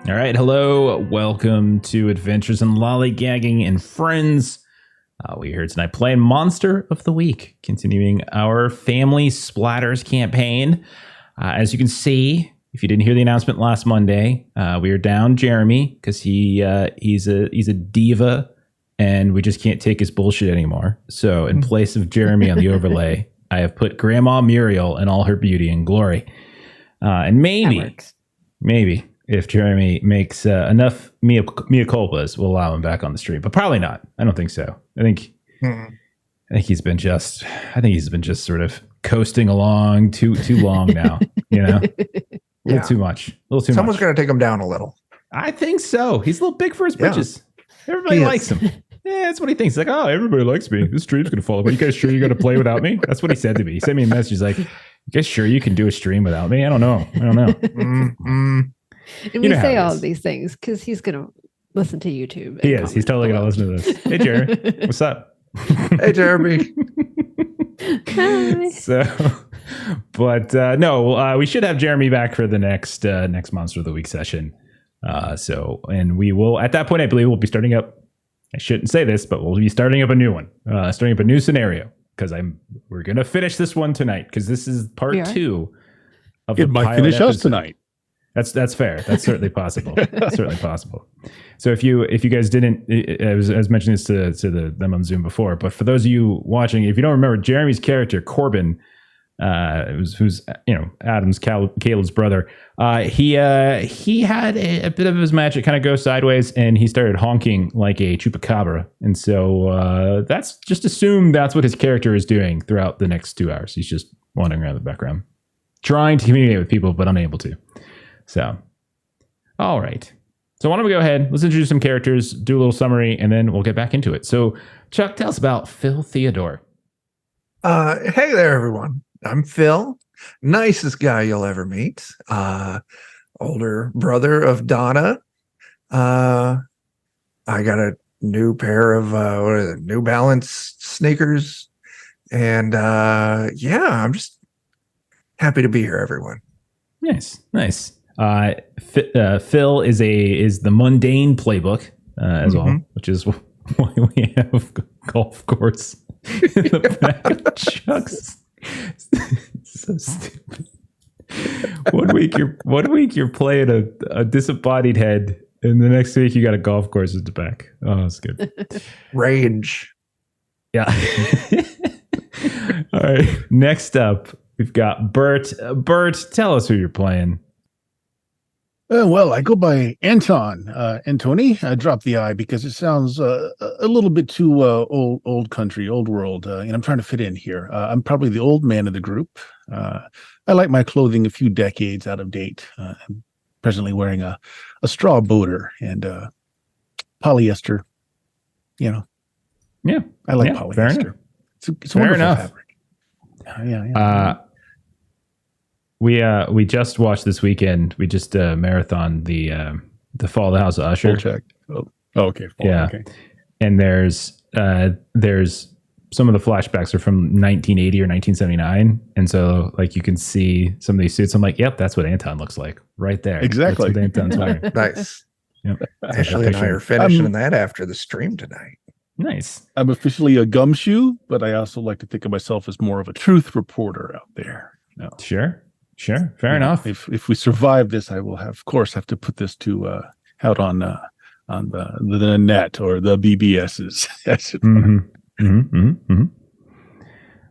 All right, hello. Welcome to Adventures in Lollygagging and Friends. We're here tonight playing Monster of the Week, continuing our family Splatters campaign. As you can see, if you didn't hear the announcement last Monday, we are down Jeremy because he's a diva and we just can't take his bullshit anymore. So in place of Jeremy on the overlay, I have put Grandma Muriel in all her beauty and glory. And maybe if Jeremy makes enough mea culpas, we'll allow him back on the stream, but probably not. I don't think so. I think he's been just sort of coasting along too long now. You know, a little too much. Someone's got to take him down a little. I think so. He's a little big for his britches. Everybody likes him. Yeah, that's what he thinks. He's like, oh, everybody likes me. This stream's gonna fall. Are you guys sure you're gonna play without me? That's what he said to me. He sent me a message. He's like, you guys sure you can do a stream without me? I don't know. And we say all of these things because he's going to listen to YouTube. He is. He's totally going to listen to this. Hey, Jeremy. What's up? Hey, Jeremy. Hi. So, but no, we should have Jeremy back for the next Monster of the Week session. And we will, at that point, I believe we'll be starting up. I shouldn't say this, but we'll be starting up a new one, starting up a new scenario because we're going to finish this one tonight because this is part 2 of the might finish us tonight. That's fair. That's certainly possible. Certainly possible. So if you guys didn't, I was mentioning this to them on Zoom before, but for those of you watching, if you don't remember, Jeremy's character Corbin, who's Adam's Caleb's brother, he had a bit of his magic kind of go sideways, and he started honking like a chupacabra, and so that's just assume that's what his character is doing throughout the next 2 hours. He's just wandering around the background, trying to communicate with people, but unable to. So, all right. So why don't we go ahead, let's introduce some characters, do a little summary, and then we'll get back into it. So, Chuck, tell us about Phil Theodore. Hey there, everyone. I'm Phil. Nicest guy you'll ever meet. Older brother of Donna. I got a new pair of New Balance sneakers. And I'm just happy to be here, everyone. Nice. Phil is the mundane playbook as well, which is why we have golf course in the back of Chuck's. So stupid. One week you're playing a disembodied head, and the next week you got a golf course at the back. Oh, that's good. Range. Yeah. All right. Next up, we've got Bert. Bert, tell us who you're playing. Well, I go by Anton. Antony. I drop the I because it sounds a little bit too old country, old world, and I'm trying to fit in here. I'm probably the old man of the group. I like my clothing a few decades out of date. I'm presently wearing a straw boater and polyester. Yeah, I like polyester. It's a wonderful fabric. Yeah. We just watched this weekend. We just marathon the Fall of the House of Usher. Full check. Oh, okay. Okay. And there's some of the flashbacks are from 1980 or 1979, and so like you can see some of these suits. I'm like, yep, that's what Anton looks like right there. Exactly. That's what Anton's wearing. Nice. Yep. Ashley and I are finishing that after the stream tonight. Nice. I'm officially a gumshoe, but I also like to think of myself as more of a truth reporter out there. No. Sure. Fair enough. If we survive this, I will have to put this to out on the net or the BBSs.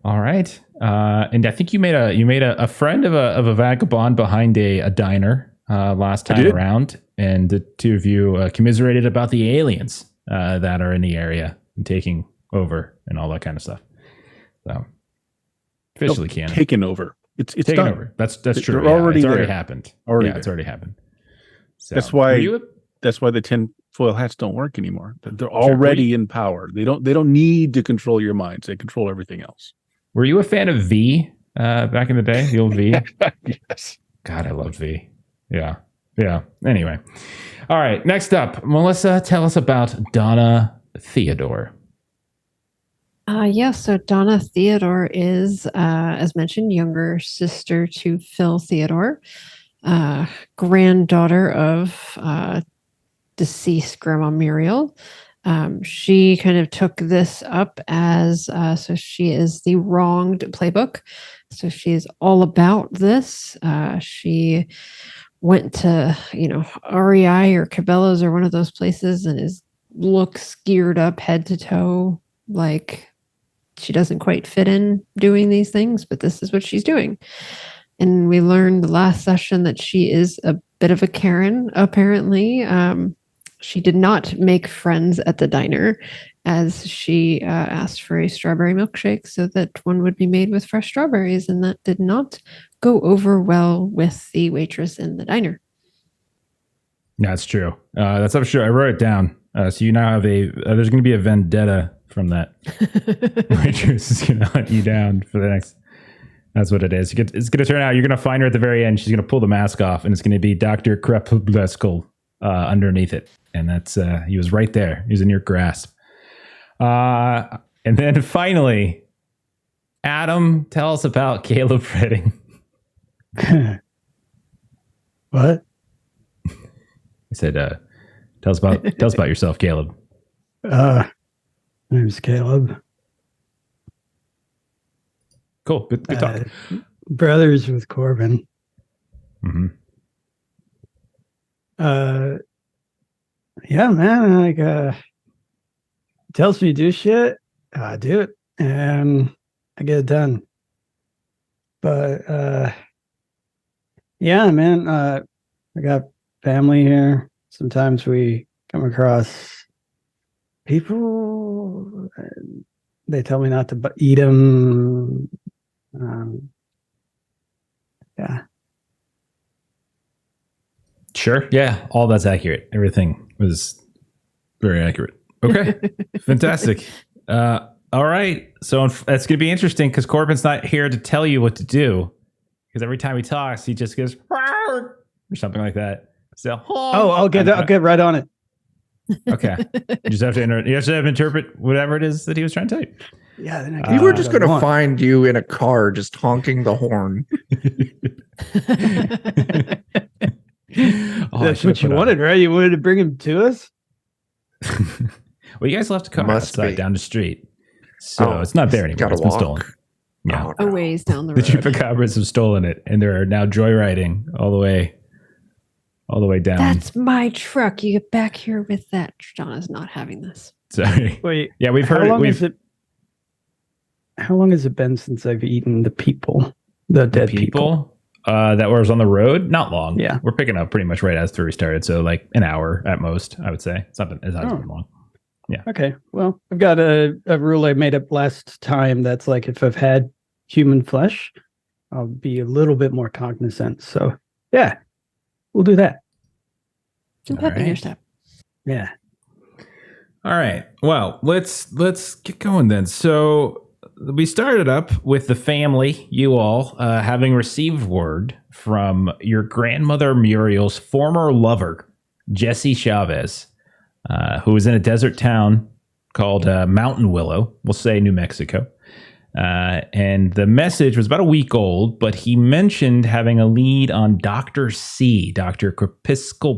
All right. And I think you made a friend of a vagabond behind a diner last time around, and the two of you commiserated about the aliens that are in the area and taking over and all that kind of stuff. So officially canon. Taken over. It's taken done. over. That's true. It's already happened. It's already happened. So, that's why the tinfoil hats don't work anymore. They're already in power. They don't need to control your minds. They control everything else. Were you a fan of V back in the day? The old V? Yes. God, I love V. Yeah. Anyway. All right. Next up, Melissa, tell us about Donna Theodore. So Donna Theodore is, as mentioned, younger sister to Phil Theodore. granddaughter of deceased Grandma Muriel. She kind of took this up as so she is the wronged playbook. So she's all about this. She went to, REI or Cabela's or one of those places and looks geared up head to toe, like she doesn't quite fit in doing these things, but this is what she's doing. And we learned the last session that she is a bit of a Karen, apparently. She did not make friends at the diner as she asked for a strawberry milkshake so that one would be made with fresh strawberries. And that did not go over well with the waitress in the diner. That's true. That's I'm sure. I wrote it down. So you now have there's going to be a vendetta from that. Waitress is going to hunt you down for the next. That's what it is. It's going to turn out you're going to find her at the very end. She's going to pull the mask off, and it's going to be Dr. Kreplesko underneath it. And that's he was right there. He was in your grasp. And then finally, Adam, tell us about Caleb Redding. What? I said, tell us about yourself, Caleb. My name's Caleb. Cool. Good talk. Brothers with Corbin. Mm-hmm. Yeah, man. Like, tells me to do shit, I do it, and I get it done. But yeah, man. I got family here. Sometimes we come across people. They tell me not to eat them. Yeah. Sure. Yeah. All that's accurate. Everything was very accurate. Okay. Fantastic. All right. So that's going to be interesting because Corbin's not here to tell you what to do. Because every time he talks, he just goes or something like that. So I'll get right on it. Okay. You just have to interpret whatever it is that he was trying to tell you. Yeah. Then We were just going to find you in a car just honking the horn. That's what you wanted, right? You wanted to bring him to us? Well, you guys left a car Must outside be. down the street. So it's not there anymore. Gotta It's been walk. stolen. Yeah. A ways down the The road. chupacabras have stolen it, and they're now joyriding all the way down. That's my truck. You get back here with that. Donna's not having this. Sorry. Wait. Yeah, we've How heard long it. has it? How long has it been since I've eaten the people, the dead people? That was on the road. Not long. Yeah. We're picking up pretty much right as we started. So like an hour at most, I would say. It's not been long. Okay. Well, I've got a rule I made up last time. That's like if I've had human flesh, I'll be a little bit more cognizant. So yeah, we'll do that. Some pep in your right. step. Yeah. All right. Well, let's get going then. So we started up with the family, you all, having received word from your grandmother Muriel's former lover, Jesse Chavez, who was in a desert town called Mountain Willow, we'll say New Mexico. And the message was about a week old, but he mentioned having a lead on Dr. C, Dr. Crepuscular,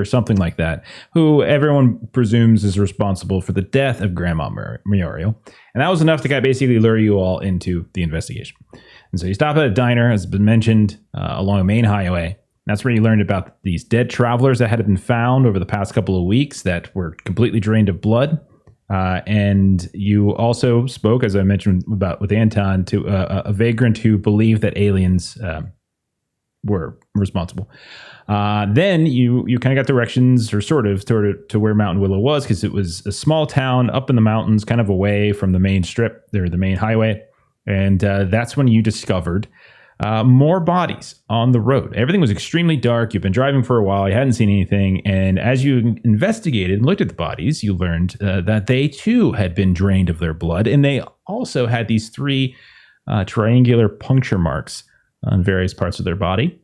something like that, who everyone presumes is responsible for the death of Grandma Muriel. And that was enough to kind of basically lure you all into the investigation. And so you stop at a diner, as has been mentioned, along a main highway. That's where you learned about these dead travelers that had been found over the past couple of weeks that were completely drained of blood. And you also spoke, as I mentioned about with Anton, to a vagrant who believed that aliens were responsible. Then you kind of got directions, or sort of to where Mountain Willow was, because it was a small town up in the mountains, kind of away from the main strip, or the main highway. And that's when you discovered more bodies on the road. Everything was extremely dark. You've been driving for a while. You hadn't seen anything. And as you investigated and looked at the bodies, you learned that they too had been drained of their blood. And they also had these 3 triangular puncture marks on various parts of their body.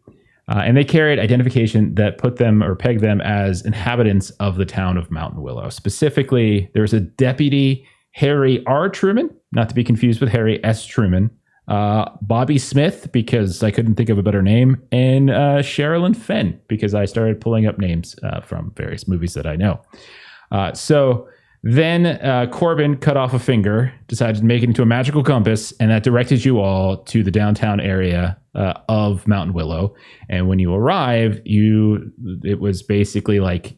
And they carried identification that put them or pegged them as inhabitants of the town of Mountain Willow. Specifically, there was a deputy, Harry R. Truman, not to be confused with Harry S. Truman, Bobby Smith, because I couldn't think of a better name, and Sherilyn Fenn, because I started pulling up names from various movies that I know. So then Corbin cut off a finger, decided to make it into a magical compass, and that directed you all to the downtown area of Mountain Willow. And when you arrive, it was basically like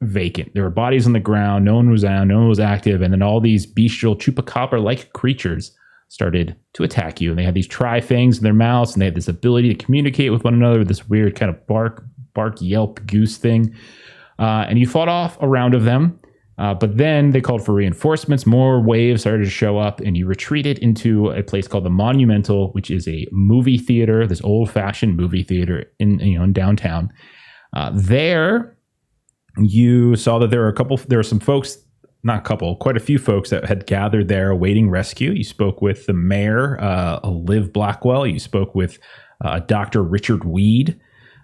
vacant. There were bodies on the ground. No one was down. No one was active. And then all these bestial chupacabra-like creatures started to attack you. And they had these tri-fangs in their mouths, and they had this ability to communicate with one another, this weird kind of bark, yelp, goose thing. And you fought off a round of them. But then they called for reinforcements. More waves started to show up, and you retreated into a place called the Monumental, which is a movie theater, this old-fashioned movie theater in downtown. There, you saw that there were some folks, not a couple, quite a few folks that had gathered there awaiting rescue. You spoke with the mayor, Liv Blackwell. You spoke with Dr. Richard Weed.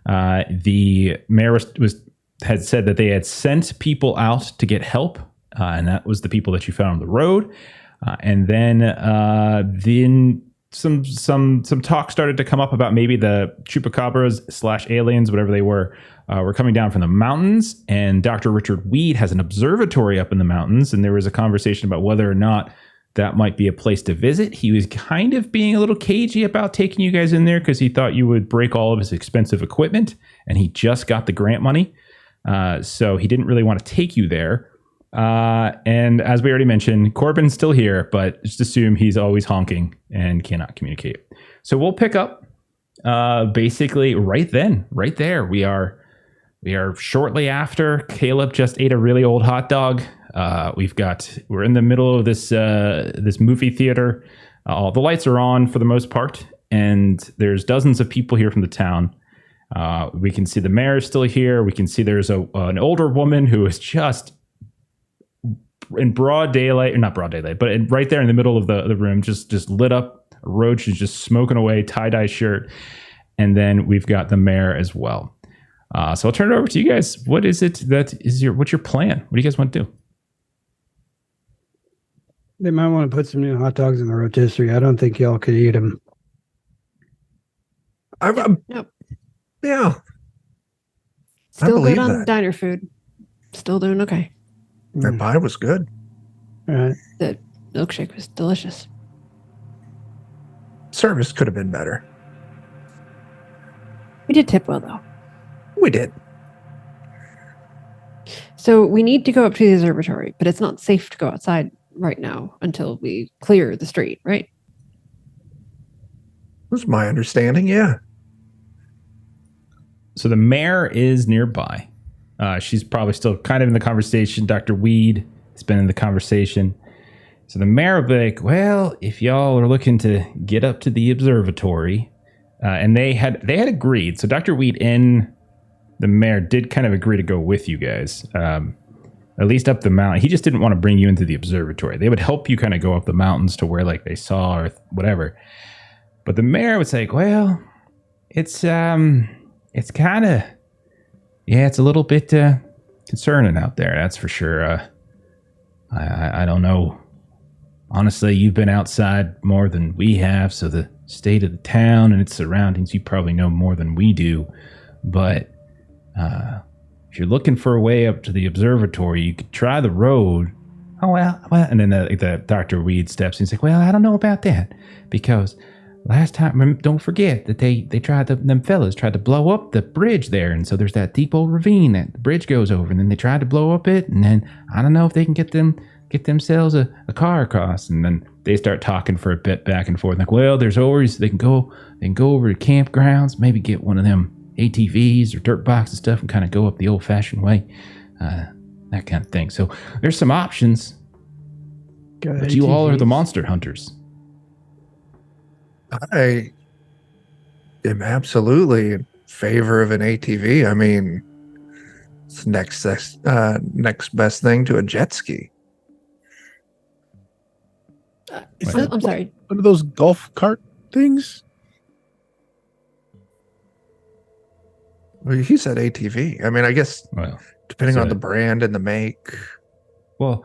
The mayor had said that they had sent people out to get help, and that was the people that you found on the road. And then some talk started to come up about maybe the chupacabras / aliens, whatever they were coming down from the mountains. And Dr. Richard Weed has an observatory up in the mountains, and there was a conversation about whether or not that might be a place to visit. He was kind of being a little cagey about taking you guys in there because he thought you would break all of his expensive equipment, and he just got the grant money. So he didn't really want to take you there. And as we already mentioned, Corbin's still here, but just assume he's always honking and cannot communicate. So we'll pick up basically right there. We are shortly after. Caleb just ate a really old hot dog. We're in the middle of this movie theater. All the lights are on for the most part, and there's dozens of people here from the town. We can see the mayor is still here. We can see there's an older woman who is just in broad daylight, or not broad daylight, but right there in the middle of the room, just lit up a road. She's just smoking away, tie-dye shirt. And then we've got the mayor as well. So I'll turn it over to you guys. What's your plan? What do you guys want to do? They might want to put some new hot dogs in the rotisserie. I don't think y'all could eat them. Nope. Yeah. Still good believe on that. diner food. Still doing okay. That pie was good. All right. The milkshake was delicious. Service could have been better. We did tip well, though. We did. So we need to go up to the observatory, but it's not safe to go outside right now until we clear the street, right? That's my understanding, yeah. So the mayor is nearby. She's probably still kind of in the conversation. Dr. Weed has been in the conversation. So the mayor will be like, well, if y'all are looking to get up to the observatory, and they had agreed. So Dr. Weed and the mayor did kind of agree to go with you guys, at least up the mountain. He just didn't want to bring you into the observatory. They would help you kind of go up the mountains to where like they saw or whatever. But the mayor was like, well, it's kind of, yeah, it's a little bit concerning out there. That's for sure. I don't know. Honestly, you've been outside more than we have, so the state of the town and its surroundings, you probably know more than we do. But if you're looking for a way up to the observatory, you could try the road. Oh, well. And then the Dr. Weed steps in and he's like, well, I don't know about that, because last time, don't forget that them fellas tried to blow up the bridge there. And so there's that deep old ravine that the bridge goes over. And then they tried to blow up it. And then I don't know if they can get themselves a car across. And then they start talking for a bit back and forth. Like, well, there's always, they can go over to campgrounds, maybe get one of them ATVs or dirt bikes and stuff and kind of go up the old fashioned way. That kind of thing. So there's some options. But you all are the monster hunters. I am absolutely in favor of an ATV. I mean, it's next best thing to a jet ski. I'm sorry. One of those golf cart things? Well, he said ATV. I mean, I guess depending on the brand and the make. Well,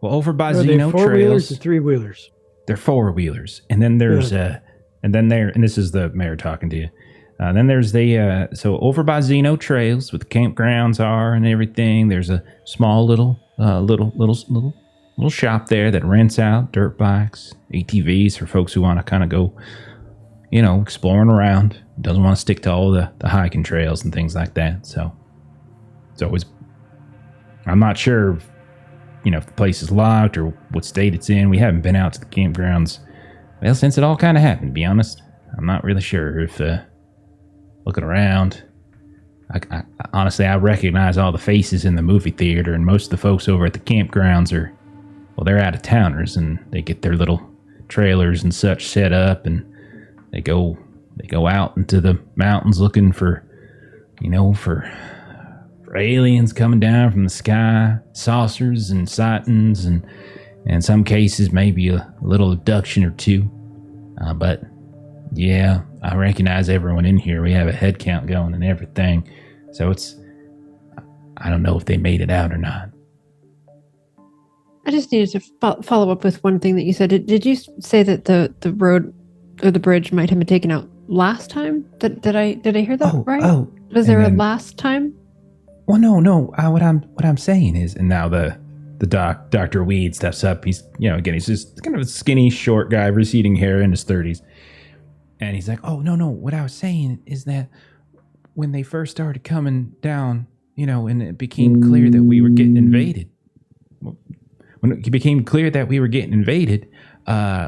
over by Are Xeno they four-wheelers Trails, or three-wheelers? they're four-wheelers, and then there's and then and this is the mayor talking to you. Then there's the so over by Xeno Trails, where the campgrounds are and everything. There's a small little shop there that rents out dirt bikes, ATVs for folks who want to kind of go, exploring around. Doesn't want to stick to all the hiking trails and things like that. So it's always, I'm not sure, if the place is locked or what state it's in. We haven't been out to the campgrounds, well, since it all kind of happened, to be honest. I'm not really sure if, looking around, I honestly, I recognize all the faces in the movie theater, and most of the folks over at the campgrounds they're out of towners, and they get their little trailers and such set up, and they go out into the mountains looking for aliens coming down from the sky, saucers and sightings, and in some cases maybe a little abduction or two. But yeah, I recognize everyone in here. We have a head count going and everything. So I don't know if they made it out or not. I just needed to follow up with one thing that you said. Did you say that the road or the bridge might have been taken out last time? Did I hear that right? Oh, was there a last time? Well, no. What I'm saying is, and now the Dr. Weed steps up. He's again, he's just kind of a skinny, short guy, receding hair, in his 30s, and he's like, "Oh, no. What I was saying is that when they first started coming down, and it became clear that we were getting invaded. When it became clear that we were getting invaded,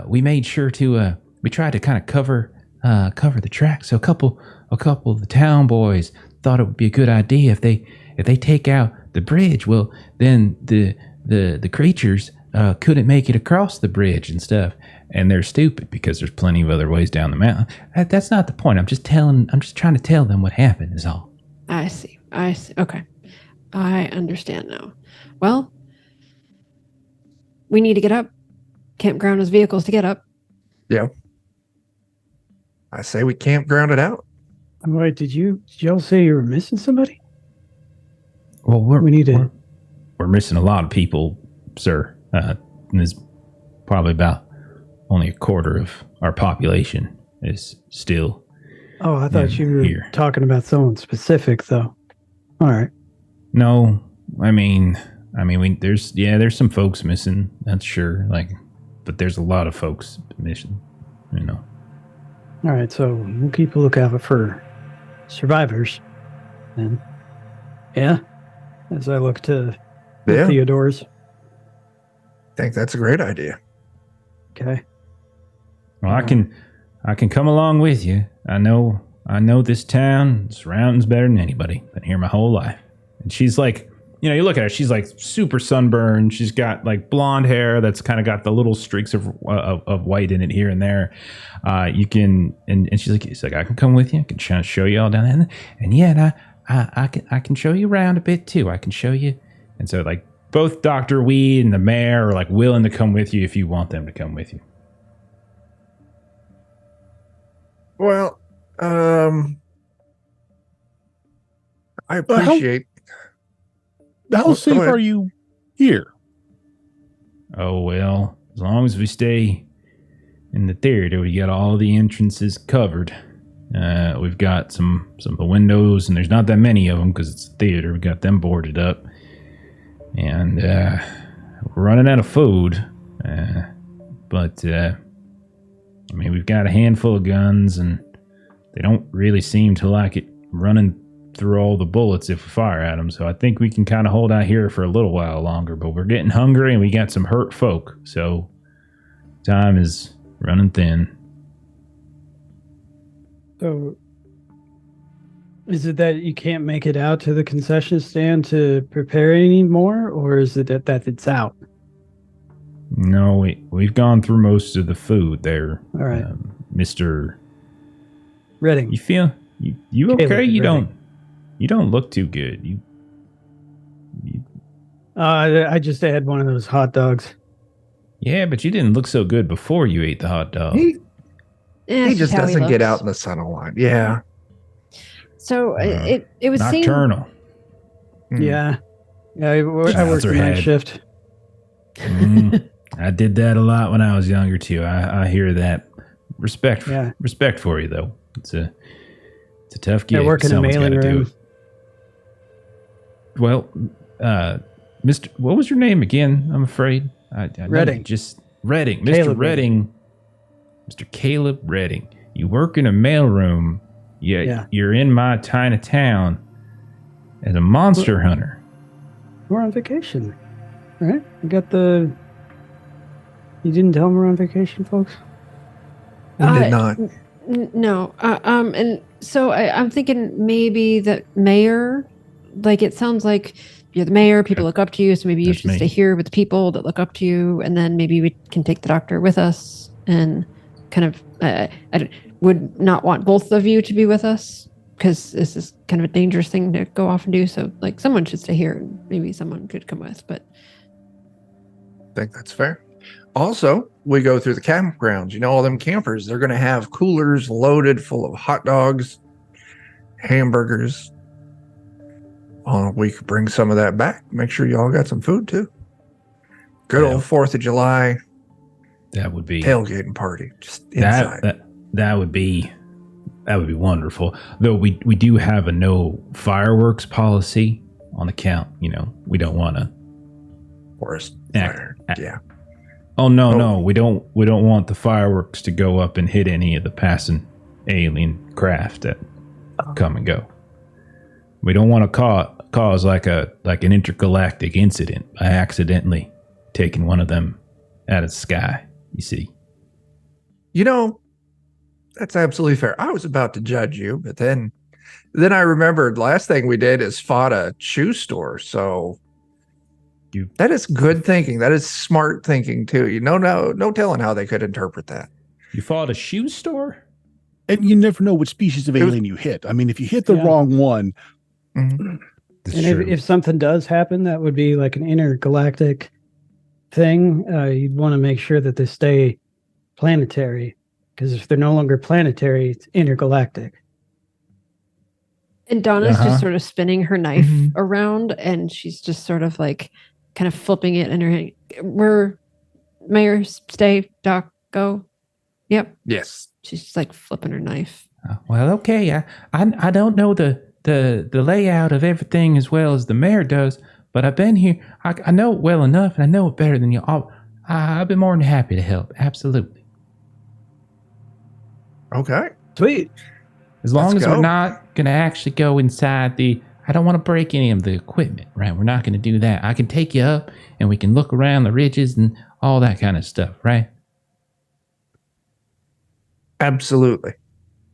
we made sure to we tried to kind of cover the track. So a couple of the town boys thought it would be a good idea if they take out the bridge. Well, then the creatures couldn't make it across the bridge and stuff, and they're stupid because there's plenty of other ways down the mountain. That's not the point. I'm just trying to tell them what happened is all. I see. Okay, I understand now. Well, we need to get up. Campground has vehicles to get up. Yeah. I say we campground it out. Wait, did y'all say you were missing somebody? Well, we're missing a lot of people, sir. And there's probably about only a quarter of our population is still. Oh, I thought you were here. Talking about someone specific, though. All right. No, I mean, there's some folks missing. That's sure. But there's a lot of folks missing. All right, so we'll keep a lookout for survivors. And as I look to Theodore's. I think that's a great idea. Okay. Well, I can come along with you. I know this town, surroundings better than anybody. Been here my whole life. And she's like, you look at her, she's like super sunburned. She's got like blonde hair that's kind of got the little streaks of white in it here and there. You can, and she's like, I can come with you. I can show you all down there. And yeah, I can show you around a bit too. I can show you. And so like both Dr. Weed and the mayor are like willing to come with you if you want them to come with you. Well, I appreciate. How safe are you here? Oh, well, as long as we stay in the theater, we got all the entrances covered. We've got some of the windows, and there's not that many of them because it's a theater. We got them boarded up. And we're running out of food. But we've got a handful of guns, and they don't really seem to like it running through all the bullets if we fire at them. So I think we can kind of hold out here for a little while longer, but we're getting hungry and we got some hurt folk. So time is running thin. So is it that you can't make it out to the concession stand to prepare any more, or is it that it's out? No, we've gone through most of the food there. All right. Mr. Redding. You feel you okay? You don't look too good. I just had one of those hot dogs. Yeah, but you didn't look so good before you ate the hot dog. He just doesn't get out in the sun a lot. Yeah. So it was nocturnal. Yeah. I worked the night shift. I did that a lot when I was younger too. I hear that respect for you though. It's a tough gig. I work in a Someone's mailing gotta do room. it. Well, Mr. What was your name again? I'm afraid. I know Redding. you just Redding, Mr. Caleb Redding, Mr. Caleb Redding. You work in a mailroom. Yeah. You're in my tiny town as a monster hunter. We're on vacation, right? We got the. You didn't tell them we're on vacation, folks? We did not. No. And so I'm thinking maybe the mayor, like it sounds like you're the mayor, people look up to you, so maybe you That's should me. stay here with the people that look up to you, and then maybe we can take the doctor with us and kind of, would not want both of you to be with us because this is kind of a dangerous thing to go off and do. So like someone should stay here and maybe someone could come with, but I think that's fair. Also, we go through the campgrounds. You know, all them campers, they're going to have coolers loaded full of hot dogs, hamburgers. We could bring some of that back. Make sure you all got some food too. Good Yeah. old 4th of July That would be tailgating party. Just inside. that would be wonderful. Though we do have a no fireworks policy on the count. You know, we don't want to. Forest Yeah. fire. Yeah. Oh no, we don't want the fireworks to go up and hit any of the passing alien craft that come and go. We don't want to cause like an intergalactic incident by accidentally taking one of them out of the sky. You see. You know, that's absolutely fair. I was about to judge you, but then I remembered last thing we did is fought a shoe store. So that is good thinking. That is smart thinking too. You know, no telling how they could interpret that. You fought a shoe store? And you never know what species of alien you hit. I mean, if you hit the wrong one, Mhm. That's And true. if something does happen, that would be like an intergalactic thing. You'd want to make sure that they stay planetary, because if they're no longer planetary, it's intergalactic. And Donna's Uh-huh. just sort of spinning her knife Mhm. around and she's just sort of like kind of flipping it in her hand. We're Mayor, stay, Doc, go. Yep. Yes. She's just like flipping her knife. Well, okay. I don't know the layout of everything as well as the mayor does, but I've been here. I know it well enough, and I know it better than you all. I've been more than happy to help. Absolutely. Okay. Sweet. As long Let's as we're go. not going to actually go inside I don't want to break any of the equipment, right? We're not going to do that. I can take you up and we can look around the ridges and all that kind of stuff, right? Absolutely.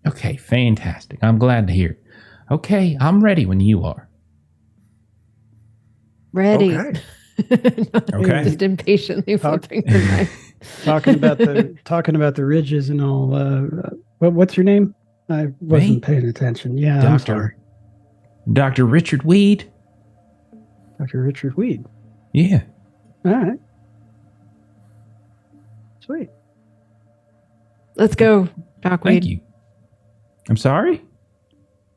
Okay, fantastic. I'm glad to hear it. Okay, I'm ready when you are. Ready. Okay. Okay. Just impatiently flipping her knife. Talking about the ridges and all. What's your name? I wasn't Me? paying attention. Yeah, I'm Doctor. sorry. Dr. Richard Weed? Dr. Richard Weed. Yeah. All right. Sweet. Let's go, Doc Thank Weed. you. I'm sorry?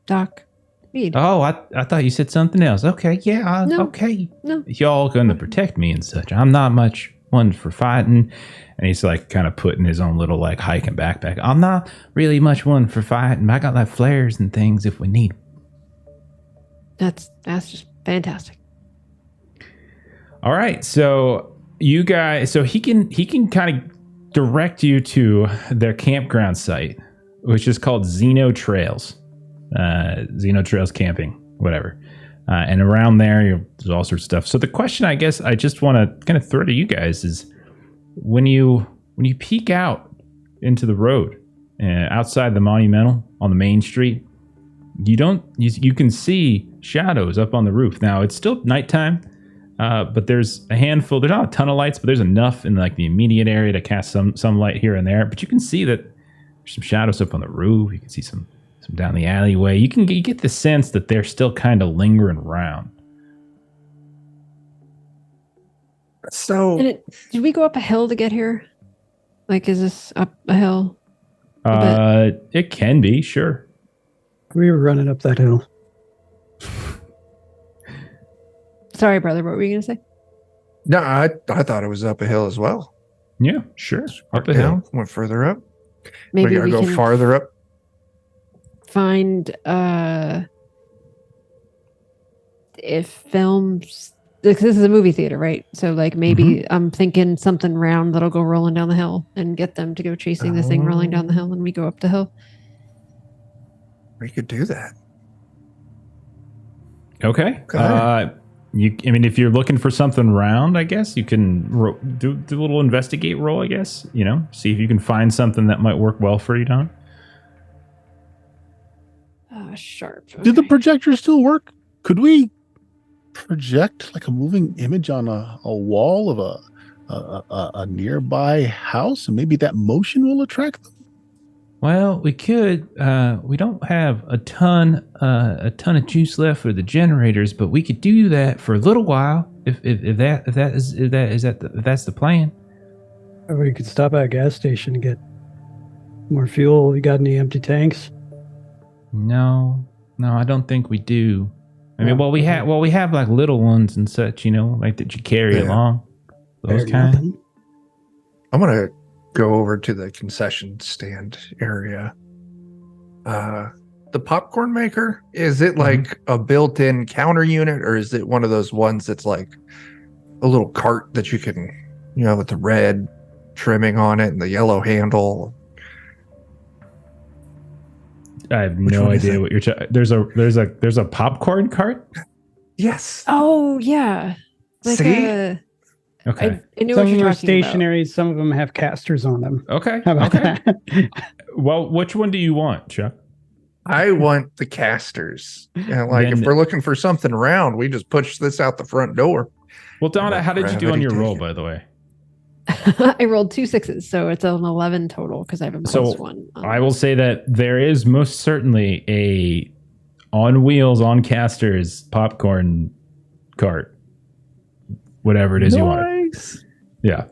Doc Weed. Oh, I thought you said something else. Okay, yeah, No. okay. No. Y'all gonna protect me and such. I'm not much one for fighting. And he's like kind of putting his own little like hiking backpack. I'm not really much one for fighting. I got like flares and things if we need 'em. That's just fantastic. All right, so you guys, so he can kind of direct you to their campground site, which is called Xeno Trails, Xeno Trails Camping, whatever. And around there, there's all sorts of stuff. So the question, I guess, I just want to kind of throw to you guys is, when you peek out into the road outside the Monumental on the main street, you can see shadows up on the roof. Now it's still nighttime, but there's a handful. There's not a ton of lights, but there's enough in like the immediate area to cast some light here and there. But you can see that there's some shadows up on the roof. You can see some down the alleyway. You get the sense that they're still kind of lingering around. So And did we go up a hill to get here? Like, is this up a hill? It can be, sure. We were running up that hill. Sorry, brother. What were you going to say? no, I thought it was up a hill as well. Yeah, sure. Up a Down, hill. went further up. Maybe gotta we go can farther up. find if films, because this is a movie theater, right? So like maybe I'm thinking something round that'll go rolling down the hill and get them to go chasing this thing rolling down the hill, and we go up the hill. We could do that. Okay. Okay. I mean, if you're looking for something round, I guess you can do a little investigate roll. I guess see if you can find something that might work well for you, Don. Sharp. Did the Okay. projector still work? Could we project like a moving image on a wall of a nearby house, and maybe that motion will attract them? Well, we could. We don't have a ton of juice left for the generators, but we could do that for a little while if that's the plan. Or we could stop at a gas station and get more fuel. You got any empty tanks? No, I don't think we do. I mean, Oh, we have like little ones and such, like that you carry Yeah. along. Those Fair kind. enough. I'm gonna go over to the concession stand area. The popcorn maker, is it like a built-in counter unit, or is it one of those ones that's like a little cart that you can, with the red trimming on it and the yellow handle? I have Which no one is idea it? what you're. There's a popcorn cart. Yes. Oh yeah. Like See? Okay. I knew Some what of you're them are talking about. stationary. Some of them have casters on them. Okay. How about Okay. that? Well, which one do you want, Chuck? I want the casters. And like, Then- if we're looking for something round, we just push this out the front door. Well, Donna, Let how did you do on gravity your take roll, it. by the way? I rolled 2 6s, so it's an 11 total because I have a So, +1. I will say that there is most certainly a on wheels, on casters popcorn cart. Whatever it is you want. Nice. Yeah.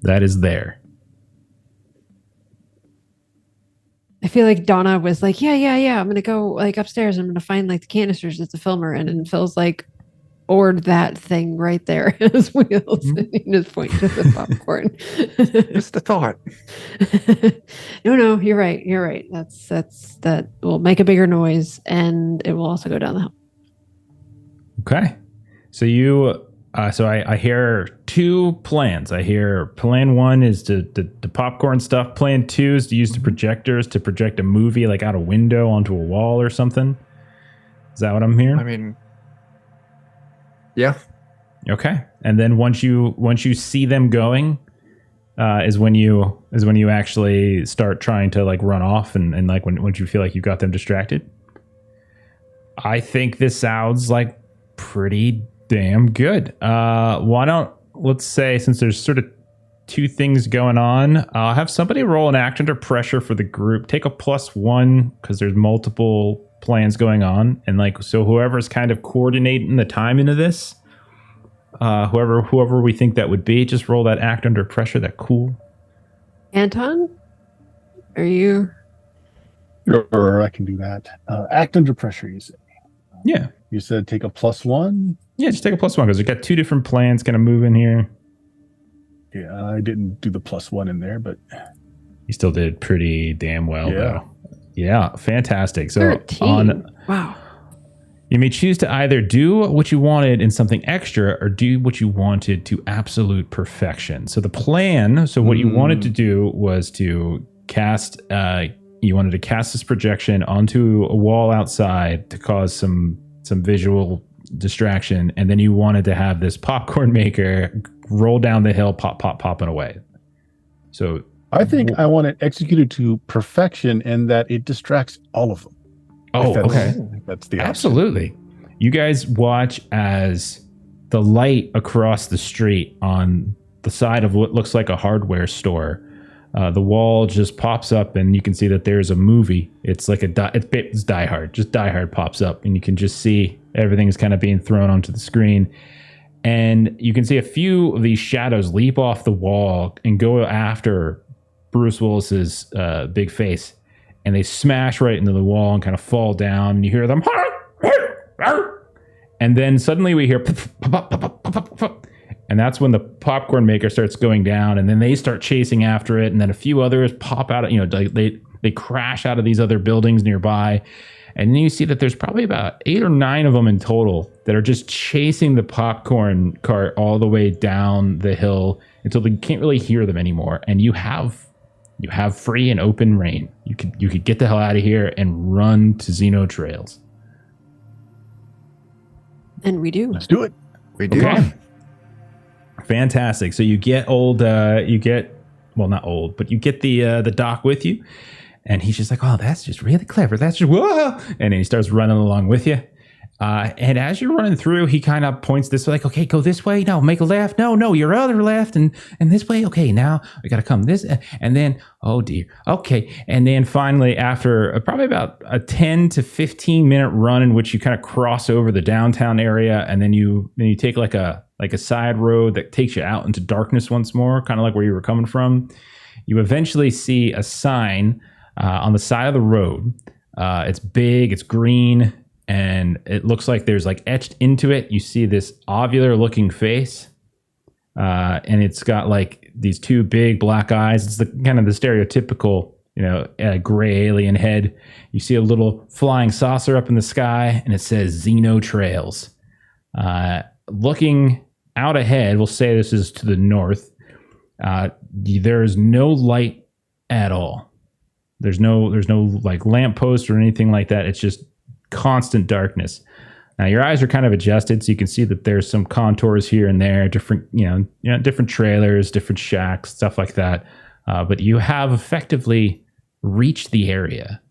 That is there. I feel like Donna was like, yeah. I'm gonna go like upstairs. I'm gonna find like the canisters at the filmer, and then Phil's like, "Ord that thing right there, his wheels," and he just pointed to the popcorn. Just a thought. No, you're right. That will make a bigger noise, and it will also go down the hill. Okay. So I hear two plans. I hear plan one is the popcorn stuff. Plan two is to use the projectors to project a movie like out a window onto a wall or something. Is that what I'm hearing? I mean, yeah. Okay. And then once you see them going, is when you actually start trying to like run off and like once you feel like you got them distracted. I think this sounds like pretty damn good. Let's say, since there's sort of two things going on, I'll have somebody roll an act under pressure for the group. Take a +1 because there's multiple plans going on, and like so whoever's kind of coordinating the time into this, whoever we think that would be, just roll that act under pressure. That cool. Anton, are you? Or I can do that. Act under pressure, you said. Yeah. You said take a +1. Yeah, just take a +1 because we've got two different plans kind of moving here. Yeah, I didn't do the +1 in there, but You still did pretty damn well, Yeah. though. Yeah, fantastic. So 13. Wow. you may choose to either do what you wanted in something extra or do what you wanted to absolute perfection. So the plan, what you wanted to do was to cast, you wanted to cast this projection onto a wall outside to cause some visual distraction. And then you wanted to have this popcorn maker roll down the hill, popping away. So I think I want it executed to perfection and that it distracts all of them. Oh, If that's- okay. I think that's the option. Absolutely. You guys watch as the light across the street on the side of what looks like a hardware store, the wall just pops up and you can see that there's a movie. It's like it's Die Hard. Just Die Hard pops up and you can just see everything's kind of being thrown onto the screen. And you can see a few of these shadows leap off the wall and go after Bruce Willis's big face. And they smash right into the wall and kind of fall down. And you hear them. And then suddenly we hear. And that's when the popcorn maker starts going down, and then they start chasing after it, and then a few others pop out. They crash out of these other buildings nearby, and then you see that there's probably about 8 or 9 of them in total that are just chasing the popcorn cart all the way down the hill until they can't really hear them anymore. And you have free and open reign. You could get the hell out of here and run to Xeno Trails. And we do. Let's do it. We do. Okay. Fantastic. So you get not old, but you get the doc with you, and he's just like, oh, that's just really clever. That's just whoa, and then he starts running along with you. And as you're running through, he kind of points this way, like, okay, go this way. No, make a left. No, your other left, and this way. Okay, now we got to come this, and then, oh dear. Okay, and then finally, after probably about a 10 to 15 minute run in which you kind of cross over the downtown area, and then you take like a side road that takes you out into darkness once more, kind of like where you were coming from. You eventually see a sign on the side of the road. It's big, it's green, and it looks like there's like etched into it. You see this ovular looking face, and it's got like these 2 big black eyes. It's the kind of the stereotypical, gray alien head. You see a little flying saucer up in the sky, and it says Xeno Trails. Looking out ahead, we'll say this is to the north. There is no light at all. There's no like lamppost or anything like that. It's just constant darkness. Now your eyes are kind of adjusted, so you can see that there's some contours here and there, different different trailers, different shacks, stuff like that. But you have effectively reached the area.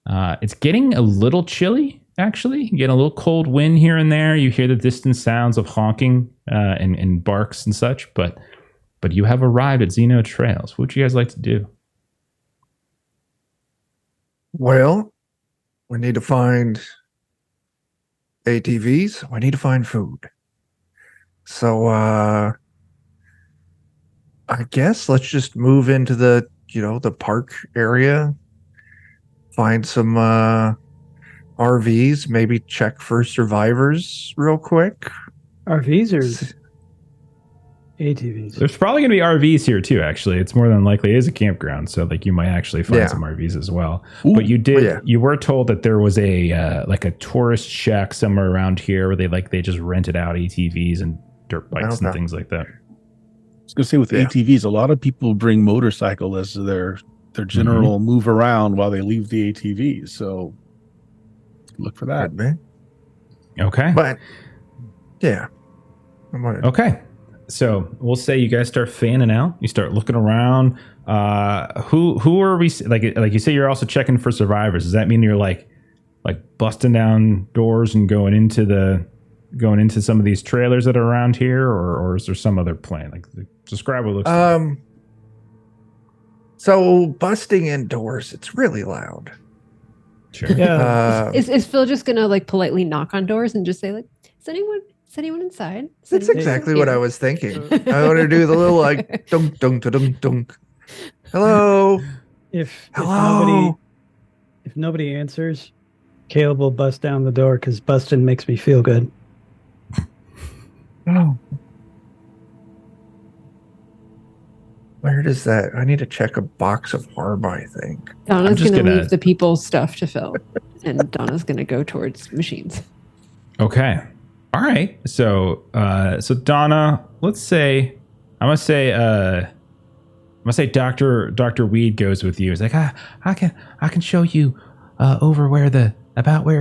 It's getting a little chilly, actually. You get a little cold wind here and there. You hear the distant sounds of honking and barks and such, but you have arrived at Xeno Trails. What would you guys like to do? Well, we need to find ATVs. We need to find food. So I guess let's just move into the park area, find some RVs, maybe check for survivors real quick. RVs or ATVs? There's probably going to be RVs here too, actually. It's more than likely it is a campground, so like you might actually find some RVs as well. Ooh, but you were told that there was a like a tourist shack somewhere around here where they just rented out ATVs and dirt bikes and things like that. I was going to say with ATVs, a lot of people bring motorcycle as their general move around while they leave the ATVs. So look for that. Okay. But yeah. Okay. So we'll say you guys start fanning out. You start looking around. Who are we? Like you say, you're also checking for survivors. Does that mean you're like busting down doors and going into some of these trailers that are around here, or is there some other plan? Like describe what it looks like. So busting in doors, it's really loud. Sure. Yeah. Is Phil just gonna like politely knock on doors and just say like, is anyone inside? That's exactly what I was thinking. I want to do the little like dunk dunk dunk dunk. Hello. If Hello. nobody answers, Caleb will bust down the door because busting makes me feel good. Oh. Where does that? I need to check a box of Harb, I think. Donna's gonna leave the people's stuff to Phil, and Donna's gonna go towards machines. Okay. All right. So Donna, let's say I'm gonna say Dr. Weed goes with you. He's like, I can show you over where it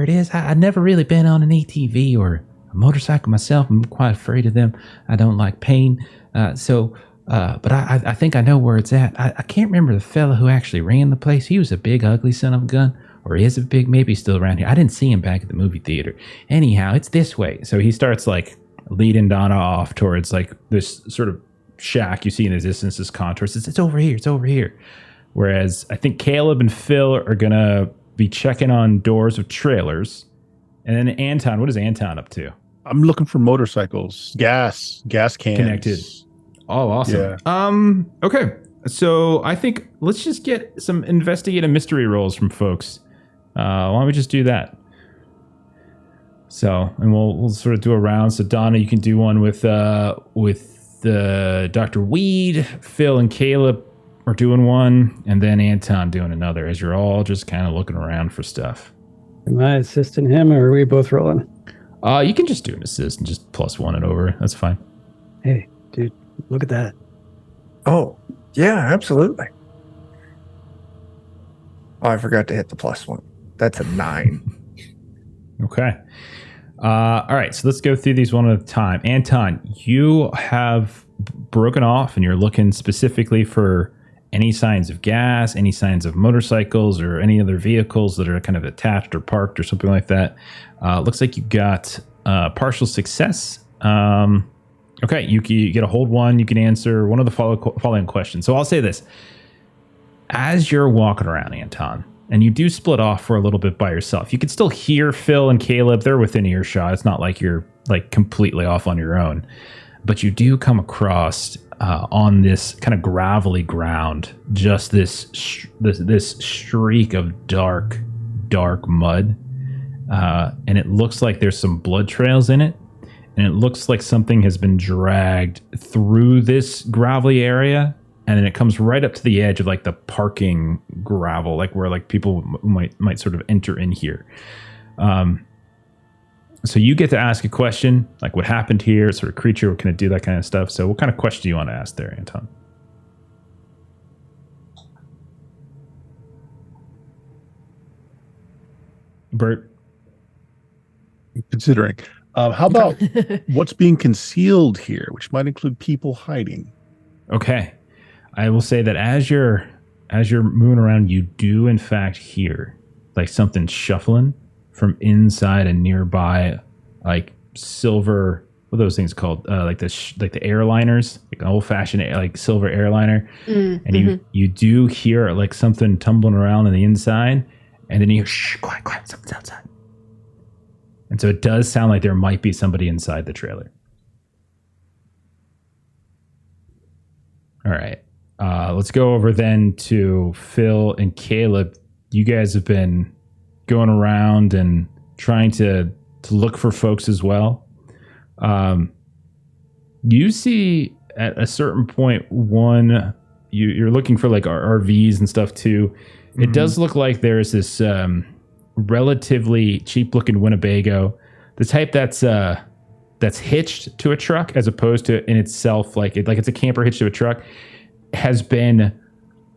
is. I've never really been on an ATV or a motorcycle myself. I'm quite afraid of them. I don't like pain. But I think I know where it's at. I can't remember the fella who actually ran the place. He was a big, ugly son of a gun. Or is a big, maybe still around here. I didn't see him back at the movie theater. Anyhow, it's this way. So he starts like leading Donna off towards like this sort of shack you see in the distance, this contours. It's over here. It's over here. Whereas I think Caleb and Phil are going to be checking on doors of trailers. And then Anton, what is Anton up to? I'm looking for motorcycles, gas cans. Connected. Oh, awesome. Yeah. Okay. So I think let's just get some investigative mystery rolls from folks. Why don't we just do that? So, and we'll sort of do a round. So Donna, you can do one with the Dr. Weed, Phil, and Caleb are doing one, and then Anton doing another, as you're all just kind of looking around for stuff. Am I assisting him, or are we both rolling? You can just do an assist and just +1 it over. That's fine. Hey, dude, look at that. Oh, yeah, absolutely. Oh, I forgot to hit the +1. That's a 9. Okay. All right, so let's go through these one at a time. Anton, you have broken off and you're looking specifically for any signs of gas, any signs of motorcycles, or any other vehicles that are kind of attached or parked or something like that. Looks like you got partial success. Okay, you get a hold one. You can answer one of the following questions. So I'll say this. As you're walking around, Anton, and you do split off for a little bit by yourself, you can still hear Phil and Caleb. They're within earshot. It's not like you're like completely off on your own. But you do come across on this kind of gravelly ground, just this streak of dark mud, and it looks like there's some blood trails in it, and it looks like something has been dragged through this gravelly area, and then it comes right up to the edge of like the parking gravel, like where like people might sort of enter in here. So you get to ask a question, like what happened here, sort of creature, what can it do, that kind of stuff. So what kind of question do you want to ask there, Anton? Bert? Considering. How about what's being concealed here, which might include people hiding? Okay. I will say that as you're moving around, you do in fact hear like something shuffling from inside a nearby, like silver, what are those things called? Like the airliners, like an old fashioned like silver airliner. And you do hear like something tumbling around on the inside, and then you hear, shh, quiet, something's outside. And so it does sound like there might be somebody inside the trailer. All right. Let's go over then to Phil and Caleb. You guys have been going around and trying to look for folks as well. You see at a certain point, you're looking for like RVs and stuff too. Mm-hmm. It does look like there's this relatively cheap looking Winnebago, the type that's hitched to a truck as opposed to in itself like it's a camper hitched to a truck, has been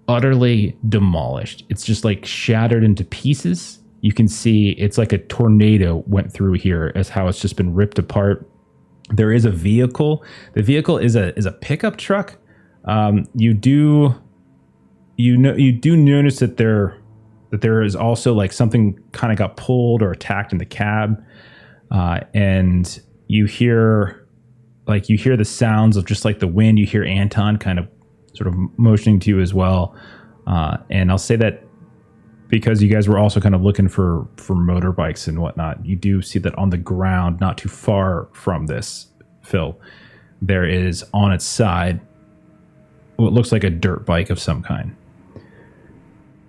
utterly demolished. It's just like shattered into pieces. You can see it's like a tornado went through here as how it's just been ripped apart. There is a vehicle. The vehicle is a pickup truck. You do notice that there is also like something kind of got pulled or attacked in the cab, and you hear the sounds of just like the wind. You hear Anton kind of sort of motioning to you as well, and I'll say that because you guys were also kind of looking for motorbikes and whatnot, you do see that on the ground, not too far from this, Phil, there is on its side what looks like a dirt bike of some kind.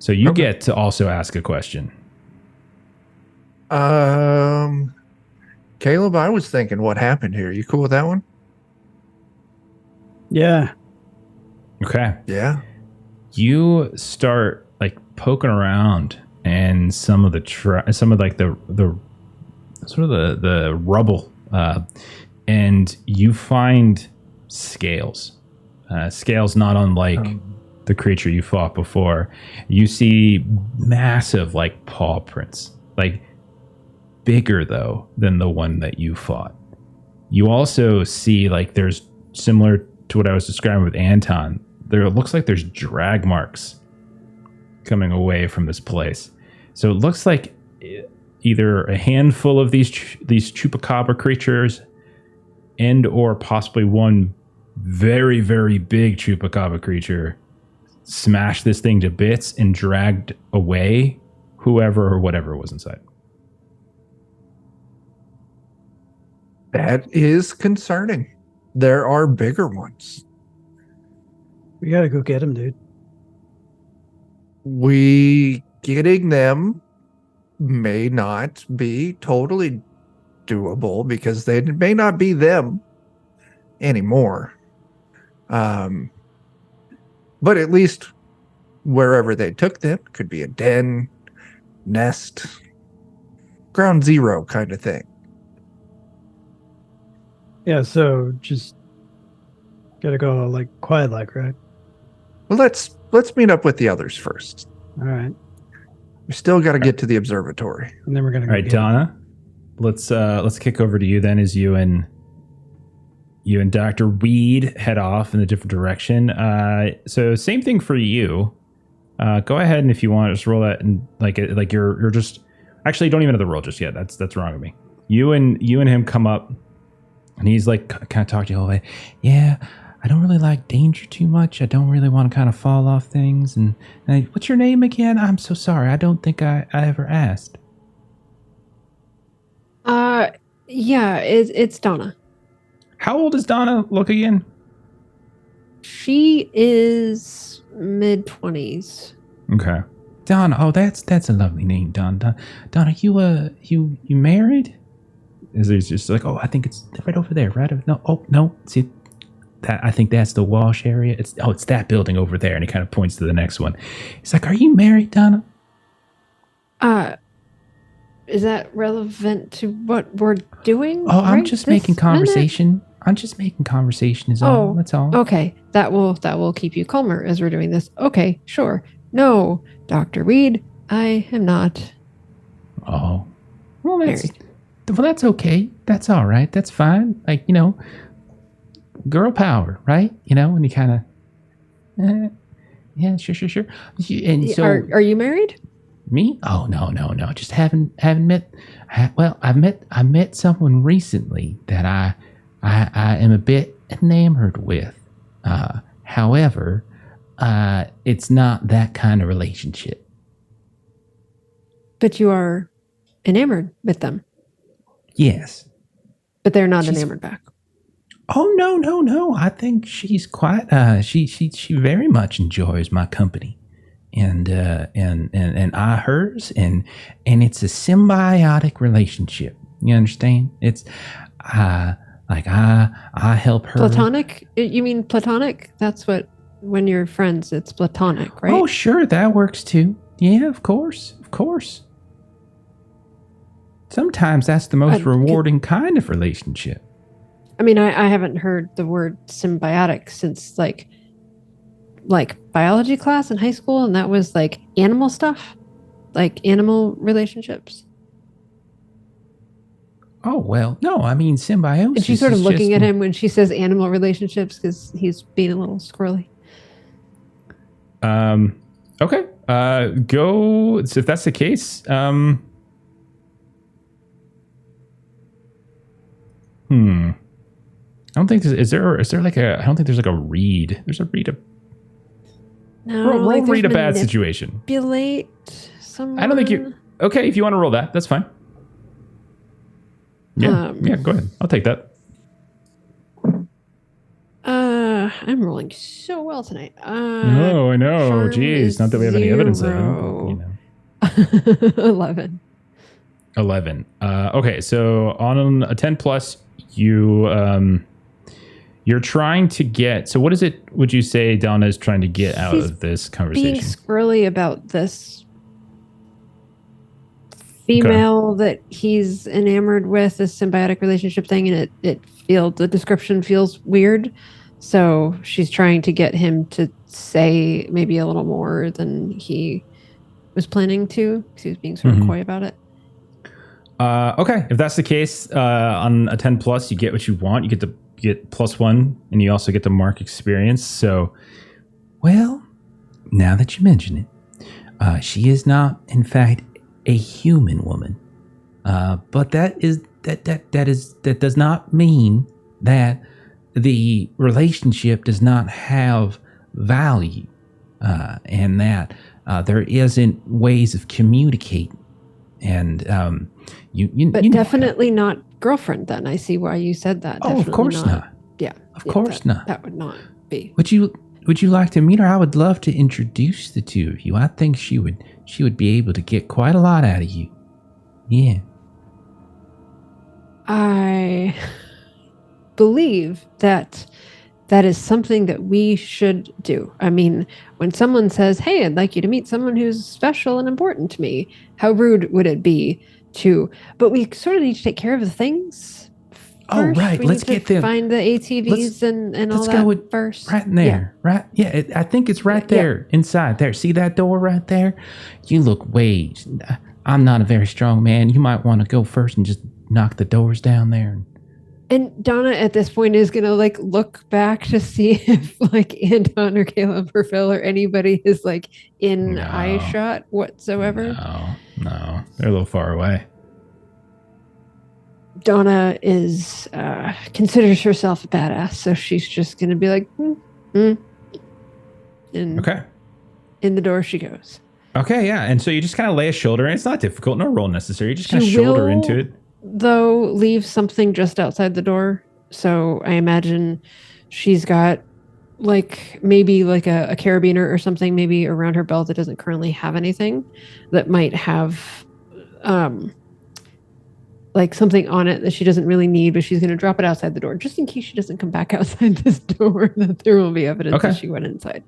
So you get to also ask a question. Caleb, I was thinking, what happened here? You cool with that one? Yeah. Okay. Yeah. You start like poking around and some of the rubble, and you find scales. Scales not unlike the creature you fought before. You see massive like paw prints, like bigger though than the one that you fought. You also see like there's similar to what I was describing with Anton. There looks like there's drag marks coming away from this place. So it looks like either a handful of these chupacabra creatures and or possibly one very, very big chupacabra creature smashed this thing to bits and dragged away whoever or whatever was inside. That is concerning. There are bigger ones. We gotta go get him, dude. Getting them may not be totally doable because they may not be them anymore. But at least wherever they took them could be a den, nest, ground zero kind of thing. Yeah, so just gotta go like quiet, like, right? Well, let's meet up with the others first. All right, We still got to get to the observatory. and then we're gonna All go right, get it. Donna. Let's kick over to you then, as you and Dr. Weed head off in a different direction. So same thing for you. Go ahead, and if you want, just roll that, and like you're just actually don't even have to roll just yet. That's wrong of me. You and him come up, and he's like kind of talk to you all the way. Yeah, I don't really like danger too much. I don't really want to kind of fall off things. And what's your name again? I'm so sorry. I don't think I ever asked. Yeah, it's Donna. How old does Donna look again? She is mid-20s. Okay. Donna. Oh, that's a lovely name, Donna. Donna, you married? Is it just like, oh, I think it's right over there, right? No, oh no, see that? I think that's the wash area. It's that building over there, and he kind of points to the next one. He's like, are you married, Donna? Is that relevant to what we're doing? Oh, I'm right just this making minute? conversation. I'm just making conversation. Is all. Oh, That's all. Okay, that will keep you calmer as we're doing this. Okay, sure. No, Dr. Weed, I am not Oh, well, married. that's okay. That's all right. That's fine. Like, girl power, right? And you kind of, yeah, sure. And so, Are you married? me? Oh, no. Just haven't met. Well, I met someone recently that I am a bit enamored with. However, it's not that kind of relationship. But you are enamored with them. Yes. But they're not She's- enamored back. Oh, no. I think she's quite. She very much enjoys my company, and I hers, and it's a symbiotic relationship. You understand? It's like I help her. Platonic? You mean platonic? That's what, when you're friends, it's platonic, right? Oh, sure, that works too. Yeah, of course. Sometimes that's the most rewarding kind of relationship. I mean, I haven't heard the word symbiotic since like biology class in high school, and that was like animal stuff, like animal relationships. Oh, well, no, I mean symbiosis. And she's sort of is looking just- at him when she says animal relationships because he's being a little squirrely. Okay. Go. So if that's the case, I don't think is there like a. I don't think there's like a read. There's a read. No, Roll like read a there's bad situation. manipulate someone. I don't think you. Okay, if you want to roll that, that's fine. Yeah, go ahead. I'll take that. I'm rolling so well tonight. Oh, I know. charm Jeez, is not that we have any evidence of it. 0. But, 11. 11. Okay, so on a 10 plus, you're trying to get. So what is it? Would you say Donna is trying to get out She's of this Being conversation? squirrely about this female that he's enamored with, this symbiotic relationship thing, and the description feels weird. So she's trying to get him to say maybe a little more than he was planning to, because he was being sort of coy about it. Okay, if that's the case, on a 10 plus, you get what you want. You get +1, and you also get the mark experience. So, well, now that you mention it, she is not, in fact, a human woman. But that does not mean that the relationship does not have value, and that there isn't ways of communicating. And But definitely not girlfriend. Then I see why you said that. Oh, of Definitely course not. Yeah, Of course not. That would not be. Would you like to meet her? I would love to introduce the two of you. I think she would be able to get quite a lot out of you. Yeah. I believe that that is something that we should do. I mean, when someone says, "Hey, I'd like you to meet someone who's special and important to me," how rude would it be to? But we sort of need to take care of the things. Oh, first. right. We Let's need get to them. find the ATVs and all let's that go with first. Right in there. Right. Yeah. I think it's right Yeah. there inside there. See that door right there? You look way. I'm not a very strong man. You might want to go first and just knock the doors down there. And Donna at this point is gonna like look back to see if like Anton or Caleb or Phil or anybody is like in No. eye shot whatsoever. No. They're a little far away. Donna is considers herself a badass, so she's just gonna be like, and Okay. in the door she goes. Okay, yeah. And so you just kind of lay a shoulder, and it's not difficult, no roll necessary. You just kind of She shoulder will, into it. Though, leave something just outside the door. So I imagine she's got like maybe like a carabiner or something maybe around her belt that doesn't currently have anything, that might have like something on it that she doesn't really need, but she's going to drop it outside the door just in case she doesn't come back outside this door, that there will be evidence that she went inside.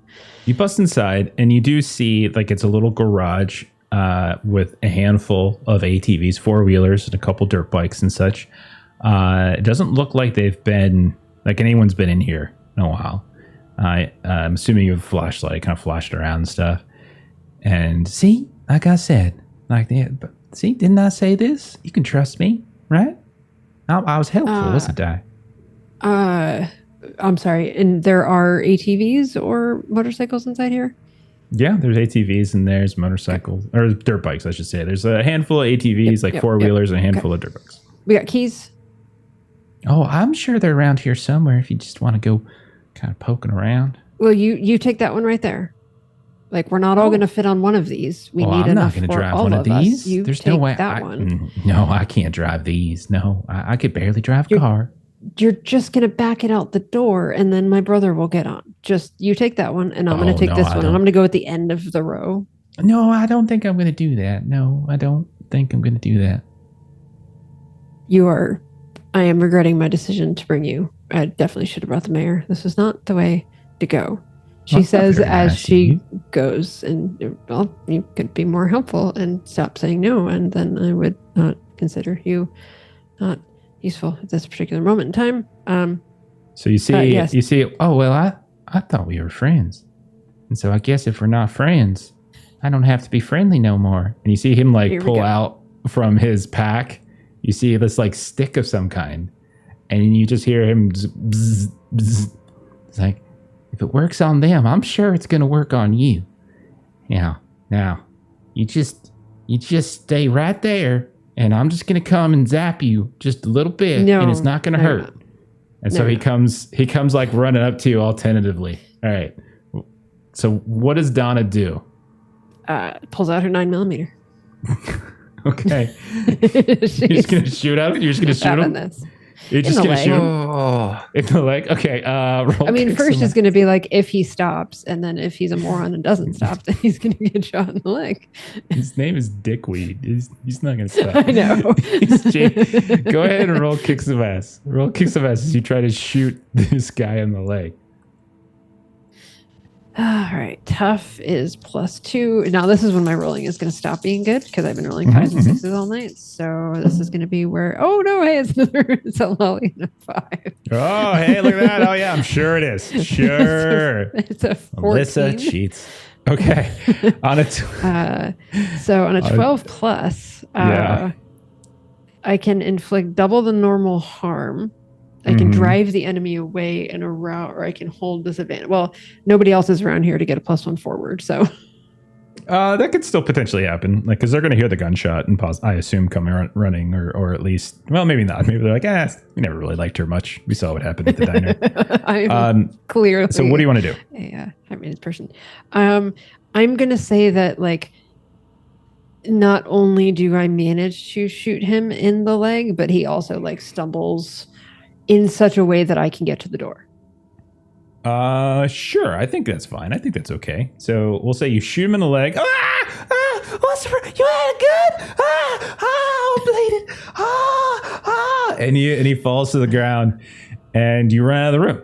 You bust inside and you do see like it's a little garage with a handful of ATVs, four-wheelers, and a couple dirt bikes and such. It doesn't look like they've been, like anyone's been in here in a while. I'm assuming you have a flashlight, kind of flashed around and stuff. And see, like I said, like that, but see, didn't I say this? You can trust me, right? I was helpful, wasn't I? I'm sorry. And there are ATVs or motorcycles inside here? Yeah, there's ATVs and there's motorcycles, or dirt bikes, I should say. There's a handful of ATVs, four-wheelers, and a handful of dirt bikes. We got keys? Oh, I'm sure they're around here somewhere if you just want to go kind of poking around. Well, you take that one right there. Like, we're not all going to fit on one of these. We need I'm enough not going to for drive all one of of these. us. You There's take no way. that one. No, I can't drive these. No, I could barely drive a car. You're just going to back it out the door, and then my brother will get on. Just, you take that one, and I'm going to take this one, and I'm going to go at the end of the row. No, I don't think I'm going to do that. No, I don't think I'm going to do that. I am regretting my decision to bring you. I definitely should have brought the mayor. This is not the way to go. She says as she goes, and well, you could be more helpful and stop saying no, and then I would not consider you not useful at this particular moment in time. So you see, yes. you see. Oh well, I thought we were friends, and so I guess if we're not friends, I don't have to be friendly no more. And you see him like pull out from his pack. You see this like stick of some kind, and you just hear him bzz, bzz. It's like, if it works on them, I'm sure it's going to work on you. Now, you just stay right there, and I'm just going to come and zap you just a little bit, and it's not going to hurt. And so he comes like running up to you all tentatively. All right. So what does Donna do? Pulls out her 9mm. Okay. You're just going to shoot at him? You're just going to shoot him? You're just going to shoot him? In the leg? Okay. I mean, first it's going to be like if he stops, and then if he's a moron and doesn't stop, then he's going to get shot in the leg. His name is Dickweed. He's not going to stop. I know. Go ahead and roll kicks of ass. Roll kicks of ass as you try to shoot this guy in the leg. All right. Tough is +2. Now, this is when my rolling is going to stop being good because I've been rolling 5s and 6s all night. So this is going to be where, oh, no, hey, it's a lolly and a 5. Oh, hey, look at that. Oh, yeah, I'm sure it is. Sure. It's a 14. Melissa cheats. Okay. On a so on a 12 plus, I can inflict double the normal harm. I can drive the enemy away in a route, or I can hold disadvantage. Well, nobody else is around here to get a +1 forward, so. That could still potentially happen, like, because they're going to hear the gunshot and I assume come running, or at least, well, maybe not. Maybe they're like, we never really liked her much. We saw what happened at the diner. I'm clearly. So what do you want to do? I mean, person. I'm going to say that, like, not only do I manage to shoot him in the leg, but he also like stumbles in such a way that I can get to the door. Sure. I think that's fine. I think that's okay. So we'll say you shoot him in the leg. What's you had a gun? I'm bleeding. And he falls to the ground, and you run out of the room.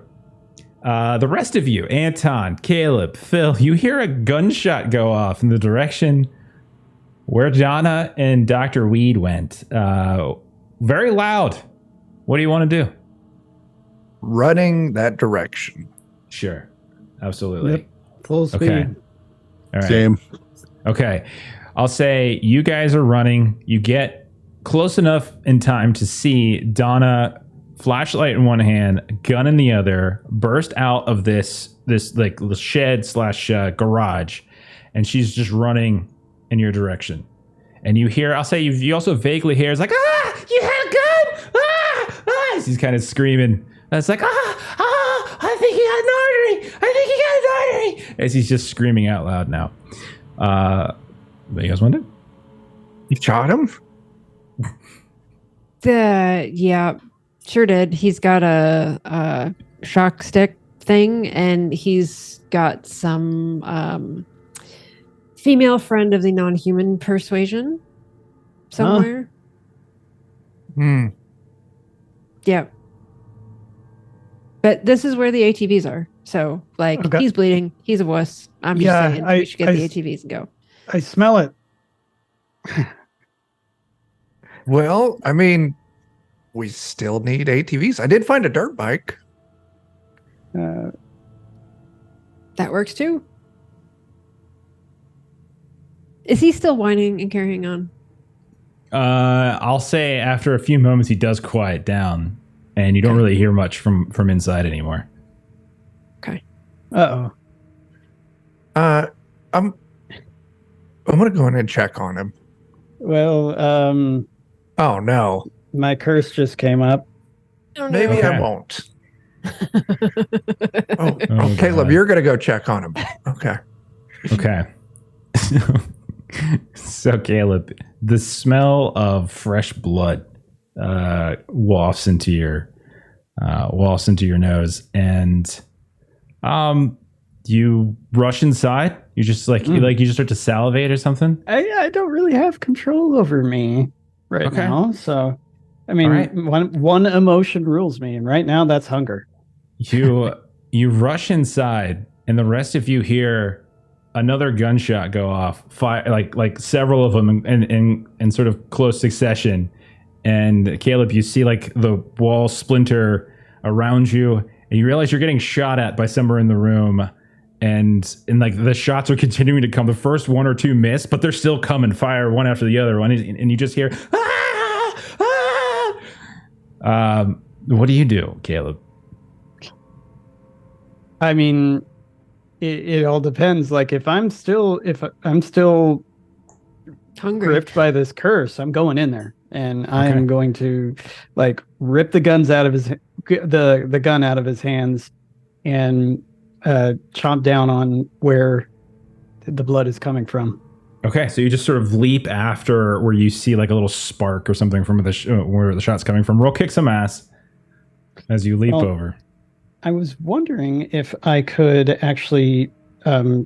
The rest of you, Anton, Caleb, Phil, you hear a gunshot go off in the direction where Donna and Dr. Weed went. Very loud. What do you want to do? Running that direction. Sure. Absolutely. Yep. Full speed. Okay. All right. Same. Okay. I'll say you guys are running. You get close enough in time to see Donna, flashlight in one hand, gun in the other, burst out of this like shed / garage, and she's just running in your direction. And you hear, I'll say you also vaguely hear, it's like, ah, you had a gun! Ah! Ah! As he's kind of screaming. And it's like, I think he got an artery! I think he got an artery! As he's just screaming out loud now. What you guys want to do? You shot him? Yeah, sure did. He's got a shock stick thing, and he's got some female friend of the non-human persuasion somewhere. Yeah. But this is where the ATVs are. So, like, Okay. he's bleeding. He's a wuss. I'm just Yeah, saying we should get the ATVs and go. I smell it. Well, I mean, we still need ATVs. I did find a dirt bike. Uh, That works too. Is he still whining and carrying on? I'll say after a few moments he does quiet down, and you don't really hear much from inside anymore. Okay. uh-oh. I'm gonna go in and check on him. Well, Oh no. my curse just came up. Oh, no. Maybe Okay. I won't. Oh, Oh, Caleb, God. you're gonna go check on him. Okay. Okay. So Caleb, the smell of fresh blood wafts into your nose, and you rush inside. You just you just start to salivate or something. I don't really have control over me right Okay. now. So, I mean, All right. one emotion rules me, and right now that's hunger. You rush inside, and the rest of you hear another gunshot go off, like several of them in sort of close succession. And Caleb, you see like the wall splinter around you, and you realize you're getting shot at by somewhere in the room. And like the shots are continuing to come. The first one or two miss, but they're still coming, fire one after the other one, and you just hear ah! What do you do, Caleb? I mean, it all depends. Like if I'm still Hungry. gripped by this curse, I'm going in there, and I'm going to like rip the guns out of the gun out of his hands, and chomp down on where the blood is coming from. Okay, so you just sort of leap after where you see like a little spark or something from where the shot's coming from. Roll kick some ass as you leap over. I was wondering if I could actually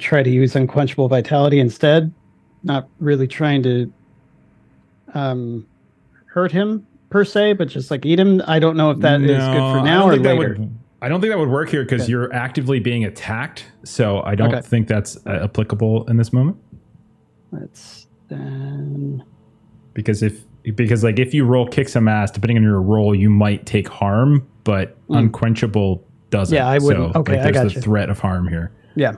try to use unquenchable vitality instead, not really trying to hurt him per se, but just like eat him. I don't know if that is good for now or later. I don't think that would work here because you're actively being attacked. So I don't think that's applicable in this moment. Let's then. Because if you roll kick some ass, depending on your roll, you might take harm, but unquenchable doesn't. Yeah, I wouldn't. So, Okay, there's I got the you. threat of harm here. Yeah.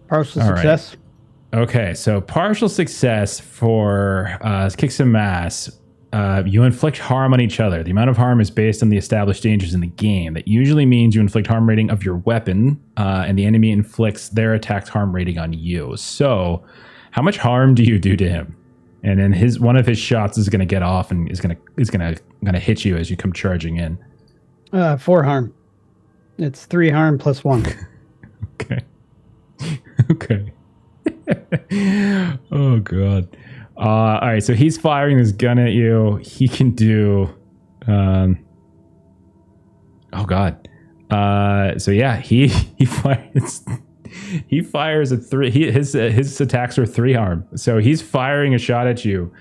Partial All right. success. Okay, so partial success for kick some ass. You inflict harm on each other. The amount of harm is based on the established dangers in the game. That usually means you inflict harm rating of your weapon, and the enemy inflicts their attack's harm rating on you. So, how much harm do you do to him? And then one of his shots is going to get off and is going to hit you as you come charging in. 4 harm. It's 3 harm plus 1. Okay. Okay. Oh god. All right, so he's firing this gun at you. He can do oh god. So yeah, he fires a 3. His attacks are 3 harm. So he's firing a shot at you,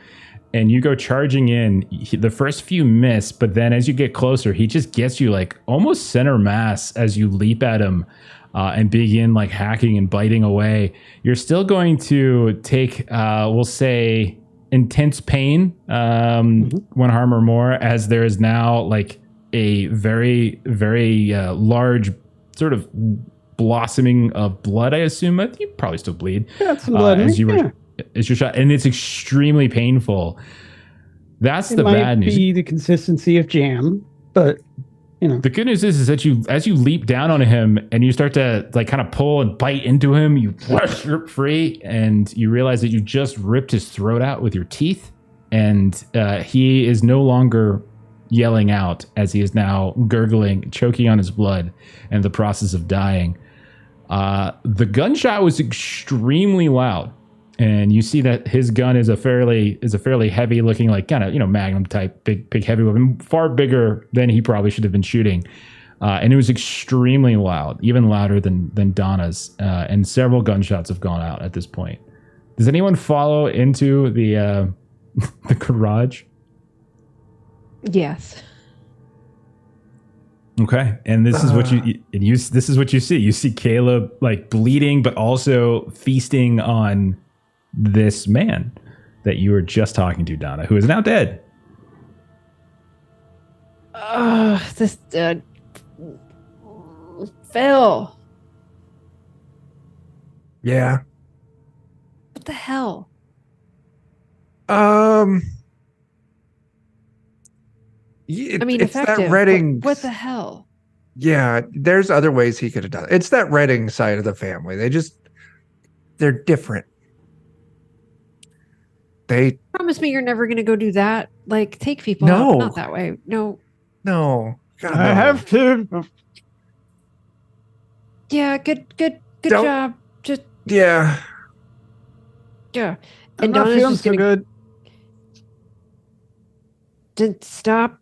and you go charging in. The first few miss, but then as you get closer, he just gets you like almost center mass as you leap at him and begin like hacking and biting away. You're still going to take, we'll say, intense pain, 1 harm or more, as there is now like a very, very large sort of blossoming of blood, I assume. You probably still bleed. Got some blood in as me, you were yeah. as you're shot, and it's extremely painful. That's It the might bad news. be the consistency of jam, but you know. The good news is that as you leap down on him and you start to like kind of pull and bite into him, you rip free, and you realize that you just ripped his throat out with your teeth, and he is no longer yelling out, as he is now gurgling, choking on his blood, and the process of dying. The gunshot was extremely loud, and you see that his gun is a fairly heavy looking, like kind of Magnum type, big heavy weapon, far bigger than he probably should have been shooting, and it was extremely loud, even louder than Donna's, and several gunshots have gone out at this point. Does anyone follow into the the garage? Yes. Okay, and this is what this is what you see. You see Caleb like bleeding, but also feasting on this man that you were just talking to, Donna, who is now dead. This Phil. Yeah. What the hell? I mean, it's effective. that Redding. What the hell? Yeah, there's other ways he could have done it. It's that Redding side of the family. They're different. They Promise me you're never going to go do that. Like, take people No. out. Not that way. No. no. God, I no. have to. Yeah, good Don't- job. Just, Yeah. yeah. I'm And not Donna's feeling just so going good. to stop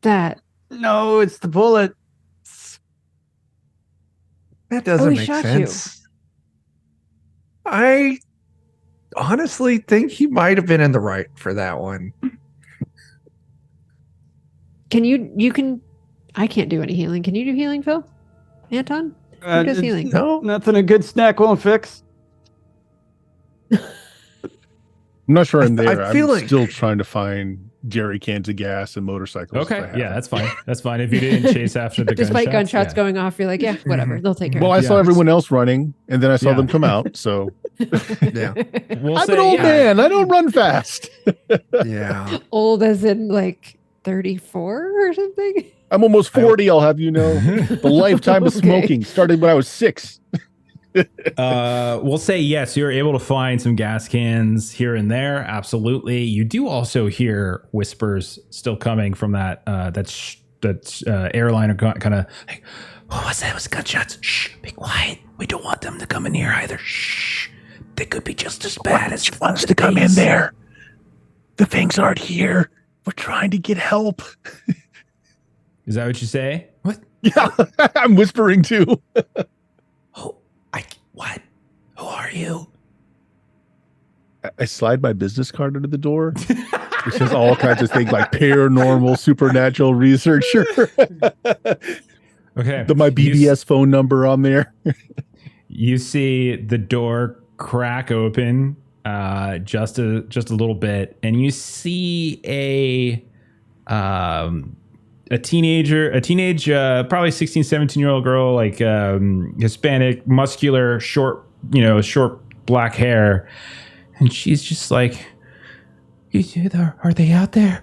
that. No, it's the bullet. That doesn't he make shot you. sense. I honestly think he might have been in the right for that one. Can you can, I can't do any healing. Can you do healing, Phil? Anton? Who does it's healing? No. Nothing a good snack won't fix. I'm not sure I'm I there. I'm feel like- still trying to find jerry cans of gas and motorcycles. if I Okay, have yeah, them. that's fine. That's fine. If you didn't chase after the Despite gunshots yeah. going off, you're like, yeah, whatever. They'll take care Well, of I saw Yeah. everyone else running, and then I saw Yeah. them come out. So it. Yeah. We'll I'm say, an old yeah, man. I don't run fast. Yeah. Old as in like 34 or something? I'm almost 40. I'll have you know. The lifetime of Okay. smoking started when I was 6. We'll say yes. You're able to find some gas cans here and there. Absolutely. You do also hear whispers still coming from that airliner kind of like, what was that? It was gunshots. Shh, be quiet. We don't want them to come in here either. Shh. They could be just as bad as wants to come in there. The things aren't here. We're trying to get help. Is that what you say? What? Yeah, I'm whispering too. What? Who are you? I slide my business card under the door. It says all kinds of things like paranormal, supernatural researcher. Okay. My BBS phone number on there. You see the door crack open just a little bit, and you see a teenage probably 16, 17-year-old girl, like Hispanic, muscular, short black hair, and she's just like, are they out there?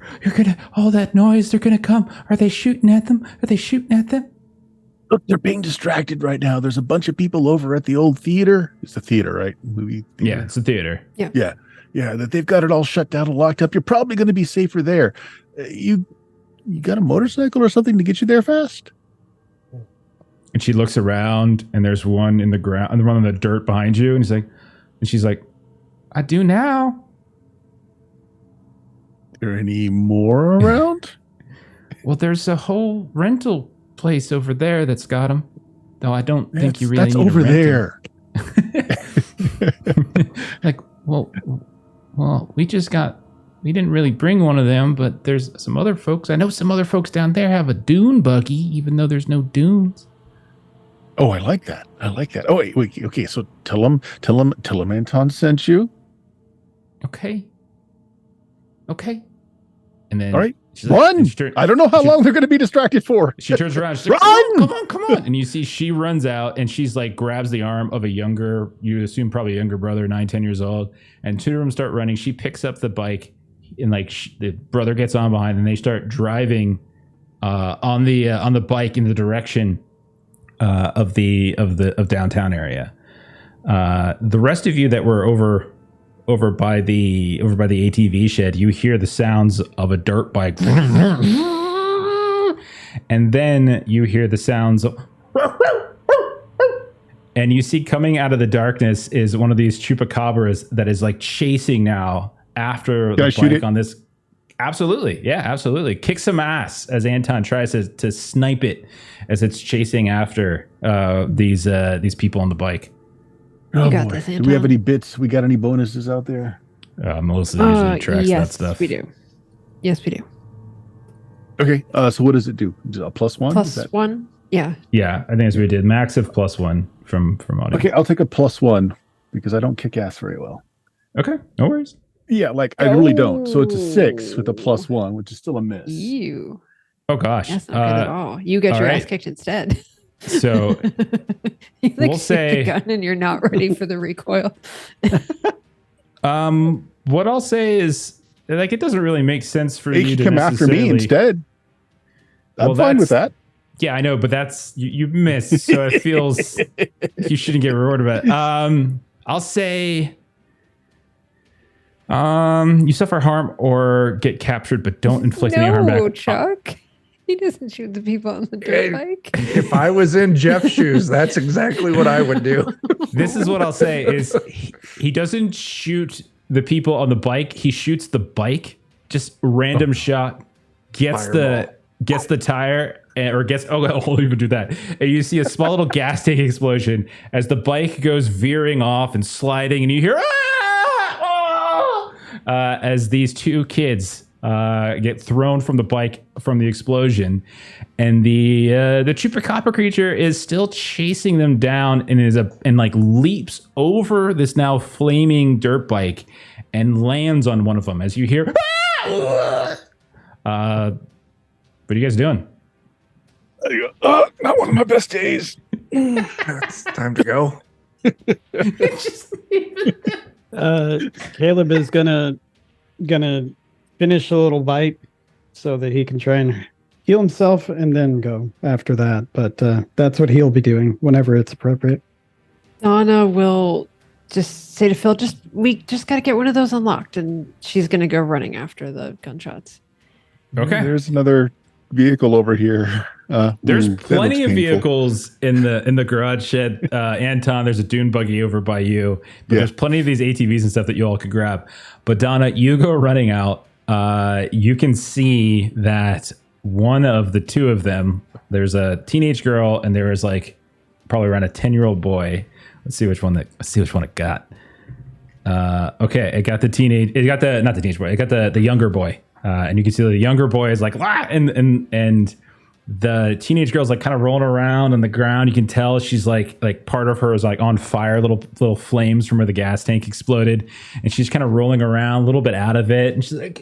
All that noise, they're gonna come. Are they shooting at them? Look, they're being distracted right now. There's a bunch of people over at the old theater. It's a theater, right? Movie theater. Yeah, it's a theater. Yeah, that they've got it all shut down and locked up. You're probably going to be safer there. You got a motorcycle or something to get you there fast? And she looks around, and there's one in the ground, and the one on the dirt behind you, and she's like, I do now. Are there any more around? Well, there's a whole rental place over there that's got them. Though I don't think you really That's need over to rent there. them. Like, well, Well, we didn't really bring one of them, but there's some other folks. I know some other folks down there have a dune buggy, even though there's no dunes. Oh, I like that. Oh, wait. Okay, so tell him Anton sent you. Okay. And then All right. she's like- Run! and she I don't know how long they're going to be distracted for. She turns around. She's like, Run! come on. And you see she runs out and she's like grabs the arm of you assume probably a younger brother, 9-10 years old. And two of them start running. She picks up the bike and like the brother gets on behind and they start driving on the bike in the direction of downtown area. The rest of you that were over by the ATV shed, you hear the sounds of a dirt bike, and then you hear the sounds of, and you see coming out of the darkness is one of these chupacabras that is like chasing now after the bike on this. Absolutely, yeah, absolutely. Kick some ass as Anton tries to snipe it as it's chasing after these people on the bike. You got this, Anton. Do we have any bits? We got any bonuses out there? Melissa usually tracks that stuff. Yes, we do. Okay, so what does it do? A +1? +1? Yeah. Yeah, I think that's what we did. Max of +1 from audio. Okay, I'll take a +1 because I don't kick ass very well. Okay, no worries. Yeah, like I really don't. So it's a 6 with a +1, which is still a miss. You. Oh gosh, That's not good at all. You get your ass kicked instead. So we'll say the gun and you're not ready for the recoil. What I'll say is like it doesn't really make sense for you to come after me instead. I'm fine with that. Yeah, I know, but that's you missed, so it feels you shouldn't get rewarded for it. I'll say you suffer harm or get captured, but don't inflict any harm back. No, Chuck. He doesn't shoot the people on the dirt bike. If I was in Jeff's shoes, that's exactly what I would do. This is what I'll say is he doesn't shoot the people on the bike. He shoots the bike, just random shot, gets the tire I'll even do that. And you see a small little gas tank explosion as the bike goes veering off and sliding, and you hear as these two kids get thrown from the bike from the explosion, and the chupacabra creature is still chasing them down and leaps over this now flaming dirt bike and lands on one of them as you hear. What are you guys doing? Not one of my best days. It's time to go. Caleb is gonna finish a little bite so that he can try and heal himself and then go after that. But that's what he'll be doing whenever it's appropriate. Donna will just say to Phil, we just got to get one of those unlocked, and she's going to go running after the gunshots. Okay. There's another vehicle over here. There's plenty of vehicles in the garage shed. Anton, there's a dune buggy over by you, but there's plenty of these ATVs and stuff that you all could grab. But Donna, you go running out. You can see that one of the two of them, there's a teenage girl and there is like probably around a 10-year-old boy. Let's see which one it got. Okay, it got the younger boy. And you can see the younger boy is like, and the teenage girl's like kind of rolling around on the ground. You can tell she's like part of her is like on fire, little flames from where the gas tank exploded, and she's kind of rolling around a little bit out of it, and she's like,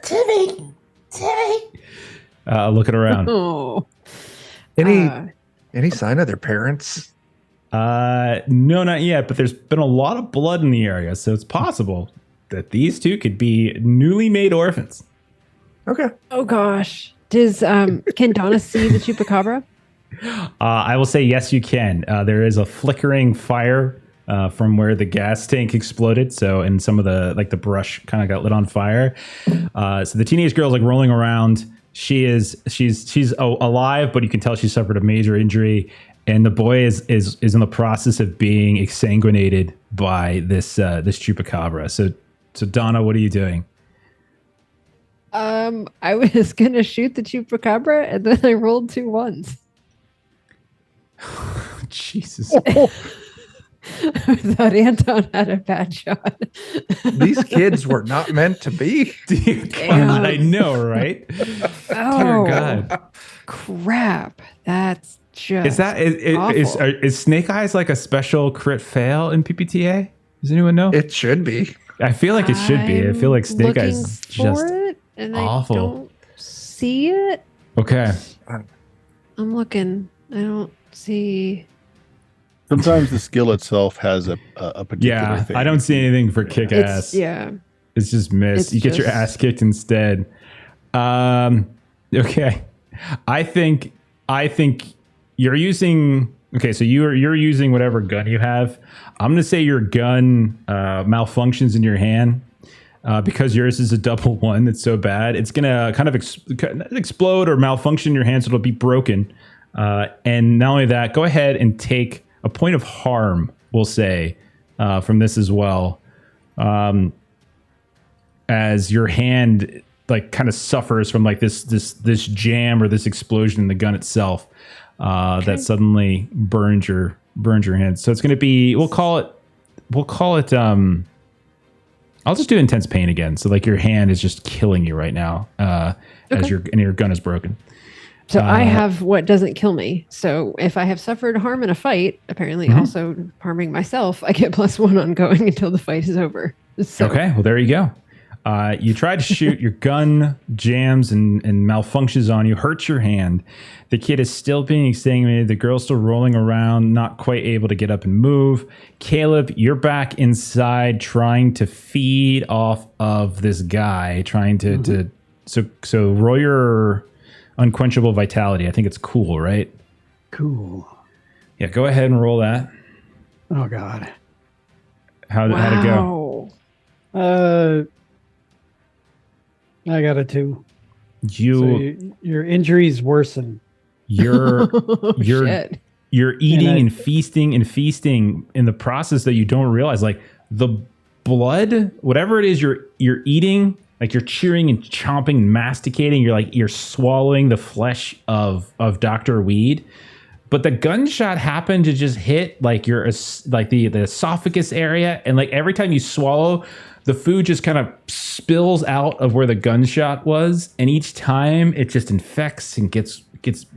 Timmy, looking around. Oh, Any sign of their parents? No, not yet, but there's been a lot of blood in the area, so it's possible that these two could be newly made orphans. Okay. Oh gosh. Can Donna see the chupacabra? I will say yes, you can. There is a flickering fire from where the gas tank exploded. So, and some of the brush kind of got lit on fire. So the teenage girl is like rolling around. She's alive, but you can tell she suffered a major injury. And the boy is in the process of being exsanguinated by this chupacabra. So Donna, what are you doing? I was gonna shoot the chupacabra, and then I rolled 2 1s. Jesus. thought Anton had a bad shot. These kids were not meant to be. Dear Damn. God, I know, right? Dear Oh, God. crap. That's just Is that is Snake Eyes like a special crit fail in PPTA? Does anyone know? It should be. I feel like it should be. I feel like Snake looking Eyes is for just it, and awful. I don't see it. okay. I'm looking. I don't see. Sometimes the skill itself has a particular Yeah, thing. I don't see anything for kick ass. Yeah. It's just miss. It's You get your just- ass kicked instead. Okay. I think you're using. Okay, so you're using whatever gun you have. I'm gonna say your gun malfunctions in your hand because yours is a double one. It's so bad. It's gonna kind of explode or malfunction in your hand, so it'll be broken. And not only that, go ahead and take a point of harm. We'll say from this as well. As your hand like kind of suffers from like this jam or this explosion in the gun itself that suddenly burns your hand. So it's going to be we'll call it I'll just do intense pain again. So like your hand is just killing you right now as your gun is broken. So I have what doesn't kill me. So if I have suffered harm in a fight, apparently also harming myself, I get +1 on going until the fight is over. So, Okay, well there you go. You try to shoot, your gun jams and malfunctions on you, hurts your hand. The kid is still being exsanguinated. The girl's still rolling around, not quite able to get up and move. Caleb, you're back inside trying to feed off of this guy, trying to so roll your unquenchable vitality. I think it's cool, right? Cool. Yeah, go ahead and roll that. Oh God. How'd it go? I got a 2. You Your injuries worsen. you're you're shit. you're eating And and feasting in the process that you don't realize. Like the blood, whatever it is you're eating, like you're chewing and chomping and masticating, you're swallowing the flesh of Dr. Weed. But the gunshot happened to just hit like the esophagus area, and like every time you swallow, the food just kind of spills out of where the gunshot was, and each time it just infects and gets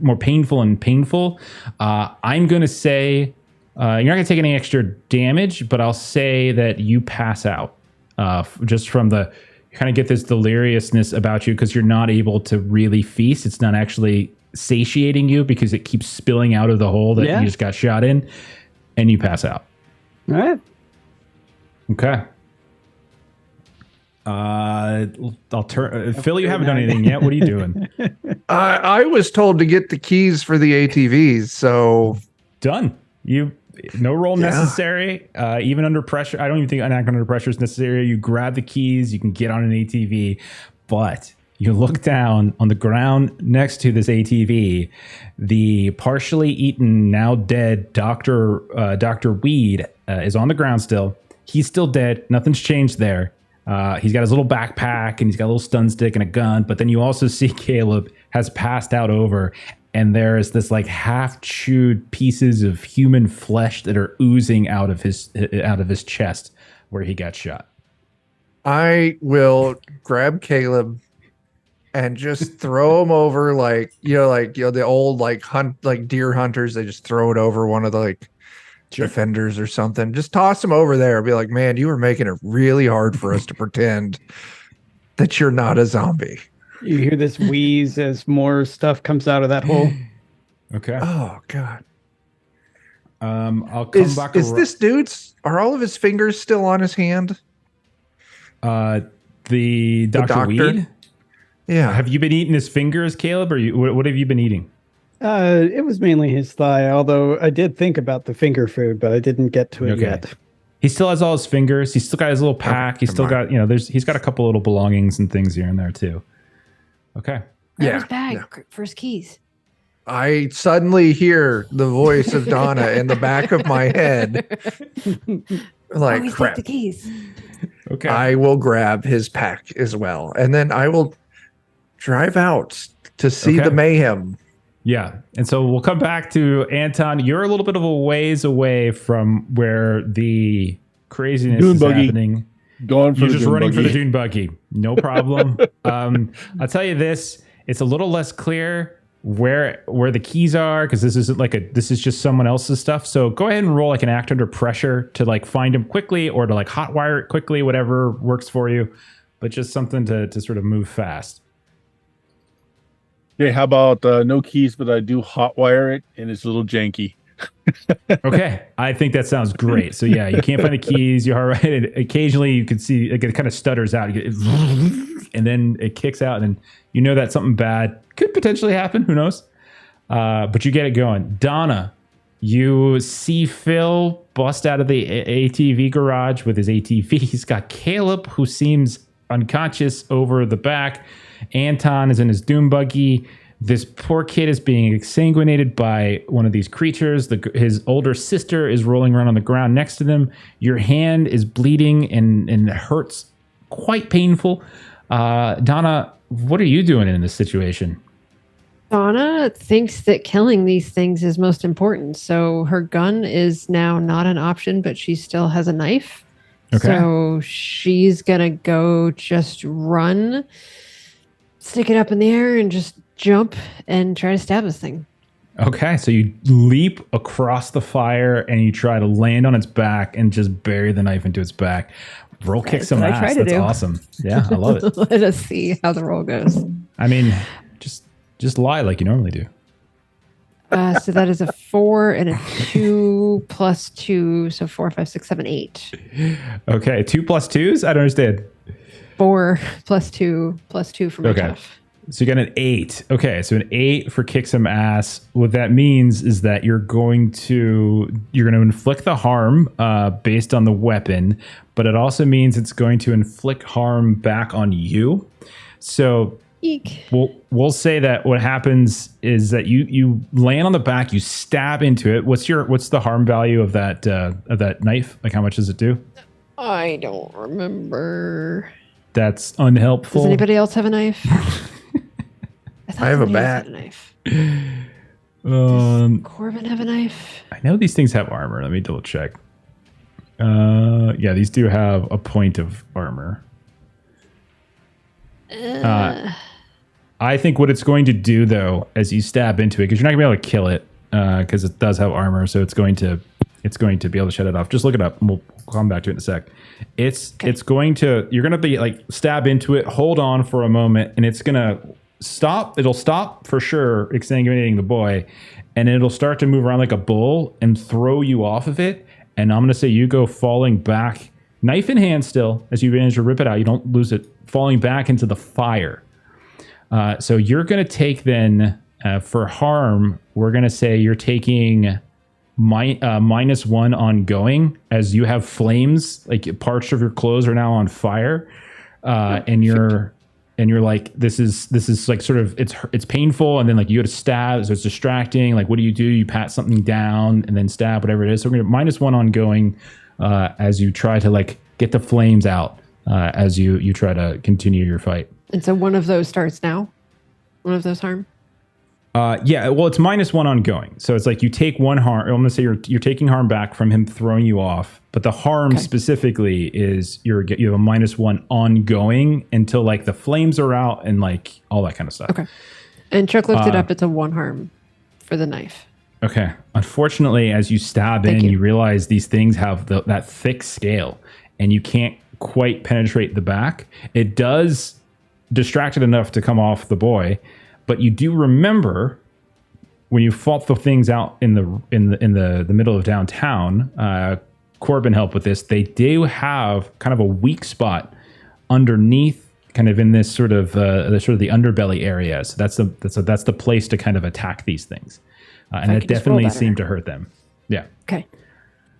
more painful and painful. I'm gonna say you're not gonna take any extra damage, but I'll say that you pass out just from you kind of get this deliriousness about you because you're not able to really feast. It's not actually satiating you because it keeps spilling out of the hole that you just got shot in, and you pass out. All right. Okay. I'll turn. Phil, you haven't done anything yet. What are you doing? I was told to get the keys for the ATVs, so Done. No roll necessary. Even under pressure, I don't even think an act under pressure is necessary. You grab the keys, you can get on an ATV, but you look down on the ground next to this ATV. The partially eaten, now dead Dr. Weed is on the ground still. He's still dead. Nothing's changed there. He's got his little backpack and he's got a little stun stick and a gun. But then you also see Caleb has passed out over, and there is this like half chewed pieces of human flesh that are oozing out of his chest where he got shot. I will grab Caleb and just throw him over like the old like deer hunters. They just throw it over one of the defenders or something. Just toss him over there. Be like, man, you were making it really hard for us to pretend that you're not a zombie. You hear this wheeze as more stuff comes out of that hole. Okay. Oh God. I'll come back. Is this dude's? Are all of his fingers still on his hand? The Dr. doctor? Weed? Yeah. Have you been eating his fingers, Caleb, or what have you been eating? It was mainly his thigh, although I did think about the finger food, but I didn't get to it yet. He still has all his fingers. He's still got his little pack. He's still got, he's got a couple little belongings and things here and there too. Okay. Grab his bag for his keys. I suddenly hear the voice of Donna in the back of my head. Like, Always crap. take the keys. Okay. I will grab his pack as well. And then I will drive out to see the mayhem. Yeah. And so we'll come back to Anton. You're a little bit of a ways away from where the craziness Dune is buggy. happening. Going for You're the just dune running for buggy. the dune buggy. No problem. I'll tell you this. It's a little less clear where the keys are, because this isn't this is just someone else's stuff. So go ahead and roll like an act under pressure to like find him quickly, or to like hotwire it quickly, whatever works for you. But just something to sort of move fast. Okay, how about no keys, but I do hotwire it, and it's a little janky. Okay, I think that sounds great. So yeah, you can't find the keys. You're all right. And occasionally you can see it kind of stutters out, and then it kicks out, and you know that something bad could potentially happen. Who knows? But you get it going. Donna, you see Phil bust out of the ATV garage with his ATV. He's got Caleb, who seems unconscious, over the back. Anton is in his doom buggy. This poor kid is being exsanguinated by one of these creatures. His older sister is rolling around on the ground next to them. Your hand is bleeding and it hurts, quite painful. Donna, what are you doing in this situation? Donna thinks that killing these things is most important. So her gun is now not an option, but she still has a knife. Okay. So she's going to go just run, stick it up in the air, and just jump and try to stab this thing. Okay, so you leap across the fire and you try to land on its back and just bury the knife into its back. Roll kick That's some what I ass. try to That's do. awesome. Yeah, I love it. Let us see how the roll goes. I mean, just lie like you normally do. So that is a 4 and a 2 plus 2. So 4, 5, 6, 7, 8. Okay, 2 plus 2s? I don't understand. 4 plus 2 plus 2 for my Okay. tough. So you got an 8. Okay, so an 8 for kick some ass. What that means is that you're going to inflict the harm based on the weapon, but it also means it's going to inflict harm back on you. So Eek. we'll say that what happens is that you land on the back, you stab into it. What's the harm value of that knife? Like, how much does it do? I don't remember. That's unhelpful. Does anybody else have a knife? thought I have a somebody else bat. had a knife. Um, Does Corbin have a knife? I know these things have armor. Let me double check. Yeah, these do have a point of armor. I think what it's going to do, though, as you stab into it, because you're not gonna be able to kill it, because it does have armor, so it's going to be able to shut it off. Just look it up, and we'll come back to it in a sec. It's going to, you're gonna be like stab into it, hold on for a moment, and it's gonna stop. It'll stop for sure, exsanguinating the boy, and it'll start to move around like a bull and throw you off of it. And I'm gonna say you go falling back, knife in hand still, as you manage to rip it out. You don't lose it, falling back into the fire. So you're going to take then, for harm, we're going to say you're taking -1 ongoing, as you have flames, like parts of your clothes are now on fire. And you're like, this is like sort of, it's painful. And then like you go to stab, so it's distracting. Like, what do? You pat something down and then stab, whatever it is. So we're going to -1 ongoing, as you try to like get the flames out, as you try to continue your fight. And so one of those starts now? One of those harm? Yeah, well, it's -1 ongoing. So it's like you take one harm. I'm going to say you're taking harm back from him throwing you off. But the harm specifically is you have a -1 ongoing until like the flames are out and like all that kind of stuff. Okay. And Chuck looked it up. It's a 1 harm for the knife. Okay. Unfortunately, as you stab in, you realize these things have that thick scale and you can't quite penetrate the back. It does distract it enough to come off the boy, but you do remember when you fought the things out in the middle of downtown. Corbin helped with this. They do have kind of a weak spot underneath, kind of in this sort of the underbelly area. So that's the place to kind of attack these things, and it definitely seemed to hurt them. Yeah.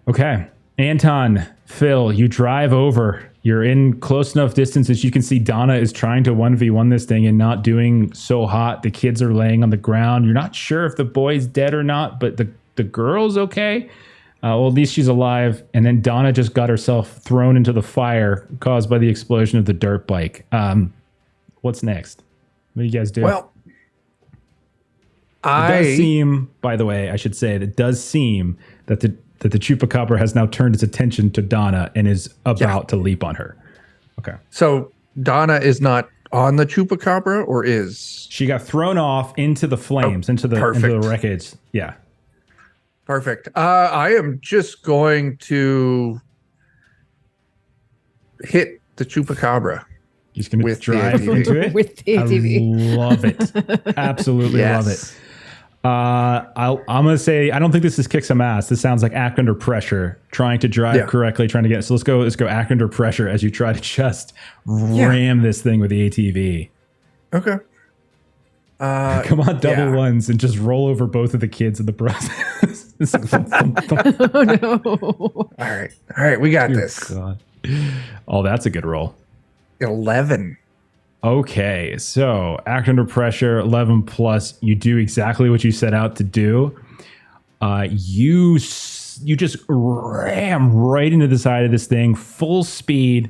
Okay. Anton, Phil, you drive over. You're in close enough distance as you can see Donna is trying to 1v1 this thing and not doing so hot. The kids are laying on the ground. You're not sure if the boy's dead or not, but the girl's okay. Well, at least she's alive. And then Donna just got herself thrown into the fire caused by the explosion of the dirt bike. What's next? What do you guys do? Well, does seem, by the way, I should say, it does seem that the chupacabra has now turned its attention to Donna and is about to leap on her. Okay. So Donna is not on the chupacabra, or is she got thrown off into the flames, into the wreckage? Yeah. Perfect. I am just going to hit the chupacabra. He's going to drive into it with the ATV. I love it. Absolutely love it. I'm going to say, I don't think this is kick some ass. This sounds like act under pressure, trying to drive correctly, trying to get. So let's go act under pressure as you try to just ram this thing with the ATV. Okay. Come on, double ones and just roll over both of the kids in the process. Oh no. All right. We got this. God. Oh, that's a good roll. 11. Okay, so act under pressure, 11 plus. You do exactly what you set out to do. You just ram right into the side of this thing, full speed.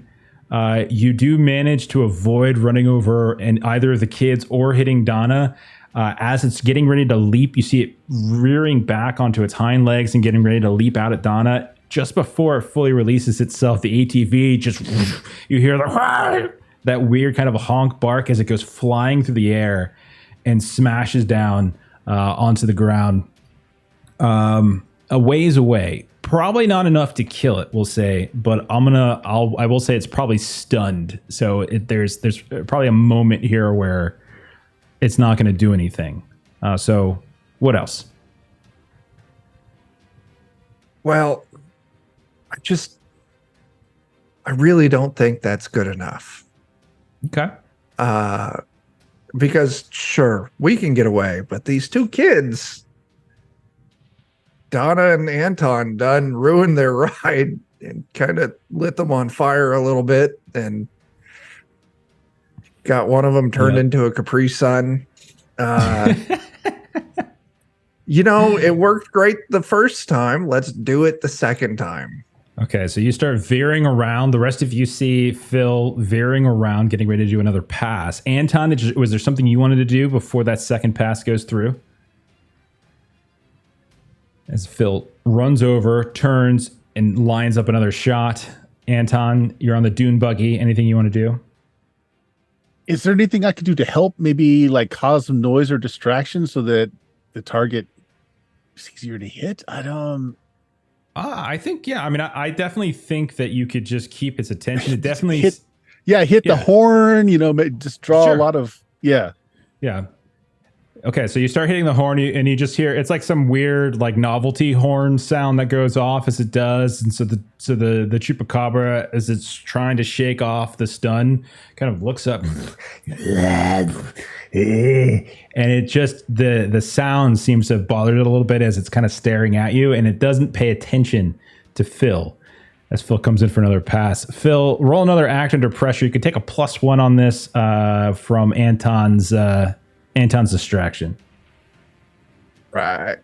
You do manage to avoid running over and either of the kids or hitting Donna. As it's getting ready to leap, you see it rearing back onto its hind legs and getting ready to leap out at Donna. Just before it fully releases itself, the ATV just, you hear that weird kind of a honk bark as it goes flying through the air and smashes down onto the ground a ways away. Probably not enough to kill it, we'll say, but I will say it's probably stunned. So there's probably a moment here where it's not going to do anything. So what else? Well, I really don't think that's good enough. Okay. Because sure, we can get away, but these two kids, Donna and Anton, done ruined their ride and kind of lit them on fire a little bit, and got one of them turned into a Capri Sun. It worked great the first time. Let's do it the second time. Okay, so you start veering around. The rest of you see Phil veering around, getting ready to do another pass. Anton, was there something you wanted to do before that second pass goes through? As Phil runs over, turns, and lines up another shot. Anton, you're on the dune buggy. Anything you want to do? Is there anything I could do to help? Maybe like cause some noise or distraction so that the target is easier to hit? I think, yeah. I mean, I definitely think that you could just keep its attention. It definitely hit the horn, just draw a lot of, Yeah. Okay, so you start hitting the horn and you just hear, it's like some weird like novelty horn sound that goes off as it does. And so the chupacabra, as it's trying to shake off the stun, kind of looks up and it just, the sound seems to have bothered it a little bit as it's kind of staring at you, and it doesn't pay attention to Phil as Phil comes in for another pass. Phil, roll another act under pressure. You can take a +1 on this from Anton's distraction. Right.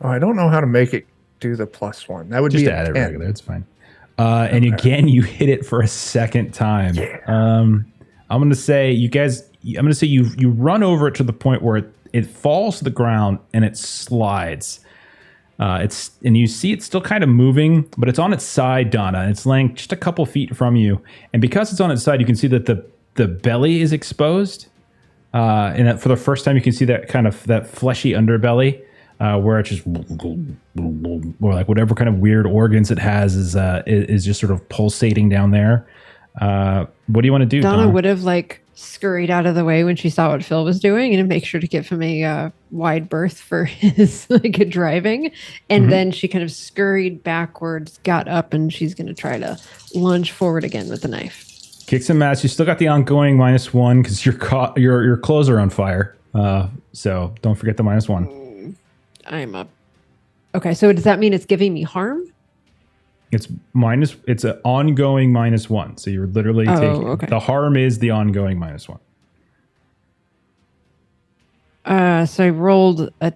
Oh, I don't know how to make it do the +1. That would just be add it regular. It's fine. And again, you hit it for a second time. Yeah. I'm going to say you run over it to the point where it falls to the ground and it slides. And you see it's still kind of moving, but it's on its side, Donna. It's laying just a couple feet from you. And because it's on its side, you can see that the belly is exposed. And that for the first time, you can see that kind of that fleshy underbelly, where it's just, or like whatever kind of weird organs it has is just sort of pulsating down there. What do you want to do, Donna would have scurried out of the way when she saw what Phil was doing and make sure to give him a wide berth for his driving. And then she kind of scurried backwards, got up, and she's going to try to lunge forward again with the knife. Kick some ass. You still got the ongoing -1 because your clothes are on fire. So don't forget the -1. I'm up. Okay, so does that mean it's giving me harm? It's an ongoing -1. So you're literally taking the harm is the ongoing -1. So I rolled a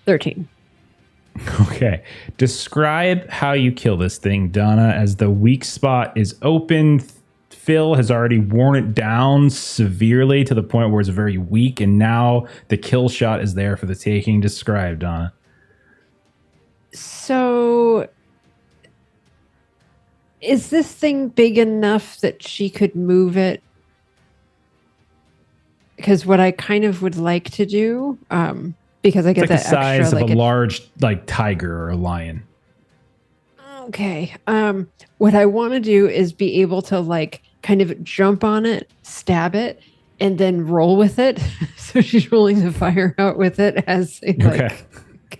13. Okay. Describe how you kill this thing, Donna, as the weak spot is open, Phil has already worn it down severely to the point where it's very weak, and now the kill shot is there for the taking. Describe, Donna. So, is this thing big enough that she could move it? Because what I kind of would like to do, because I It's get like the that size extra, of like a large like tiger or a lion. Okay. What I want to do is be able to like kind of jump on it, stab it, and then roll with it. So she's rolling the fire out with it as they like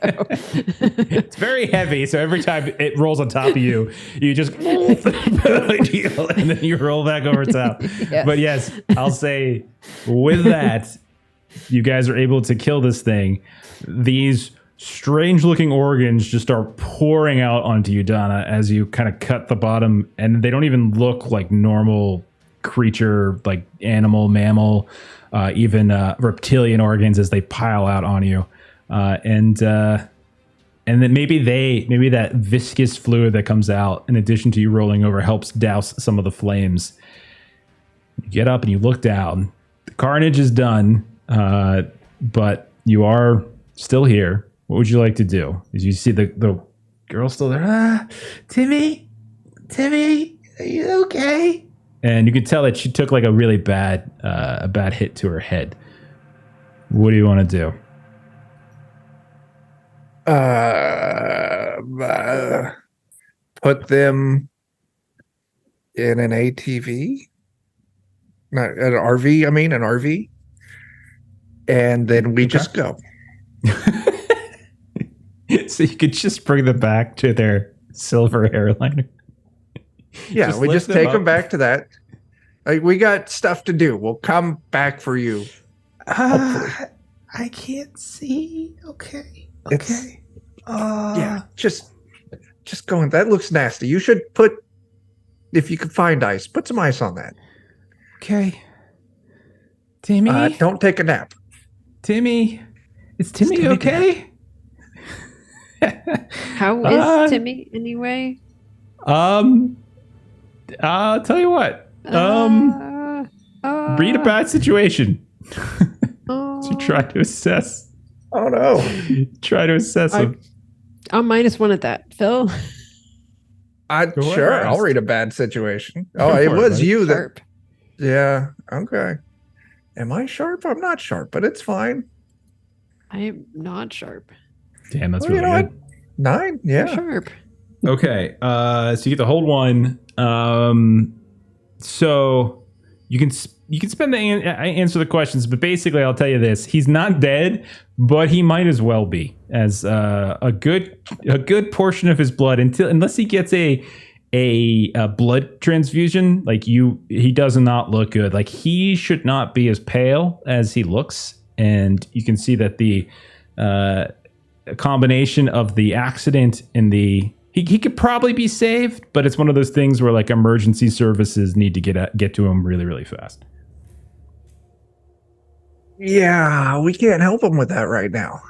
go. It's very heavy, so every time it rolls on top of you, you just and then you roll back over top. Yes. But yes, I'll say with that, you guys are able to kill this thing. These strange looking organs just start pouring out onto you, Donna, as you kind of cut the bottom, and they don't even look like normal creature, like animal, mammal, even reptilian organs as they pile out on you. And then maybe that viscous fluid that comes out, in addition to you rolling over, helps douse some of the flames. You get up and you look down. The carnage is done, but you are still here. What would you like to do? As you see the girl still there. Timmy, are you okay? And you can tell that she took like a really bad hit to her head. What do you want to do? Put them in an ATV, not an RV. I mean, an RV, and then we just go. So you could just bring them back to their silver airliner. Yeah, we just take them back to that. Like, we got stuff to do. We'll come back for you. I can't see. Okay. Yeah, just going. That looks nasty. You should put, if you could find ice, put some ice on that. Okay. Timmy? Don't take a nap. Timmy? Is Timmy okay? How is Timmy anyway? I'll tell you what. Read a bad situation. To try to assess. Oh no. Try to assess him. I'm -1 at that, Phil. Sure, I'll read a bad situation. Oh, it was you that. Yeah. Okay. Am I sharp? I'm not sharp, but it's fine. I am not sharp. Damn, that's really good. 9. Yeah. You're sharp. Okay. So you get the hold one. So you can spend the answer the questions, but basically I'll tell you this: he's not dead, but he might as well be, as a good portion of his blood, unless he gets a blood transfusion. Like he does not look good. Like, he should not be as pale as he looks, and you can see that the combination of the accident and he could probably be saved, but it's one of those things where like emergency services need to get to him really, really fast. Yeah, we can't help him with that right now.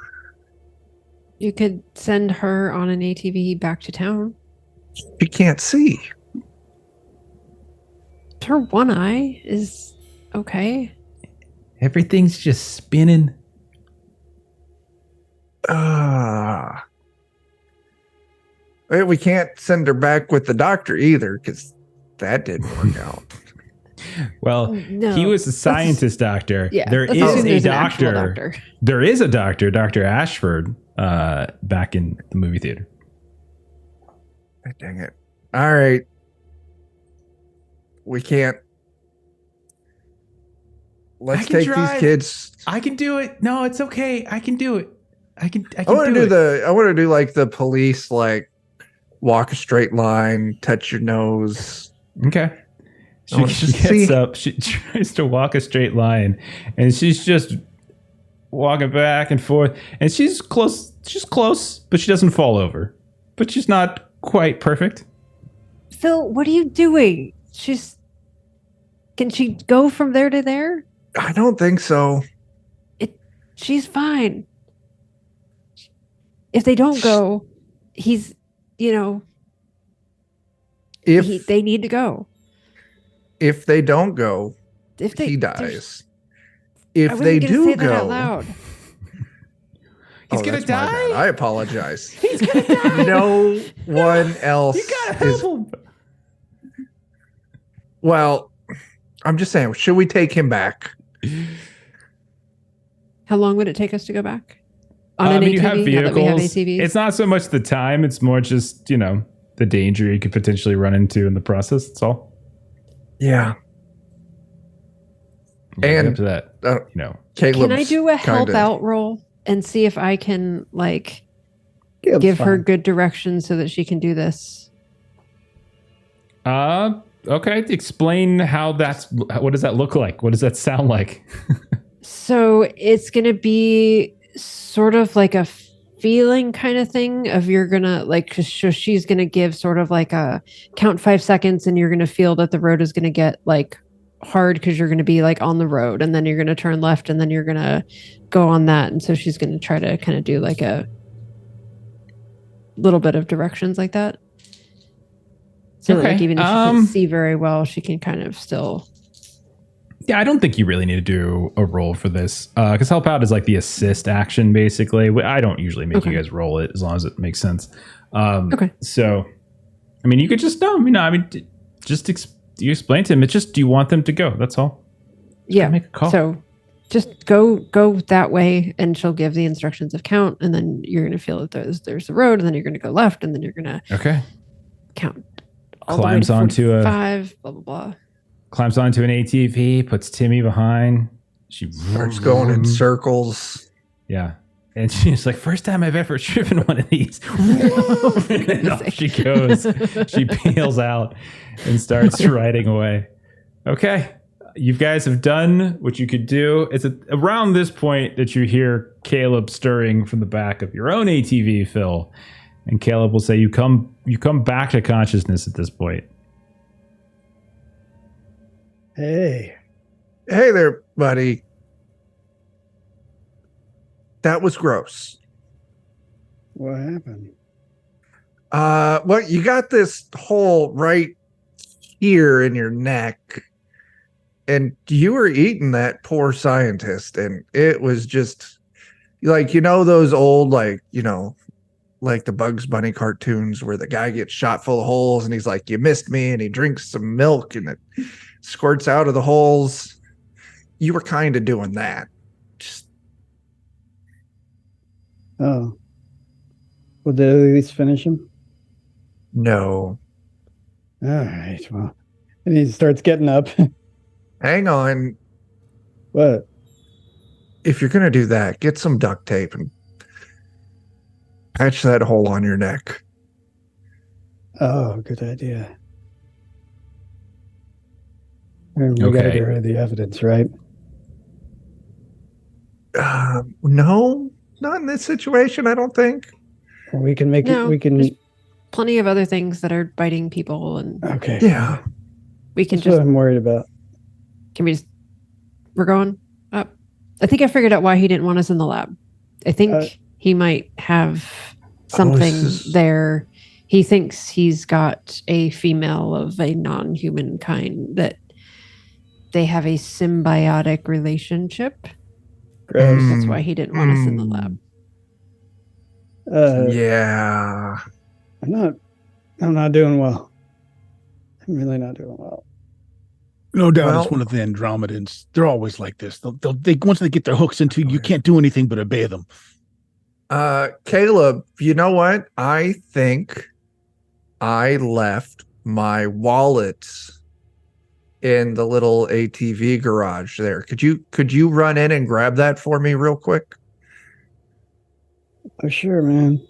You could send her on an ATV back to town. She can't see. Her one eye is okay. Everything's just spinning. We can't send her back with the doctor either, because that didn't work out. Well, No. he was a scientist doctor. Yeah, There let's is assume a there's an actual doctor. doctor. There is a doctor, Dr. Ashford, back in the movie theater. Dang it. All right. We can't. Let's take these kids. I can do it. No, it's okay. I can do it. I want to do I want to do like the police, like walk a straight line, touch your nose. Okay. She gets up. She tries to walk a straight line, and she's just walking back and forth. And she's close. She's close, but she doesn't fall over. But she's not quite perfect. Phil, what are you doing? Can she go from there to there? I don't think so. She's fine. If they don't go, they need to go. if they don't go, If he there's- dies. I If wasn't they gonna do say that out go, loud. He's gonna that's my bad. die? I apologize. He's gonna die. No one else You gotta help is. him. Well, I'm just saying, should we take him back? How long would it take us to go back? On I an mean, ATV? you have Now that we have vehicles. ATVs? It's not so much the time; it's more just the danger you could potentially run into in the process. That's all. Yeah. Yeah, And, up to that, Caleb's Can I do a help kinda- out roll and see if I can Caleb's give her fine. good direction so that she can do this? Okay. Explain how what does that look like? What does that sound like? So it's going to be sort of like a feeling kind of thing of you're going to so she's going to give sort of like a count 5 seconds and you're going to feel that the road is going to get hard because you're going to be on the road and then you're going to turn left and then you're going to go on that. And so she's going to try to kind of do a little bit of directions like that. So Okay, even if she can't see very well, she can kind of still. Yeah, I don't think you really need to do a roll for this because help out is the assist action basically. I don't usually make you guys roll it as long as it makes sense. Okay. So, I mean, you could just you explain to him. It's just, do you want them to go? That's all. Yeah. Make a call. So just go that way and she'll give the instructions of count and then you're going to feel that there's the road and then you're going to go left and then you're going to count. All Climbs the way to onto 45, blah, blah, blah. Climbs onto an ATV, puts Timmy behind. She starts going in circles. Yeah. And she's like, first time I've ever driven one of these. And off she goes. She peels out and starts riding away. Okay. You guys have done what you could do. It's around this point that you hear Caleb stirring from the back of your own ATV, Phil. And Caleb will say, you come back to consciousness at this point. Hey. Hey there, buddy. That was gross. What happened? Well, you got this hole right here in your neck, and you were eating that poor scientist, and it was just those old like the Bugs Bunny cartoons where the guy gets shot full of holes and he's like, you missed me, and he drinks some milk and it squirts out of the holes. You were kind of doing that. Just Oh. Well, did at least finish him? no. All right. Well, and he starts getting up. Hang on. What? If you're going to do that, get some duct tape and patch that hole on your neck. Oh, good idea. And we gotta Okay. get rid of the evidence, right? No, not in this situation, I don't think. Or we can make No, it. We can. there's plenty of other things that are biting people and Okay. Yeah. we can That's what just, I'm worried about. we're going up. I think I figured out why he didn't want us in the lab. I think he might have something there. He thinks he's got a female of a non-human kind that they have a symbiotic relationship. Gross. That's why he didn't want us in the lab. Yeah. I'm not doing well. I'm really not doing well. No doubt Well- it's one of the Andromedans. They're always like this. They once they get their hooks into you, you can't do anything but obey them. Caleb, you know what? I think I left my wallet in the little ATV garage there. Could you run in and grab that for me real quick? Oh, sure, man.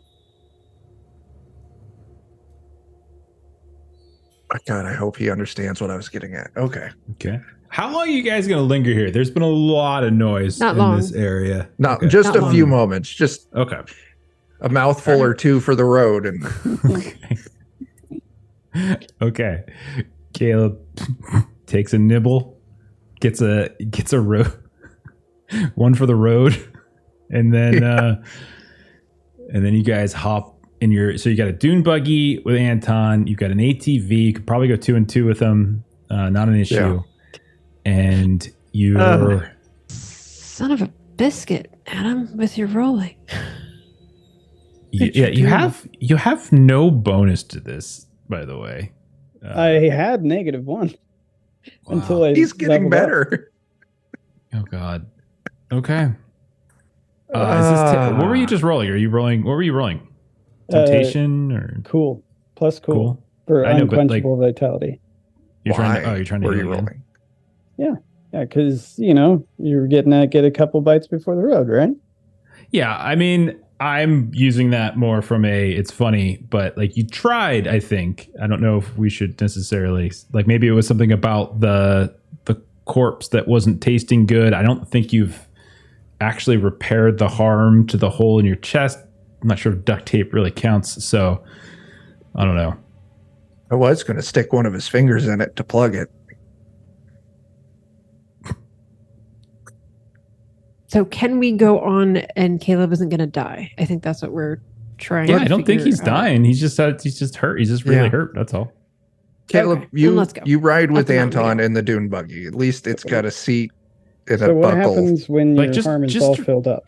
Oh, God, I hope he understands what I was getting at. Okay. Okay. How long are you guys going to linger here? There's been a lot of noise Not in long. this area. Not Okay. just Not a few long. moments, just Okay. a mouthful or two for the road. And Okay. Caleb takes a nibble, gets a road, one for the road, and then you guys hop in your. So you got a dune buggy with Anton. You've got an ATV. You could probably go 2 and 2 with him. not an issue. And you're Son of a biscuit, Adam, with your rolling. you have no bonus to this, by the way. I had -1 until I. He's getting leveled up. better. Oh God. Okay. What were you just rolling? Are you rolling? What were you rolling? Temptation or Cool plus cool, for I know, but, unquenchable vitality. you're Why? you're trying to Were heal you again? rolling? Yeah, because you're getting to get a couple bites before the road, right? Yeah, I mean, I'm using that more from it's funny, but like you tried, I think. I don't know if we should necessarily, like, maybe it was something about the corpse that wasn't tasting good. I don't think you've actually repaired the harm to the hole in your chest. I'm not sure if duct tape really counts, so I don't know. I was going to stick one of his fingers in it to plug it. So can we go on and Caleb isn't going to die? I think that's what we're trying Yeah, to I don't think figure he's out. dying. He's just hurt. He's just really Yeah. hurt. That's all. Caleb, Okay, then let's go. you ride with the mountain we Anton go. in the dune buggy. At least it's got a seat and So a what buckle. happens when Like, your just- harm is just- all filled up?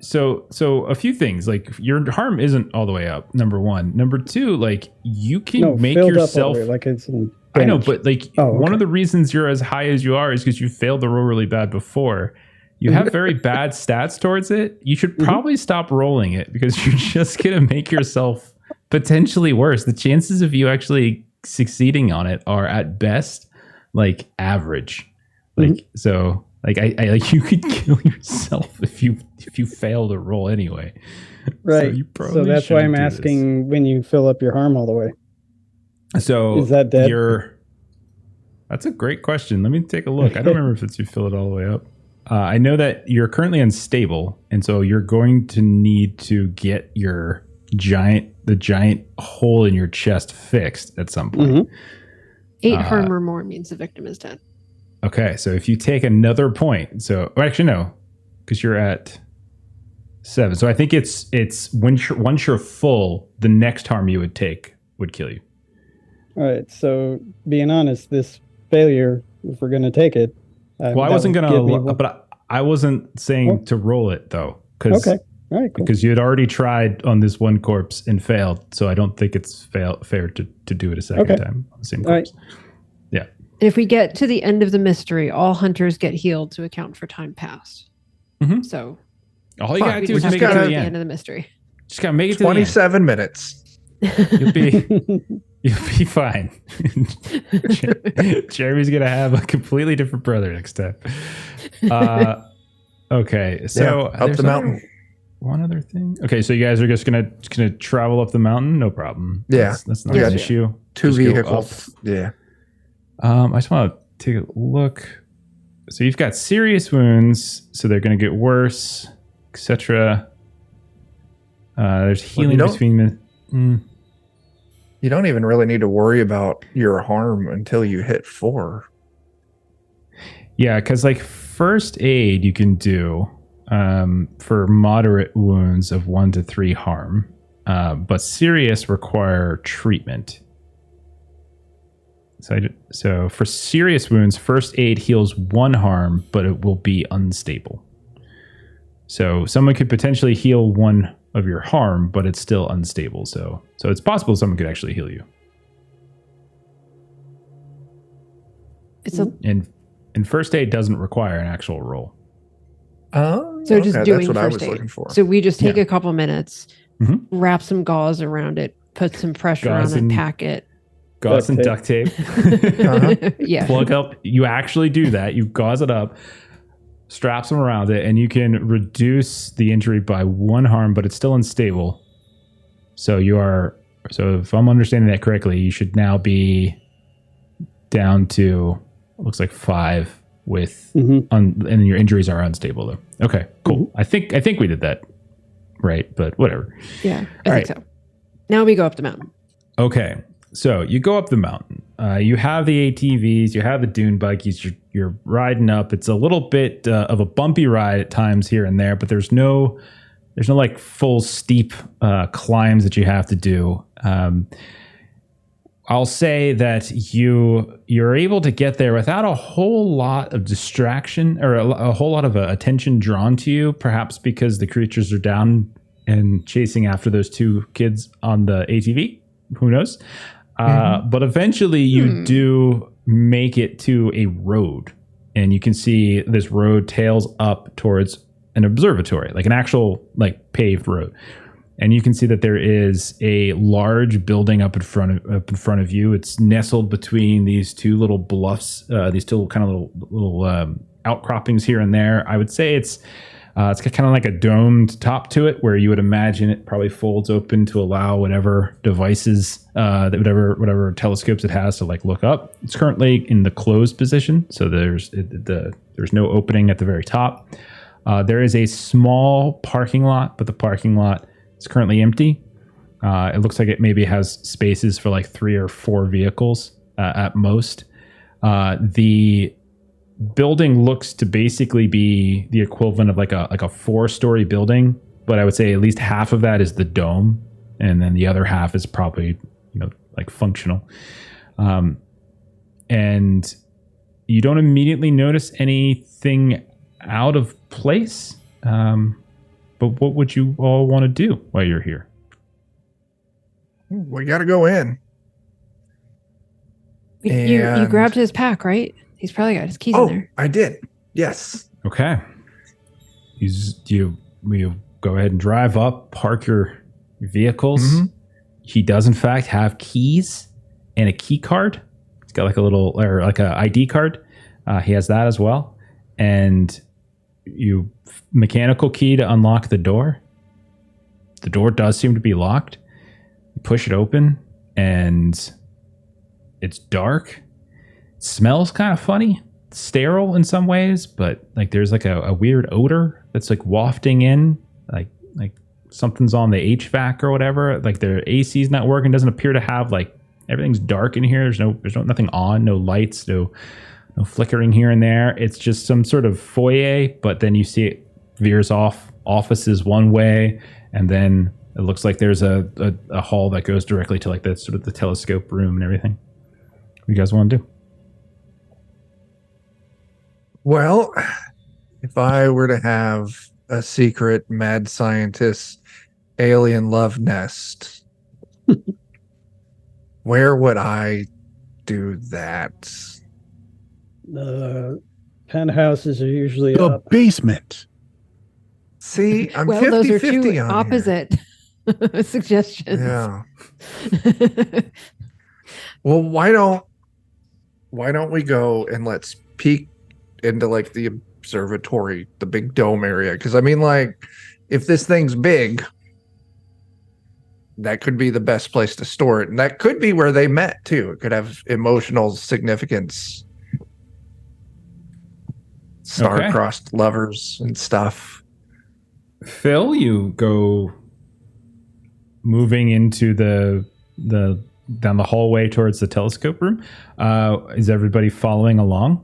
So a few things, like your harm isn't all the way up. Number one. Number two, like you can No, make filled yourself. up all the way, like it's in I know, damage. but like Oh, one okay. of the reasons you're as high as you are is because you failed the roll really bad before. You have very bad stats towards it. You should probably stop rolling it because you're just gonna make yourself potentially worse. The chances of you actually succeeding on it are at best like average. Like so, like I like you could kill yourself if you fail to roll anyway. Right. you So probably that's why I'm shouldn't do this. asking when you fill up your harm all the way. So Is that dead? That's a great question. Let me take a look. I don't remember if it's you fill it all the way up. I know that you're currently unstable, and so you're going to need to get the giant hole in your chest fixed at some point. 8 harm or more means the victim is dead. Okay, so if you take another point, actually no, because you're at 7. So I think it's once you're full, the next harm you would take would kill you. All right. So being honest, this failure, if we're going to take it, Well, I wasn't gonna, but I wasn't saying to roll it though, because Okay. All right. Cool. because you had already tried on this one corpse and failed, so I don't think it's fair to do it a second time on the same All right. corpse. Yeah. If we get to the end of the mystery, all hunters get healed to account for time passed. Mhm. So All you Fine. gotta we do just is have make to it get to to the the end. end of the mystery. Just gotta make it to the end. 27 minutes. You'll be fine. Jeremy's gonna have a completely different brother next time. Okay, so Up there's the mountain. one other thing. Okay, so you guys are just gonna travel up the mountain, no problem. Yeah. that's not Yeah. an issue. 2 Just go vehicles. Yeah. I just want to take a look. So you've got serious wounds, so they're going to get worse, etc. There's healing don't- between. You don't even really need to worry about your harm until you hit 4. Yeah, because like first aid you can do for moderate wounds of 1 to 3 harm, but serious require treatment. So for serious wounds, first aid heals 1 harm, but it will be unstable. So someone could potentially heal 1 of your harm, but it's still unstable. So it's possible someone could actually heal you. It's a, And first aid doesn't require an actual roll. Oh, so just doing that's what I first was aid. looking for. So we just take Yeah. a couple minutes, Mhm. wrap some gauze around it, put some pressure Gauze on it, and- pack it. Gauze and duct Duct tape. Yeah. Plug up. You actually do that. You gauze it up, strap some around it, and you can reduce the injury by 1 harm, but it's still unstable. So if I'm understanding that correctly, you should now be down to, it looks like 5 with, and your injuries are unstable though. Okay, cool. I think we did that right, but whatever. Yeah, All I think so. Now we go up the mountain. Okay, so you go up the mountain. You have the ATVs, you have the dune buggies. You're riding up. It's a little bit of a bumpy ride at times here and there, but there's no like full steep climbs that you have to do. I'll say that you're able to get there without a whole lot of distraction or a whole lot of attention drawn to you, perhaps because the creatures are down and chasing after those two kids on the ATV. Who knows? But eventually you do make it to a road, and you can see this road tails up towards an observatory, like an actual like paved road. And you can see that there is a large building up in front of you. It's nestled between these two little bluffs, these two kind of little outcroppings here and there. I would say it's got kind of like a domed top to it, where you would imagine it probably folds open to allow whatever devices, whatever telescopes it has to like look up. It's currently in the closed position, so there's no opening at the very top. There is a small parking lot, but the parking lot is currently empty. It looks like it maybe has spaces for like 3 or 4 vehicles at most. The building looks to basically be the equivalent of like a 4-story building, but I would say at least half of that is the dome, and then the other half is probably like functional. And you don't immediately notice anything out of place. But what would you all want to do while you're here? We got to go in. You grabbed his pack, right? He's probably got his keys in there. I did. Yes. Okay. You go ahead and drive up, park your vehicles. Mm-hmm. He does in fact have keys and a key card. He's got like a little, or like a ID card. He has that as well. And you mechanical key to unlock the door. The door does seem to be locked. You push it open and it's dark. It smells kind of funny, sterile in some ways, but like there's like a weird odor that's like wafting in, like something's on the HVAC or whatever. Like their AC is not working. Doesn't appear to have, like, everything's dark in here. There's nothing on, no lights, no flickering here and there. It's just some sort of foyer, but then you see it veers off offices one way, and then it looks like there's a hall that goes directly to like the sort of the telescope room and everything. What do you guys want to do? Well, if I were to have a secret mad scientist alien love nest, where would I do that? Penthouses are usually The up. Basement. See, I'm well, 50-50 those are two on opposite suggestions. Yeah. Well, why don't we go and let's peek into like the observatory, the big dome area? Because I mean, like, if this thing's big, that could be the best place to store it, and that could be where they met too. It could have emotional significance. Star-crossed lovers and stuff. Phil, you go moving into the down the hallway towards the telescope room. Is everybody following along?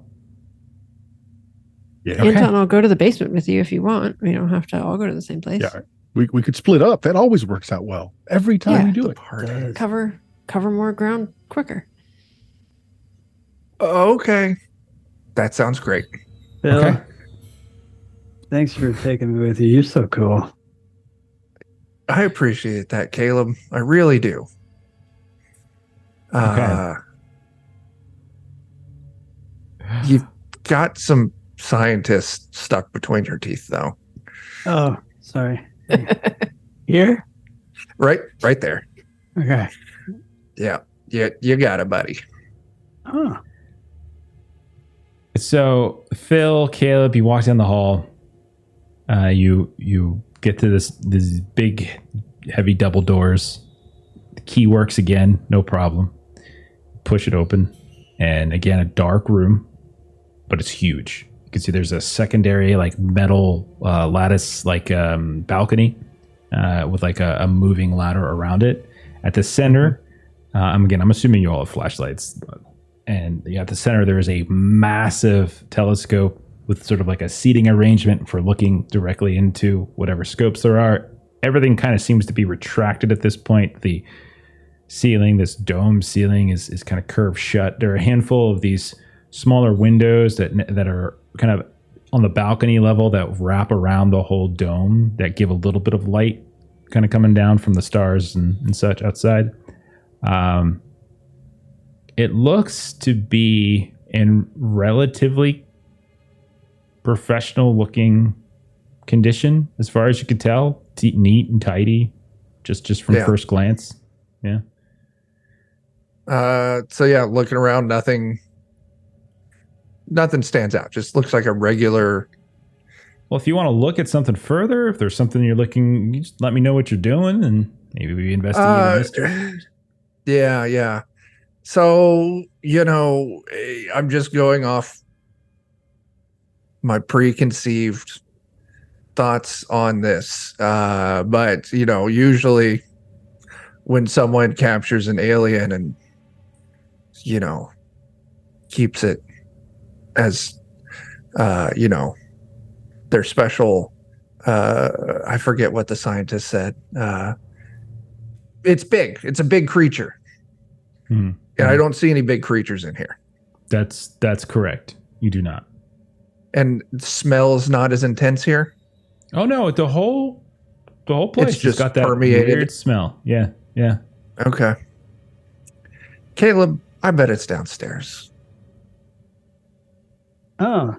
Yeah. Okay. Anton, I'll go to the basement with you if you want. We don't have to all go to the same place. Yeah. We could split up. That always works out well. Every time we do it. Cover more ground quicker. Okay. That sounds great. Bill, Okay. thanks for taking me with you. You're so cool. I appreciate that, Caleb. I really do. Okay. You've got some scientists stuck between your teeth, though. Oh, sorry. Here? Right there. Okay. Yeah, you got it, buddy. Oh. So Phil, Caleb, you walk down the hall. You get to this big, heavy double doors. The key works again, no problem. Push it open, and again a dark room, but it's huge. You can see there's a secondary like metal lattice like balcony with like a moving ladder around it. At the center, I'm assuming you all have flashlights. And at the center, there is a massive telescope with sort of like a seating arrangement for looking directly into whatever scopes there are. Everything kind of seems to be retracted at this point. The ceiling, this dome ceiling is kind of curved shut. There are a handful of these smaller windows that are kind of on the balcony level that wrap around the whole dome that give a little bit of light kind of coming down from the stars and such outside. It looks to be in relatively professional looking condition as far as you could tell. Neat and tidy just from first glance. Yeah. So yeah, looking around, nothing stands out. Just looks like a regular. Well, if you want to look at something further, if there's something you're looking, you just let me know what you're doing, and maybe we investigate a mystery. Yeah. So, I'm just going off my preconceived thoughts on this. But, usually when someone captures an alien and, keeps it as, their special, I forget what the scientist said. It's big. It's a big creature. And I don't see any big creatures in here. That's correct. You do not. And the smell's not as intense here. Oh no, the whole place It's just got that permeated. weird smell. Yeah. Okay. Caleb, I bet it's downstairs. Oh.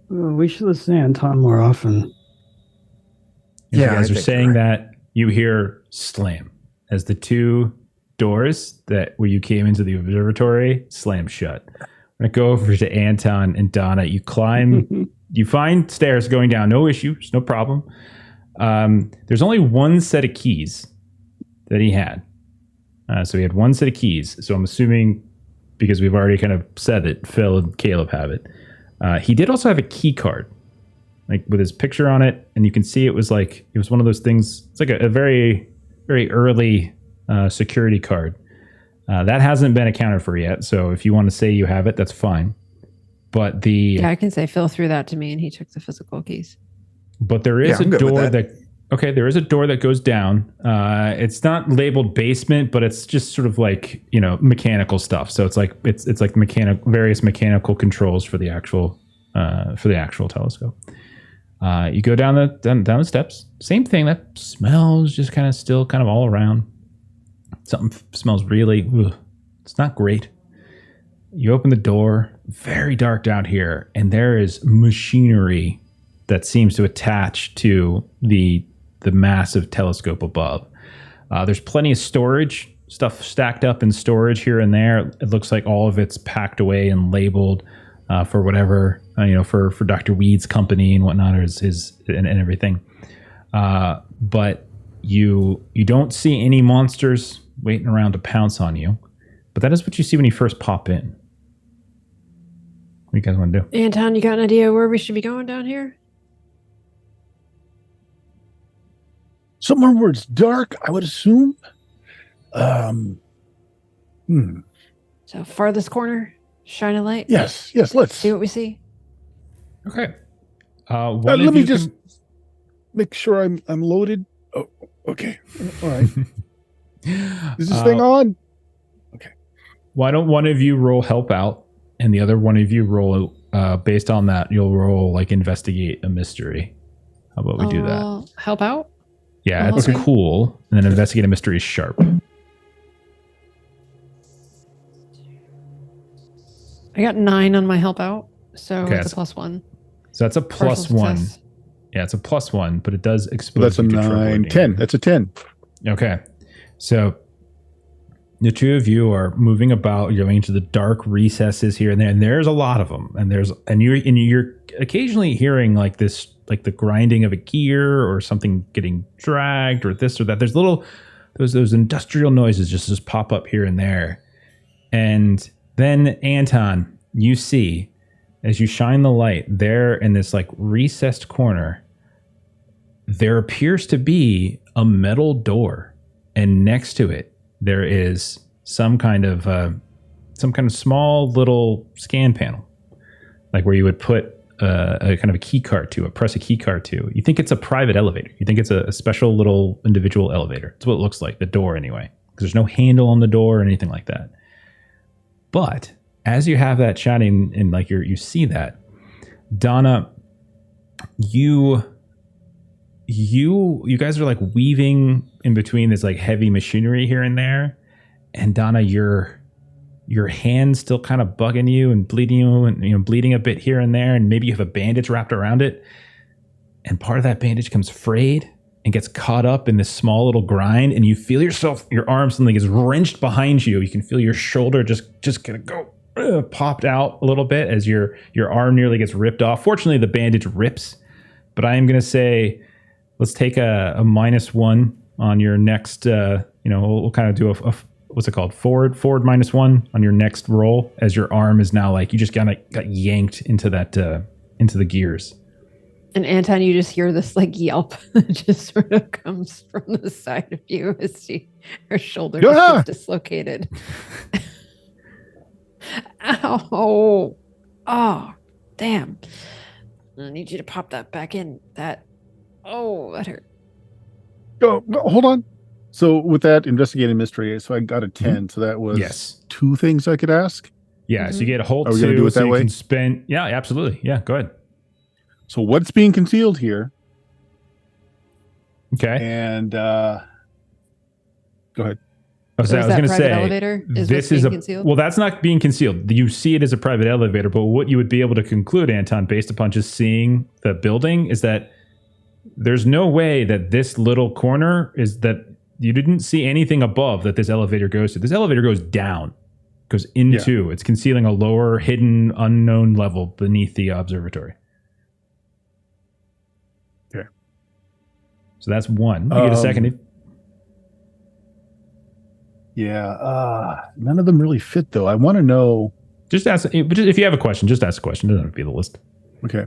Well, we should listen to Anton more often. If Yeah, you guys I are think saying you're that, you hear slam as the two doors where you came into the observatory slam shut. I'm gonna go over to Anton and Donna. You climb, you find stairs going down, no issues, no problem. There's only one set of keys that he had. So he had one set of keys. So I'm assuming, because we've already kind of said it, Phil and Caleb have it. He did also have a key card, like with his picture on it, and you can see it was one of those things. It's like a very, very early security card that hasn't been accounted for yet. So if you want to say you have it, that's fine. But I can say Phil threw that to me, and he took the physical keys. But there is a door there is a door that goes down. It's not labeled basement, but it's just sort of like, mechanical stuff. So it's like various mechanical controls for the actual telescope. You go down the steps. Same thing. That smells just kind of still kind of all around. Something smells really. It's not great. You open the door. Very dark down here, and there is machinery that seems to attach to the massive telescope above. There's plenty of storage stuff stacked up in storage here and there. It looks like all of it's packed away and labeled for whatever, for Dr. Weed's company and whatnot, or his and everything. But you don't see any monsters waiting around to pounce on you. But that is what you see when you first pop in. What do you guys want to do? Anton, you got an idea where we should be going down here? Somewhere where it's dark, I would assume. So farthest corner, shine a light. Yes, let's See what we see. Okay. let me just make sure I'm loaded. Oh, okay. All right. Is this thing on? Okay. Why don't one of you roll help out, and the other one of you roll based on that, you'll roll like investigate a mystery. How about we do that? Help out? Yeah, it's cool. And then investigate a mystery is sharp. I got 9 on my help out, so Okay, it's a +1. So that's a +1. Success. Yeah, it's a +1, but it does So expose that's a you to trouble 9, or 10. danger. That's a 10. Okay. So the two of you are moving about, you're going into the dark recesses here and there, and there's a lot of them. And you're occasionally hearing like this, like the grinding of a gear or something getting dragged or this or that. There's those industrial noises just pop up here and there. And then Anton, you see, as you shine the light there in this like recessed corner, there appears to be a metal door, and next to it there is some kind of small little scan panel, like where you would put a kind of a key card to, press a key card to. You think it's a private elevator. You think it's a special little individual elevator. It's what it looks like, the door anyway, because there's no handle on the door or anything like that. But as you have that chatting and like you see that, Donna, you guys are like weaving in between this like heavy machinery here and there, and Donna, your hand's still kind of bugging you and bleeding you, and bleeding a bit here and there, and maybe you have a bandage wrapped around it, and part of that bandage comes frayed and gets caught up in this small little grind, and you feel your arm suddenly gets wrenched behind you. You can feel your shoulder just gonna go popped out a little bit as your arm nearly gets ripped off. Fortunately, the bandage rips, but I am gonna say let's take a -1 on your next. We'll kind of do a what's it called? Forward -1 on your next roll, as your arm is now like you just got yanked into that into the gears. And Anton, you just hear this like yelp that just sort of comes from the side of you as her shoulder gets dislocated. Ow! Oh, damn! I need you to pop that back in. That hurt. Oh, hold on. So with that investigating mystery, so I got a 10. So that was 2 things I could ask. Yeah. So you get a whole 2. Are we going to do it that way? Can spend. Yeah, absolutely. Yeah, go ahead. So what's being concealed here? Okay. And go ahead. I was going to say, elevator this is concealed? Well, that's not being concealed. You see it as a private elevator, but what you would be able to conclude, Anton, based upon just seeing the building, is that there's no way that this little corner is that you didn't see anything above that this elevator goes to. This elevator goes down, goes into, it's concealing a lower, hidden, unknown level beneath the observatory. Okay. So that's 1. You get a second. Yeah. None of them really fit, though. I want to know. Just ask. If you have a question, just ask a question. It doesn't have to be the list. Okay.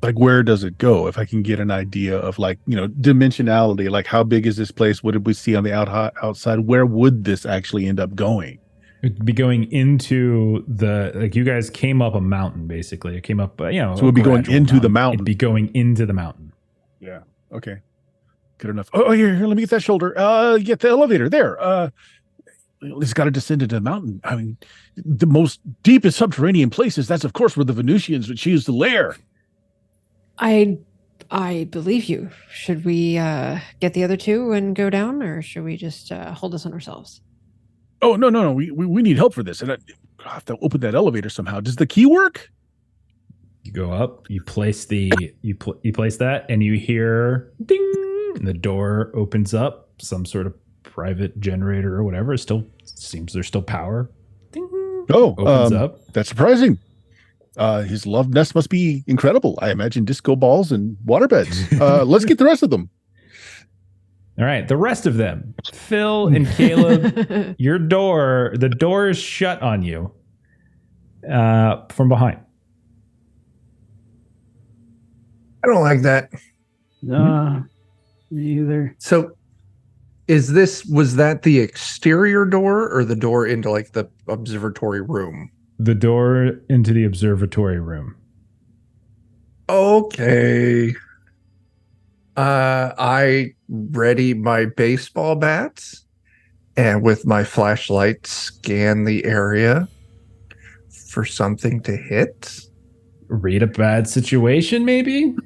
Like, where does it go? If I can get an idea of dimensionality, like how big is this place? What did we see on the outside? Where would this actually end up going? It'd be going into you guys came up a mountain, basically. It came up, So it would be going into the mountain. It'd be going into the mountain. Yeah. Okay. Good enough. Oh, here, let me get that shoulder. Get the elevator there. It's got to descend into the mountain. I mean, the most deepest subterranean places. That's, of course, where the Venusians would choose to lair. I believe you. Should we get the other 2 and go down, or should we just hold this on ourselves? Oh, no. We need help for this. And I have to open that elevator somehow. Does the key work? You go up, you place you place that, and you hear ding, and the door opens up. Some sort of private generator or whatever. It still seems there's still power. Ding, opens up. That's surprising. His love nest must be incredible. I imagine disco balls and waterbeds. Let's get the rest of them. All right, the rest of them. Phil and Caleb, the door is shut on you from behind. I don't like that. Me either. So was that the exterior door or the door into like the observatory room? The door into the observatory room. Okay. I ready my baseball bats and with my flashlight scan the area for something to hit. Read a bad situation, maybe?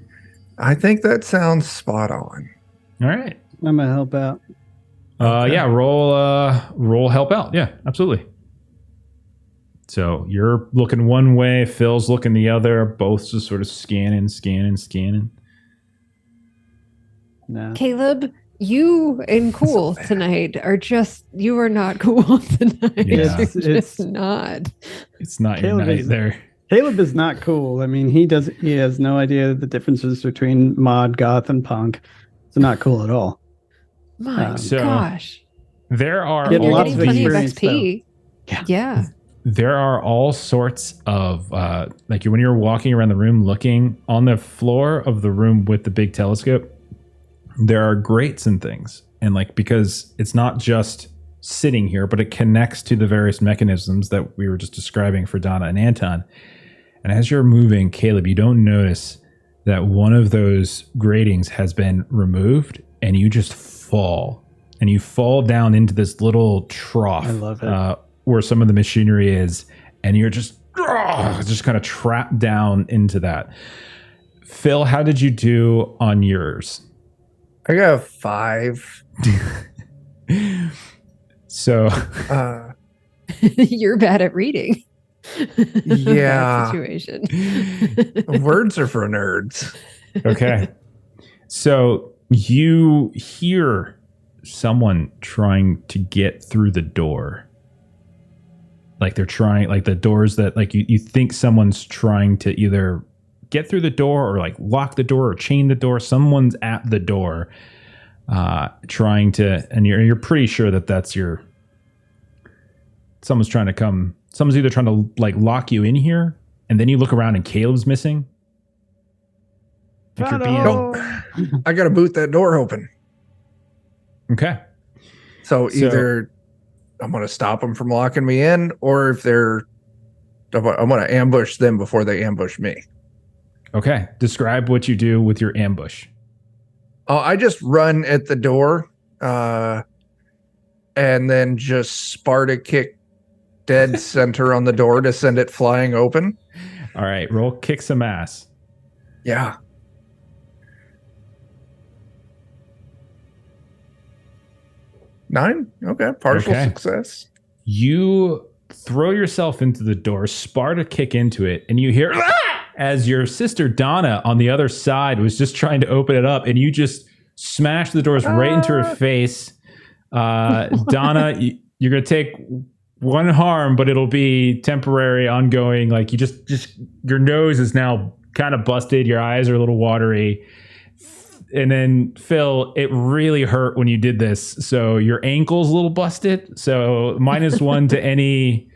I think that sounds spot on. All right. I'm gonna help out. Yeah, roll help out. Yeah, absolutely. So you're looking one way, Phil's looking the other, both just sort of scanning. No. Caleb, you and Cool tonight you are not cool tonight. Yeah. It's not. It's not your night there. Caleb is not cool. I mean, he has no idea the differences between mod, goth, and punk. It's not cool at all. My So- gosh. There are Getting You're all lots getting of plenty of experience, XP. Yeah. There are all sorts of like when you're walking around the room looking on the floor of the room with the big telescope, there are grates and things. And because it's not just sitting here, but it connects to the various mechanisms that we were just describing for Donna and Anton. And as you're moving, Caleb, you don't notice that one of those gratings has been removed, and you just fall. And you fall down into this little trough. I love it. Where some of the machinery is, and you're just kind of trapped down into that. Phil, how did you do on yours? I got a 5. So You're bad at reading. Yeah. That situation. Words are for nerds. okay. So you hear someone trying to get through the door. Like they're trying, like the doors that like you think someone's trying to either get through the door or like lock the door or chain the door. Someone's at the door trying to, and you're pretty sure that that's someone's trying to come. Someone's either trying to like lock you in here, and then you look around and Caleb's missing. Like you're being, I got to boot that door open. okay. So either I'm going to stop them from locking me in, or if I'm going to ambush them before they ambush me. Okay. Describe what you do with your ambush. Oh, I just run at the door, and then just Sparta kick dead center on the door to send it flying open. All right. Roll kick some ass. Yeah. Nine. Okay. Partial success. You throw yourself into the door, Sparta kick into it, and you hear as your sister Donna on the other side was just trying to open it up, and you just smash the doors right into her face. Donna, you're going to take one harm, but it'll be temporary, ongoing. Like you just your nose is now kind of busted. Your eyes are a little watery. And then Phil, it really hurt when you did this. So your ankle's a little busted. So -1 to any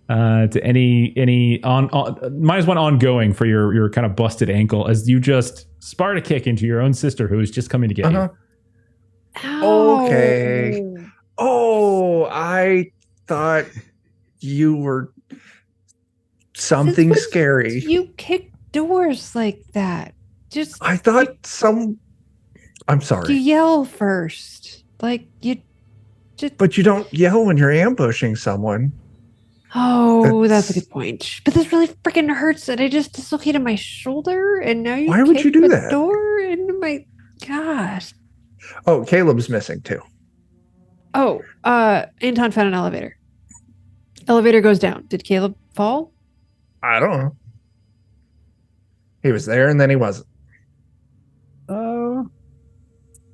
-1 ongoing for your kind of busted ankle as you just Sparta kick into your own sister who is just coming to get you. Okay. Oh, I thought you were something scary. You kick doors like that. Just I thought I'm you sorry. yell first. Like you just But you don't yell when you're ambushing someone. Oh, that's a good point. But this really freaking hurts and I just dislocated my shoulder and now you Why would you kick do the that? door into my gosh. Oh, Caleb's missing too. Oh, Anton found an elevator. Elevator goes down. Did Caleb fall? I don't know. He was there and then he wasn't.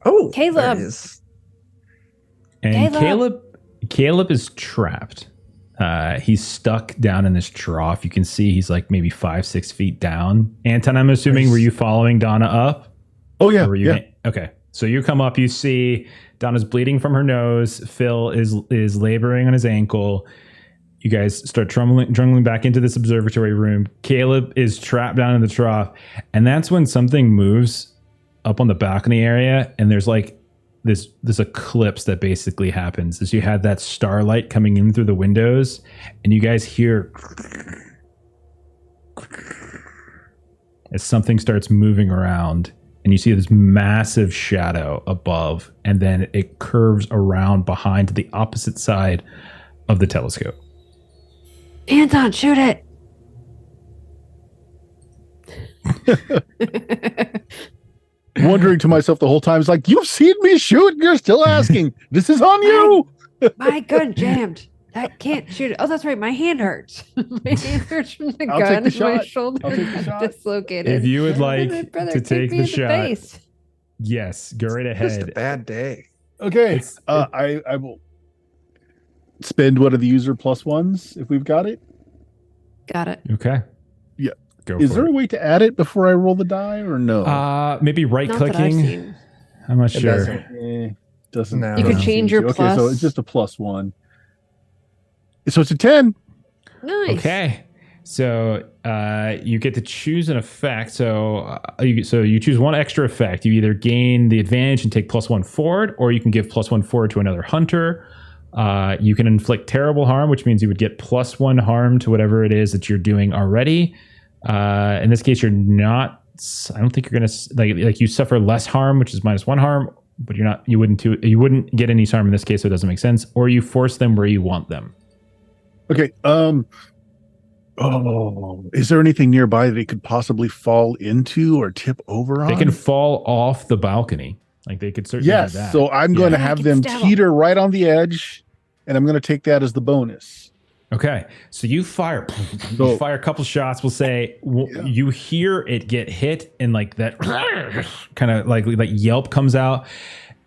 Oh, Caleb. there it is. And Caleb is trapped. He's stuck down in this trough. You can see he's like maybe 5-6 feet down. Anton, I'm assuming, were you following Donna up? Oh yeah, Or were you yeah. Okay. So you come up, you see Donna's bleeding from her nose. Phil is laboring on his ankle. You guys start trundling back into this observatory room. Caleb is trapped down in the trough. And that's when something moves up on the balcony area. And there's like this eclipse that basically happens as you had that starlight coming in through the windows. And you guys hear as something starts moving around. And you see this massive shadow above. And then it curves around behind to the opposite side of the telescope. Anton, shoot it. Wondering to myself the whole time, it's like, you've seen me shoot, you're still asking. This is on you. My gun jammed. I can't shoot it. Oh, that's right. My hand hurts. My hand hurts from the I'll gun. take the My shot. shoulder I'll take the got shot. dislocated. If you would And like my brother to kicked take me the in shot, face. yes, go right Just a ahead. bad day. Okay. I will spend one of the user +1s if we've got it. Got it. Okay. Yeah. Go Is for there it. a way to add it before I roll the die or no? Maybe right Not that I've clicking. seen. I'm not It sure. doesn't. Doesn't. No. You could Uh, change your Okay, plus. so it's just a +1. So it's a 10. Nice. Okay. So you get to choose an effect. So you choose one extra effect. You either gain the advantage and take +1 forward, or you can give +1 forward to another hunter, You can inflict terrible harm, which means you would get +1 harm to whatever it is that you're doing already. In this case, you're not. I don't think you're gonna like you suffer less harm, which is -1 harm, but you wouldn't get any harm in this case, so it doesn't make sense. Or you force them where you want them. Okay. Is there anything nearby that they could possibly fall into or tip over on? They can fall off the balcony. Like they could certainly do that. So I'm going to Yeah, I have can them stab 'em. teeter right on the edge, and I'm going to take that as the bonus. Okay, so you fire a couple shots. We'll say you hear it get hit, and like that kind of like yelp comes out,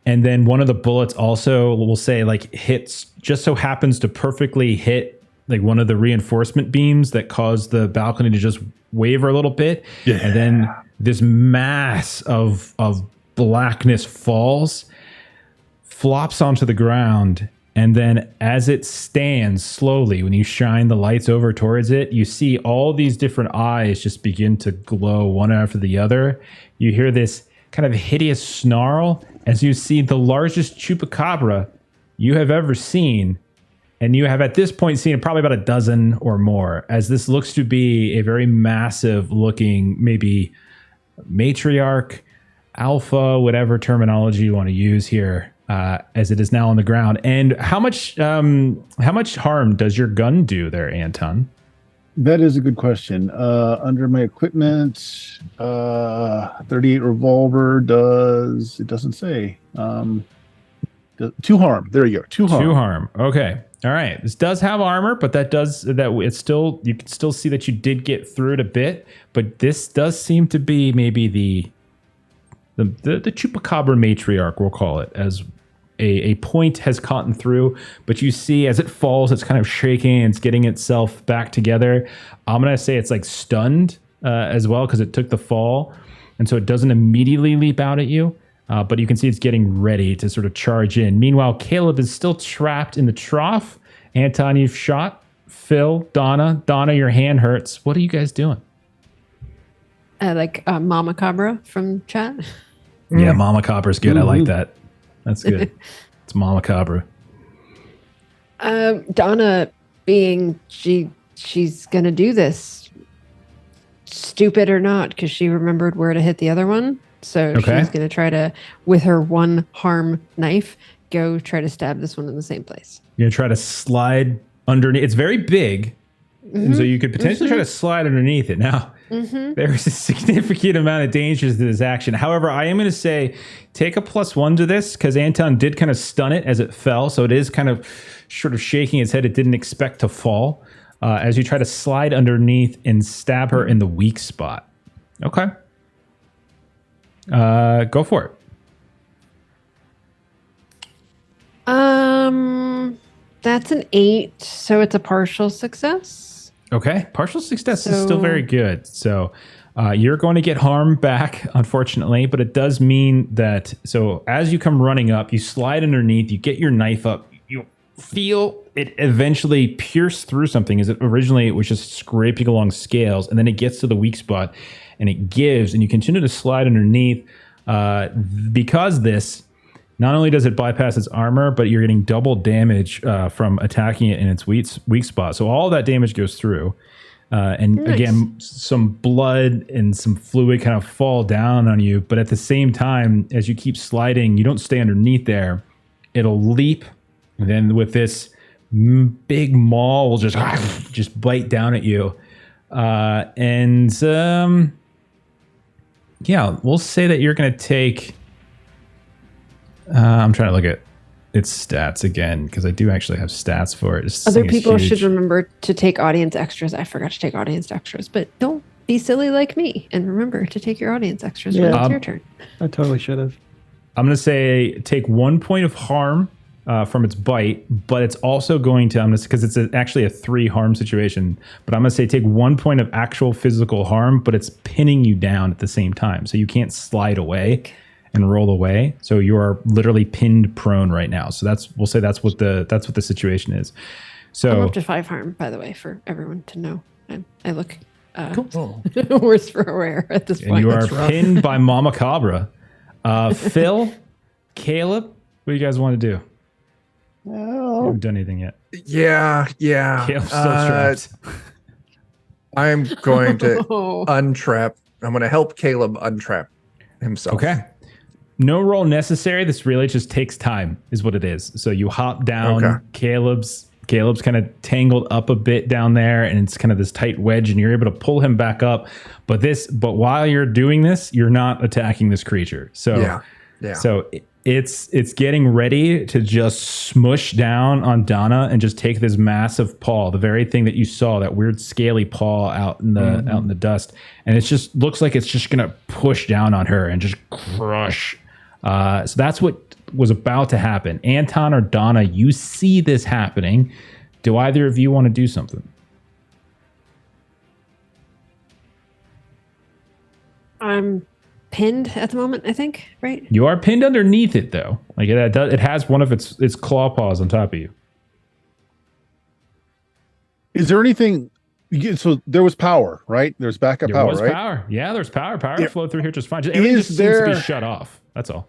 and then one of the bullets also will say like hits, just so happens to perfectly hit like one of the reinforcement beams that caused the balcony to just waver a little bit, and then this mass of blackness falls, flops onto the ground. And then as it stands slowly, when you shine the lights over towards it, you see all these different eyes just begin to glow one after the other. You hear this kind of hideous snarl as you see the largest chupacabra you have ever seen. And you have at this point seen probably about a dozen or more, as this looks to be a very massive looking, maybe matriarch, alpha, whatever terminology you want to use here. As it is now on the ground. And how much harm does your gun do there, Anton? That is a good question. Under my equipment, 38 revolver does, it doesn't say. 2 harm. There you go. 2 harm. 2 harm. Okay. All right. This does have armor, but it's still, you can still see that you did get through it a bit, but this does seem to be maybe the chupacabra matriarch, we'll call it, as a point has gotten through, but you see as it falls, it's kind of shaking, it's getting itself back together. I'm going to say it's like stunned as well, because it took the fall, and so it doesn't immediately leap out at you, but you can see it's getting ready to sort of charge in. Meanwhile, Caleb is still trapped in the trough. Anton, you've shot. Phil, Donna, your hand hurts. What are you guys doing? Like Mama Cabra from chat. Yeah, Mama Cabra's good. I like that. That's good. It's Mama Cabra. Donna, being she's gonna do this, stupid or not, because she remembered where to hit the other one. So she's gonna try to, with her 1 harm knife, go try to stab this one in the same place. You're gonna try to slide underneath. It's very big, and so you could potentially try to slide underneath it. Now, there's a significant amount of dangers to this action. However, I am going to say take a +1 to this, because Anton did kind of stun it as it fell, so it is kind of sort of shaking its head. It didn't expect to fall. As you try to slide underneath and stab her in the weak spot. Okay. Go for it. That's an 8, so it's a partial success. Okay, partial success is still very good. So you're going to get harm back, unfortunately, but it does mean that, so as you come running up, you slide underneath, you get your knife up, you feel it eventually pierce through something, as it originally was just scraping along scales, and then it gets to the weak spot, and it gives, and you continue to slide underneath. Because this, not only does it bypass its armor, but you're getting double damage from attacking it in its weak spot. So all that damage goes through. And Nice. Again, some blood and some fluid kind of fall down on you. But at the same time, as you keep sliding, you don't stay underneath there. It'll leap. And then with this big maw will just bite down at you. Yeah, we'll say that you're going to take... I'm trying to look at its stats again, because I do actually have stats for it. This Other thing is people huge. should remember to take audience extras. I forgot to take audience extras, but don't be silly like me and remember to take your audience extras when it's your turn. I totally should have. I'm going to say take 1 point of harm from its bite, but it's also going to, because it's actually a 3 harm situation, but I'm going to say take 1 point of actual physical harm, but it's pinning you down at the same time. So you can't slide away and roll away. So you are literally pinned prone right now. So we'll say that's what the situation is. So I'm up to 5 harm, by the way, for everyone to know. I look Cool. worse for wear at this and point. you are pinned by Mama Cabra. Phil, Caleb, what do you guys want to do? You Oh, haven't done anything yet. Yeah. Caleb's still trapped. I'm going to Oh. untrap. I'm going to help Caleb untrap himself. Okay. No roll necessary. This really just takes time, is what it is. So you hop down. Okay. Caleb's kind of tangled up a bit down there, and it's kind of this tight wedge, and you're able to pull him back up. But while you're doing this, you're not attacking this creature. So Yeah. So it's getting ready to just smush down on Donna and just take this massive paw, the very thing that you saw, that weird scaly paw out in the dust, and it just looks like it's just gonna push down on her and just crush. So that's what was about to happen. Anton or Donna, you see this happening. Do either of you want to do something? I'm pinned at the moment, I think, right? You are pinned underneath it, though. Like it has one of its claw paws on top of you. is there anything? So there was power, right? There's backup There power, was right? power. Yeah, there's power. Power Yeah. flowed through here just fine. Everything just seems to be shut off. That's all.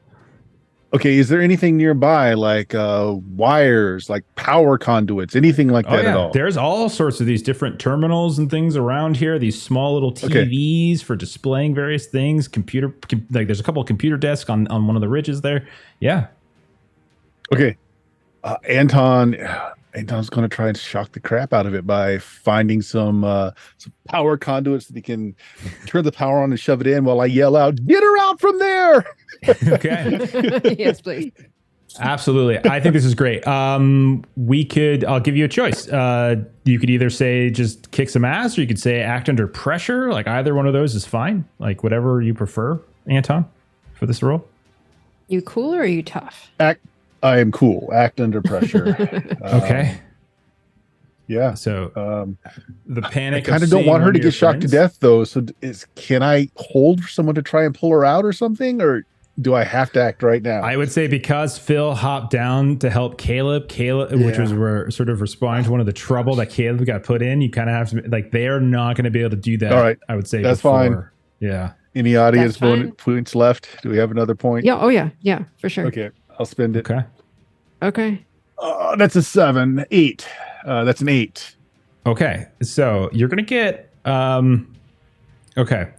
Okay, is there anything nearby, like wires, like power conduits, anything like that at all? There's all sorts of these different terminals and things around here. These small little TVs for displaying various things. Like there's a couple of computer desks on one of the ridges there. Yeah. Okay, Anton's going to try and shock the crap out of it by finding some power conduits that he can turn the power on and shove it in while I yell out, "Get her out from there!" Okay. Yes, please. Absolutely. I think this is great. I'll give you a choice. You could either say just kick some ass, or you could say act under pressure. Like either one of those is fine. Like whatever you prefer, Anton, for this role. You cool or are you tough? I am cool. Act under pressure. Okay. Yeah. So the panic. I kind of don't want her to get shocked to death, though. So can I hold for someone to try and pull her out or something, or do I have to act right now? I would say because Phil hopped down to help Caleb, which was sort of responding to one of the trouble that Caleb got put in. You kind of have to, like, they are not going to be able to do that. All right. I would say that's before. fine. Yeah. Any audience That's fine. points left? Do we have another point? Yeah. Oh, yeah. Yeah, for sure. Okay. I'll spend it. Okay. Okay. That's a 7. 8. That's an 8. Okay. So you're going to get, okay.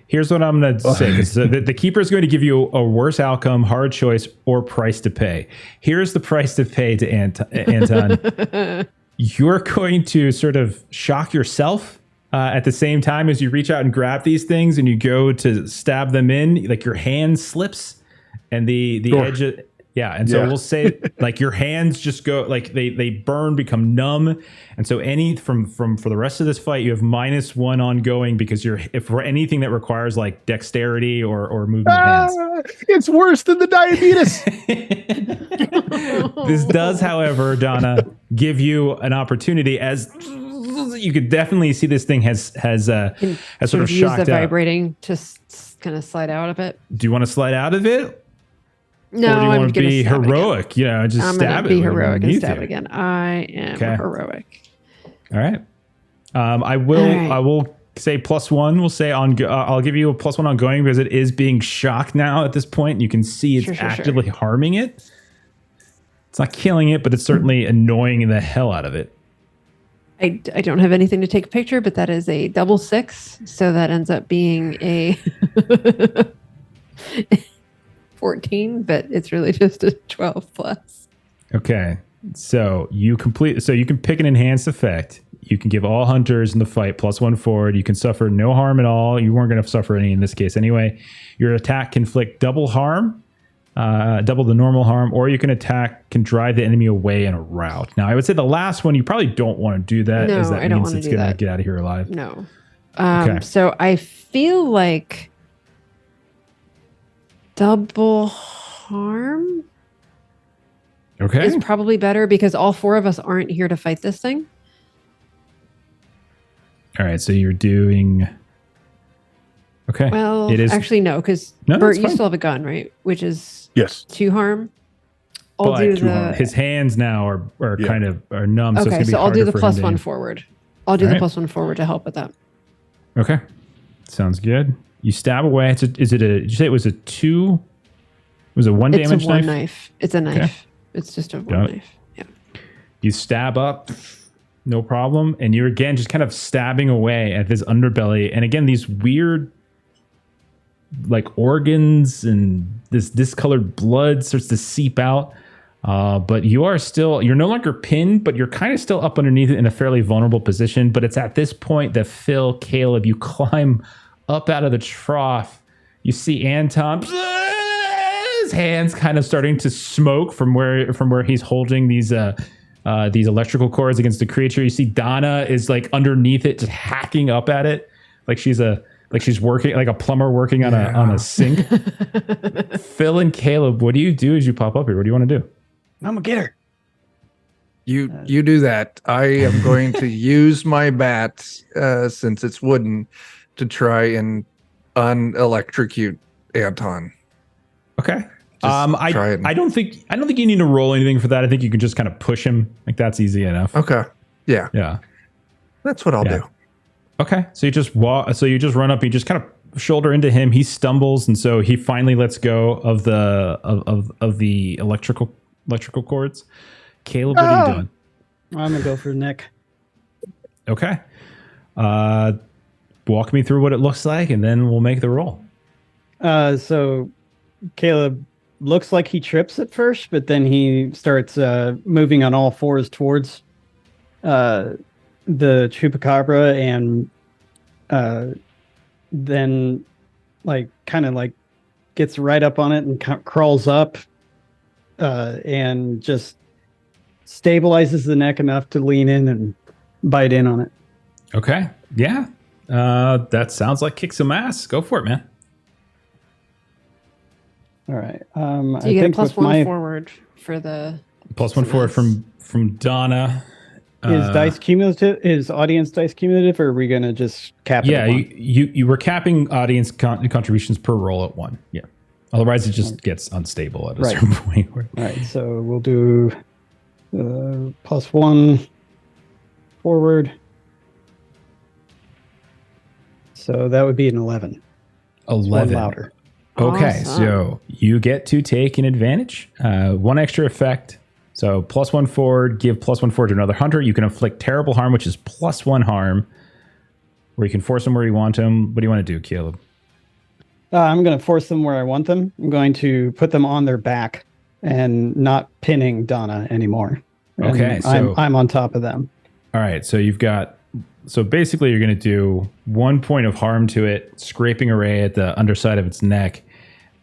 Here's what I'm going to say. Because the keeper is going to give you a worse outcome, hard choice, or price to pay. Here's the price to pay to Anton. You're going to sort of shock yourself at the same time as you reach out and grab these things and you go to stab them in. Like your hand slips and the edge of, and so we'll say like your hands just go, like they burn, become numb. And so for the rest of this fight, you have -1 ongoing because if for anything that requires like dexterity or movement of hands. It's worse than the diabetes. This does, however, Donna, give you an opportunity, as you could definitely see this thing has sort of use shocked the out. vibrating to kind of slide out of it. Do you want to slide out of it? No, or do you I'm want to gonna be stab heroic? Again. You know, just I'm stab gonna it. be when heroic you and need stab to. again. I am heroic. All right. I will say +1. We'll say I'll give you a +1 ongoing because it is being shocked now at this point. You can see it's actively harming it. It's not killing it, but it's certainly annoying the hell out of it. I don't have anything to take a picture, but that is a double 6. So that ends up being a 14, but it's really just a 12 plus. Okay. So you can pick an enhanced effect. You can give all hunters in the fight +1 forward. You can suffer no harm at all. You weren't going to suffer any in this case anyway. Your attack can inflict double harm, double the normal harm, or you can drive the enemy away in a rout. Now, I would say the last one, you probably don't want to do that. No, that I don't means want to it's do going to that. get out of here alive. No. Okay. So I feel like double harm Okay. is probably better because all 4 of us aren't here to fight this thing. All right. So you're doing. Okay. Well, it is actually no, because No, Bert, that's you fine. still have a gun, right? Which is Yes. 2 harm. I'll But do the his hands now are kind of numb. So it's okay. gonna be So I'll do harder the for him to +1 aim. forward. I'll do All the right. +1 forward to help with that. Okay. Sounds good. You stab away. Did you say it was a 2? Was it 1 It's damage a 1 knife? knife. It's a knife. Okay. It's just a 1 Got it. knife. You stab up, no problem. And you're again just kind of stabbing away at this underbelly. And again, these weird like organs and this discolored blood starts to seep out. But you're no longer pinned, but you're kind of still up underneath it in a fairly vulnerable position. But it's at this point that Phil, Caleb, you climb up out of the trough. You see Anton, his hands kind of starting to smoke from where he's holding these electrical cords against the creature. You see Donna is like underneath it, just hacking up at it, like she's working like a plumber working on a sink. Phil and Caleb, what do you do as you pop up here? What do you want to do? I'm gonna get her. You do that. I am going to use my bat, since it's wooden, to try and unelectrocute Anton. Okay. Try I don't think you need to roll anything for that. I think you can just kind of push him. Like that's easy enough. Okay. Yeah. Yeah. That's what I'll do. Okay. So you just run up, you just kind of shoulder into him. He stumbles, and so he finally lets go of the electrical cords. Caleb, what are you doing? I'm gonna go for the neck. Okay. Walk me through what it looks like, and then we'll make the roll. So Caleb looks like he trips at first, but then he starts moving on all fours towards the chupacabra, and then kind of gets right up on it and crawls up and just stabilizes the neck enough to lean in and bite in on it. Okay. Yeah. That sounds like kick some ass. Go for it, man. All right. So you get a plus one forward for the plus one forward from Donna. Is dice cumulative? Is audience dice cumulative, or are we gonna just cap it? Yeah, you were capping audience contributions per roll at 1. Yeah. Otherwise, it just gets unstable at a certain point. All right. So we'll do plus 1 forward. So that would be an 11. 11. Louder. Okay, Awesome. so you get to take an advantage. 1 extra effect. So plus 1 forward, give plus 1 forward to another hunter. You can inflict terrible harm, which is plus 1 harm, where you can force them where you want them. What do you want to do, Caleb? I'm going to force them where I want them. I'm going to put them on their back and not pinning Donna anymore. And Okay, so I'm on top of them. All right, so basically you're going to do 1 point of harm to it, scraping away at the underside of its neck.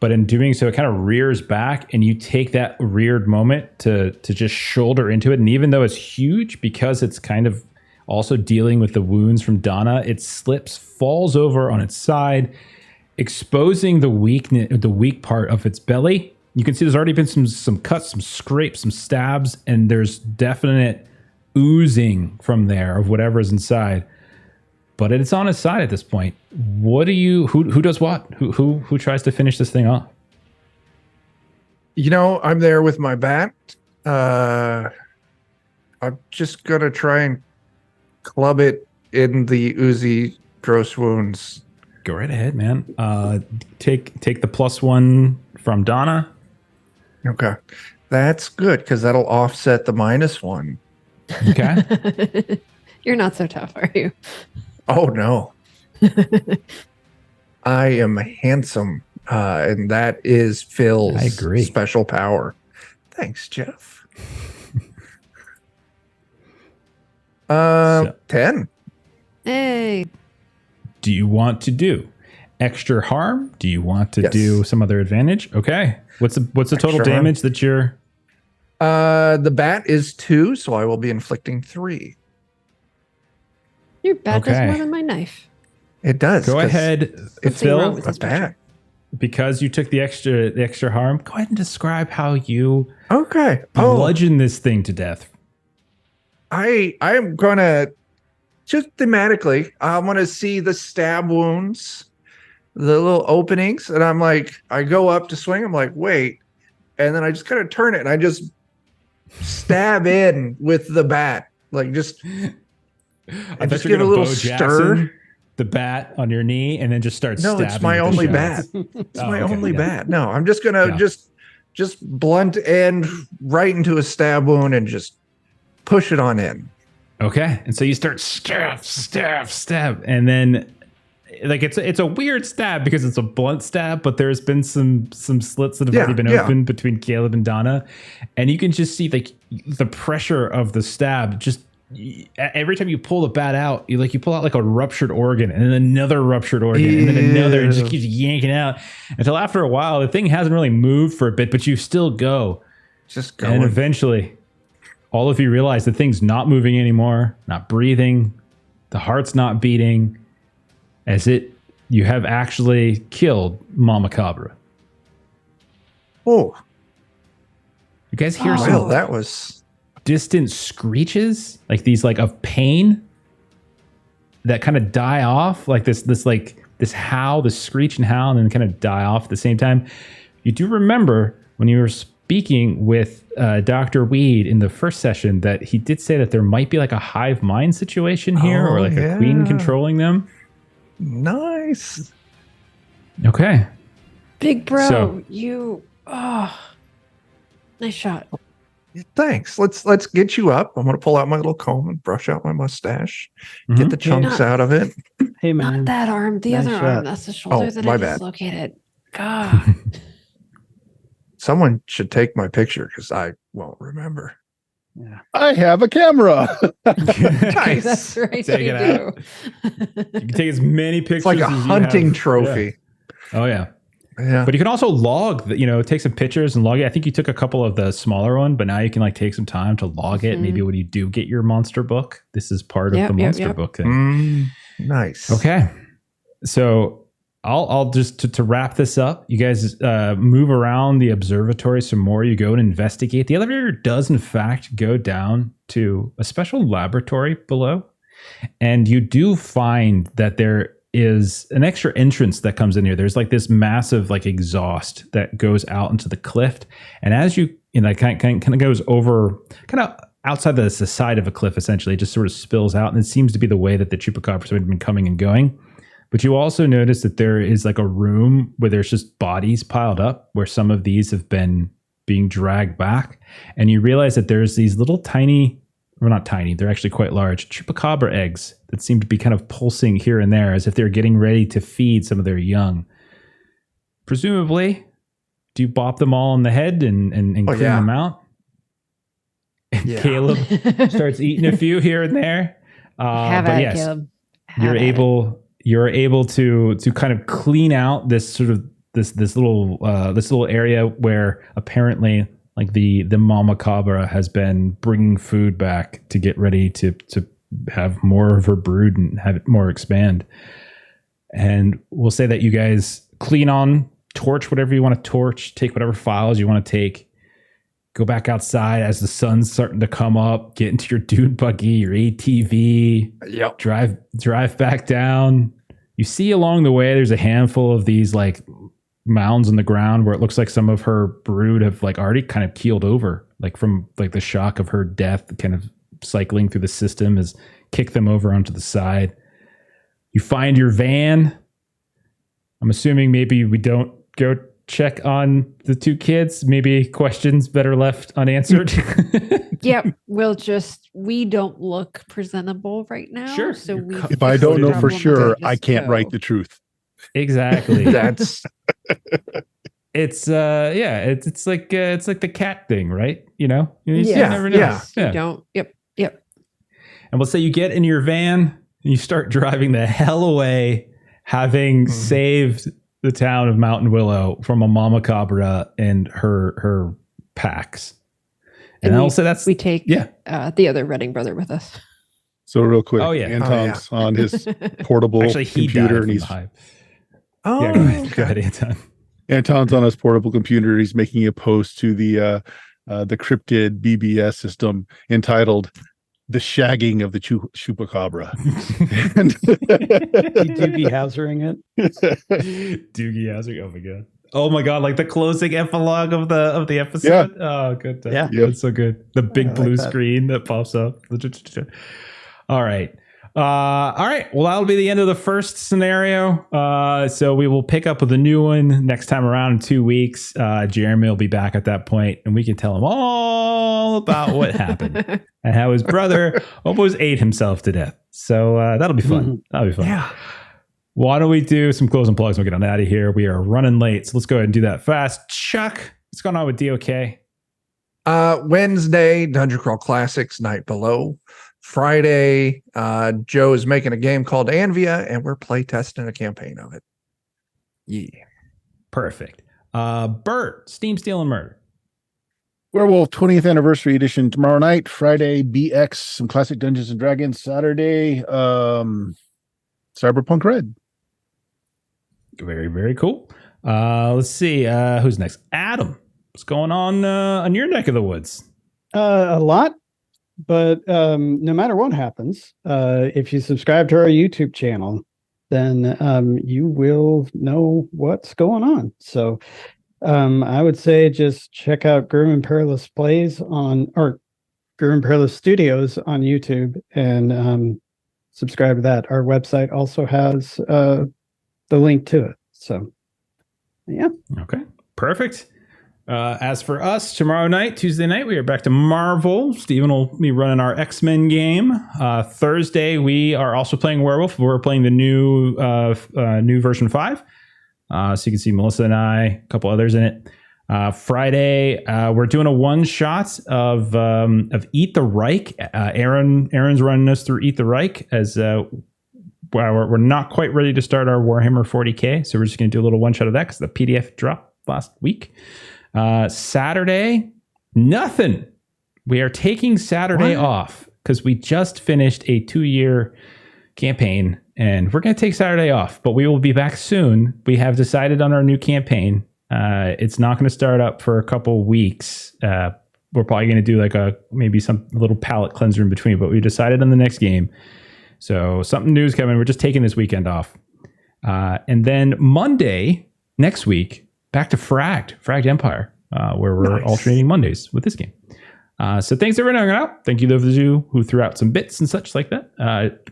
But in doing so, it kind of rears back, and you take that reared moment to just shoulder into it. And even though it's huge, because it's kind of also dealing with the wounds from Donna, it slips, falls over on its side, exposing the weak part of its belly. You can see there's already been some cuts, some scrapes, some stabs, and there's definite oozing from there of whatever's inside. But it's on his side at this point. What do you? Who does what? Who tries to finish this thing off? I'm there with my bat. I'm just gonna try and club it in the oozy, gross wounds. Go right ahead, man. Take the plus 1 from Donna. Okay, that's good because that'll offset the -1. Okay. You're not so tough, are you? Oh no. I am handsome, and that is Phil's I agree. special power. Thanks, Jeff. 10. Hey. Do you want to do extra harm? Do you want to Yes. do some other advantage? Okay. What's the total Extra damage that you're? The bat is 2, so I will be inflicting 3. Your bat does Okay. more than my knife. It does. Go 'cause ahead, It's Nothing wrong Phil. with a this picture. bat. Because you took the extra harm. Go ahead and describe how you Okay. bludgeon this thing to death. I'm gonna just thematically. I want to see the stab wounds, the little openings, and I'm like, I go up to swing. I'm like, wait, and then I just kind of turn it and I just stab in with the bat, like just. I just thought you were give a gonna little Bo stir. Jackson the bat on your knee and then just start No, stabbing. it's my with the only shots. bat. It's Oh, my okay, only yeah. bat. No, I'm just gonna Yeah. just blunt end right into a stab wound and just push it on in. Okay. And so you start stab, and then like it's a weird stab because it's a blunt stab, but there's been some slits that have already been opened between Caleb and Donna, and you can just see like the pressure of the stab. Just every time you pull the bat out, you pull out like a ruptured organ, and then another ruptured organ, and then another, and just keeps yanking out until after a while the thing hasn't really moved for a bit, but you still go, just going, and eventually all of you realize the thing's not moving anymore, not breathing, the heart's not beating. As you have actually killed Mama Cabra. Oh, you guys hear well, that was distant screeches, like these, like of pain that kind of die off, like this howl, this screech and howl, and then kind of die off at the same time. You do remember when you were speaking with Dr. Weed in the first session that he did say that there might be like a hive mind situation here, or like a queen controlling them. Nice. Okay. Big bro, So- nice shot. Thanks. Let's get you up. I'm gonna pull out my little comb and brush out my mustache. Get the chunks out of it. Hey, man. Not that arm, the Nice other shot. arm. That's the shoulder that my I bad. dislocated. God. Someone should take my picture because I won't remember. Yeah. I have a camera. Nice. That's right. Take you it do. You can take as many pictures It's like a as you hunting have. trophy. Oh yeah. Yeah. But you can also log, take some pictures and log it. I think you took a couple of the smaller one, but now you can like take some time to log it. Maybe when you do get your monster book, this is part of the monster book thing. Nice. Okay. So I'll just to wrap this up, you guys move around the observatory some more. You go and investigate. The elevator does in fact go down to a special laboratory below. And you do find that there is an extra entrance that comes in here. There's like this massive like exhaust that goes out into the cliff. And as you kind of goes over, kind of outside the side of a cliff, essentially, it just sort of spills out. And it seems to be the way that the chupacabras have been coming and going. But you also notice that there is like a room where there's just bodies piled up, where some of these have been being dragged back. And you realize that there's these little tiny, well, not tiny, they're actually quite large, chupacabra eggs that seem to be kind of pulsing here and there as if they're getting ready to feed some of their young. Presumably, do you bop them all on the head and clean them out? And Caleb starts eating a few here and there. Have but at it, yes, Caleb. you're able to kind of clean out this sort of this little area where apparently like the mama cabra has been bringing food back to get ready to have more of her brood and have it more expand. And we'll say that you guys clean on, torch whatever you want to torch, take whatever files you want to take, go back outside as the sun's starting to come up, get into your dune buggy, your ATV, drive back down. You see along the way, there's a handful of these like mounds on the ground where it looks like some of her brood have like already kind of keeled over, like from like the shock of her death kind of cycling through the system has kicked them over onto the side. You find your van. I'm assuming maybe we don't go check on the two kids. Maybe questions better left unanswered. Yep. We don't look presentable right now. Sure. So If I don't know for Problem sure, just I can't go. write the truth. Exactly. That's It's like the cat thing, right? You Yeah, never know. yeah. You don't. Yep. And we'll say you get in your van and you start driving the hell away, having saved the town of Mountain Willow from a mama cabra and her packs. And I'll say that's we take the other Redding brother with us. So real quick, Oh, yeah. Anton's on his portable actually he died computer, from and the hive. oh, Yeah, go ahead, Anton. Anton's on his portable computer. He's making a post to the cryptid BBS system entitled "The Shagging of the Chupacabra." And Doogie Housering it. Doogie Howser. Oh my god! Like the closing epilogue of the episode. Yeah. Oh, good. Yeah. That's so good. The big I like blue that. screen that pops up. All right. All right. Well, that'll be the end of the first scenario. So we will pick up with a new one next time around in 2 weeks. Jeremy will be back at that point, and we can tell him all about what happened and how his brother almost ate himself to death. So that'll be fun. That'll be fun. Yeah. Why don't we do some closing plugs and we'll get on out of here? We are running late, so let's go ahead and do that fast. Chuck, what's going on with DOK? Wednesday, Dungeon Crawl Classics, Night Below. Friday, Joe is making a game called Anvia, and we're play testing a campaign of it. Yeah. Perfect. Bert, Steam, Steal, and Murder. Werewolf 20th Anniversary Edition tomorrow night. Friday, BX, some classic Dungeons and Dragons. Saturday, Cyberpunk Red. Very, very cool. Let's see. Who's next? Adam. What's going on your neck of the woods? A lot, but no matter what happens, if you subscribe to our YouTube channel, then you will know what's going on. So I would say just check out Grim and Perilous Plays or Grim and Perilous Studios on YouTube and subscribe to that. Our website also has the link to it. So, yeah. Okay, perfect. As for us, tomorrow night, Tuesday night, we are back to Marvel. Steven will be running our X-Men game. Thursday, we are also playing Werewolf. We're playing the new version 5. So you can see Melissa and I, a couple others in it. Friday, we're doing a one-shot of Eat the Reich. Aaron's running us through Eat the Reich as we're not quite ready to start our Warhammer 40K. So we're just going to do a little one-shot of that because the PDF dropped last week. Saturday, nothing. We are taking Saturday off because we just finished a 2-year campaign and we're going to take Saturday off, but we will be back soon. We have decided on our new campaign. It's not going to start up for a couple weeks. We're probably going to do like maybe some little palate cleanser in between, but we decided on the next game. So something new is coming. We're just taking this weekend off. And then Monday next week, back to Fragged Empire, where we're alternating Mondays with this game. So thanks everyone for hanging out. Thank you to those of you who threw out some bits and such like that.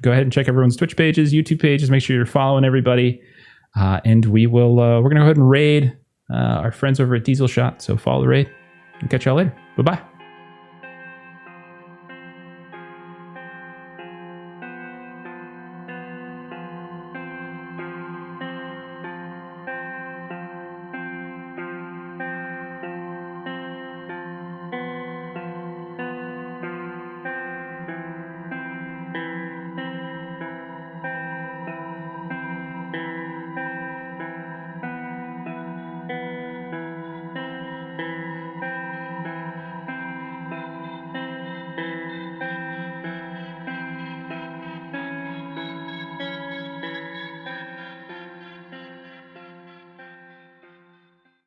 Go ahead and check everyone's Twitch pages, YouTube pages. Make sure you're following everybody. And we're going to go ahead and raid our friends over at Diesel Shot. So follow the raid and catch y'all later. Bye-bye.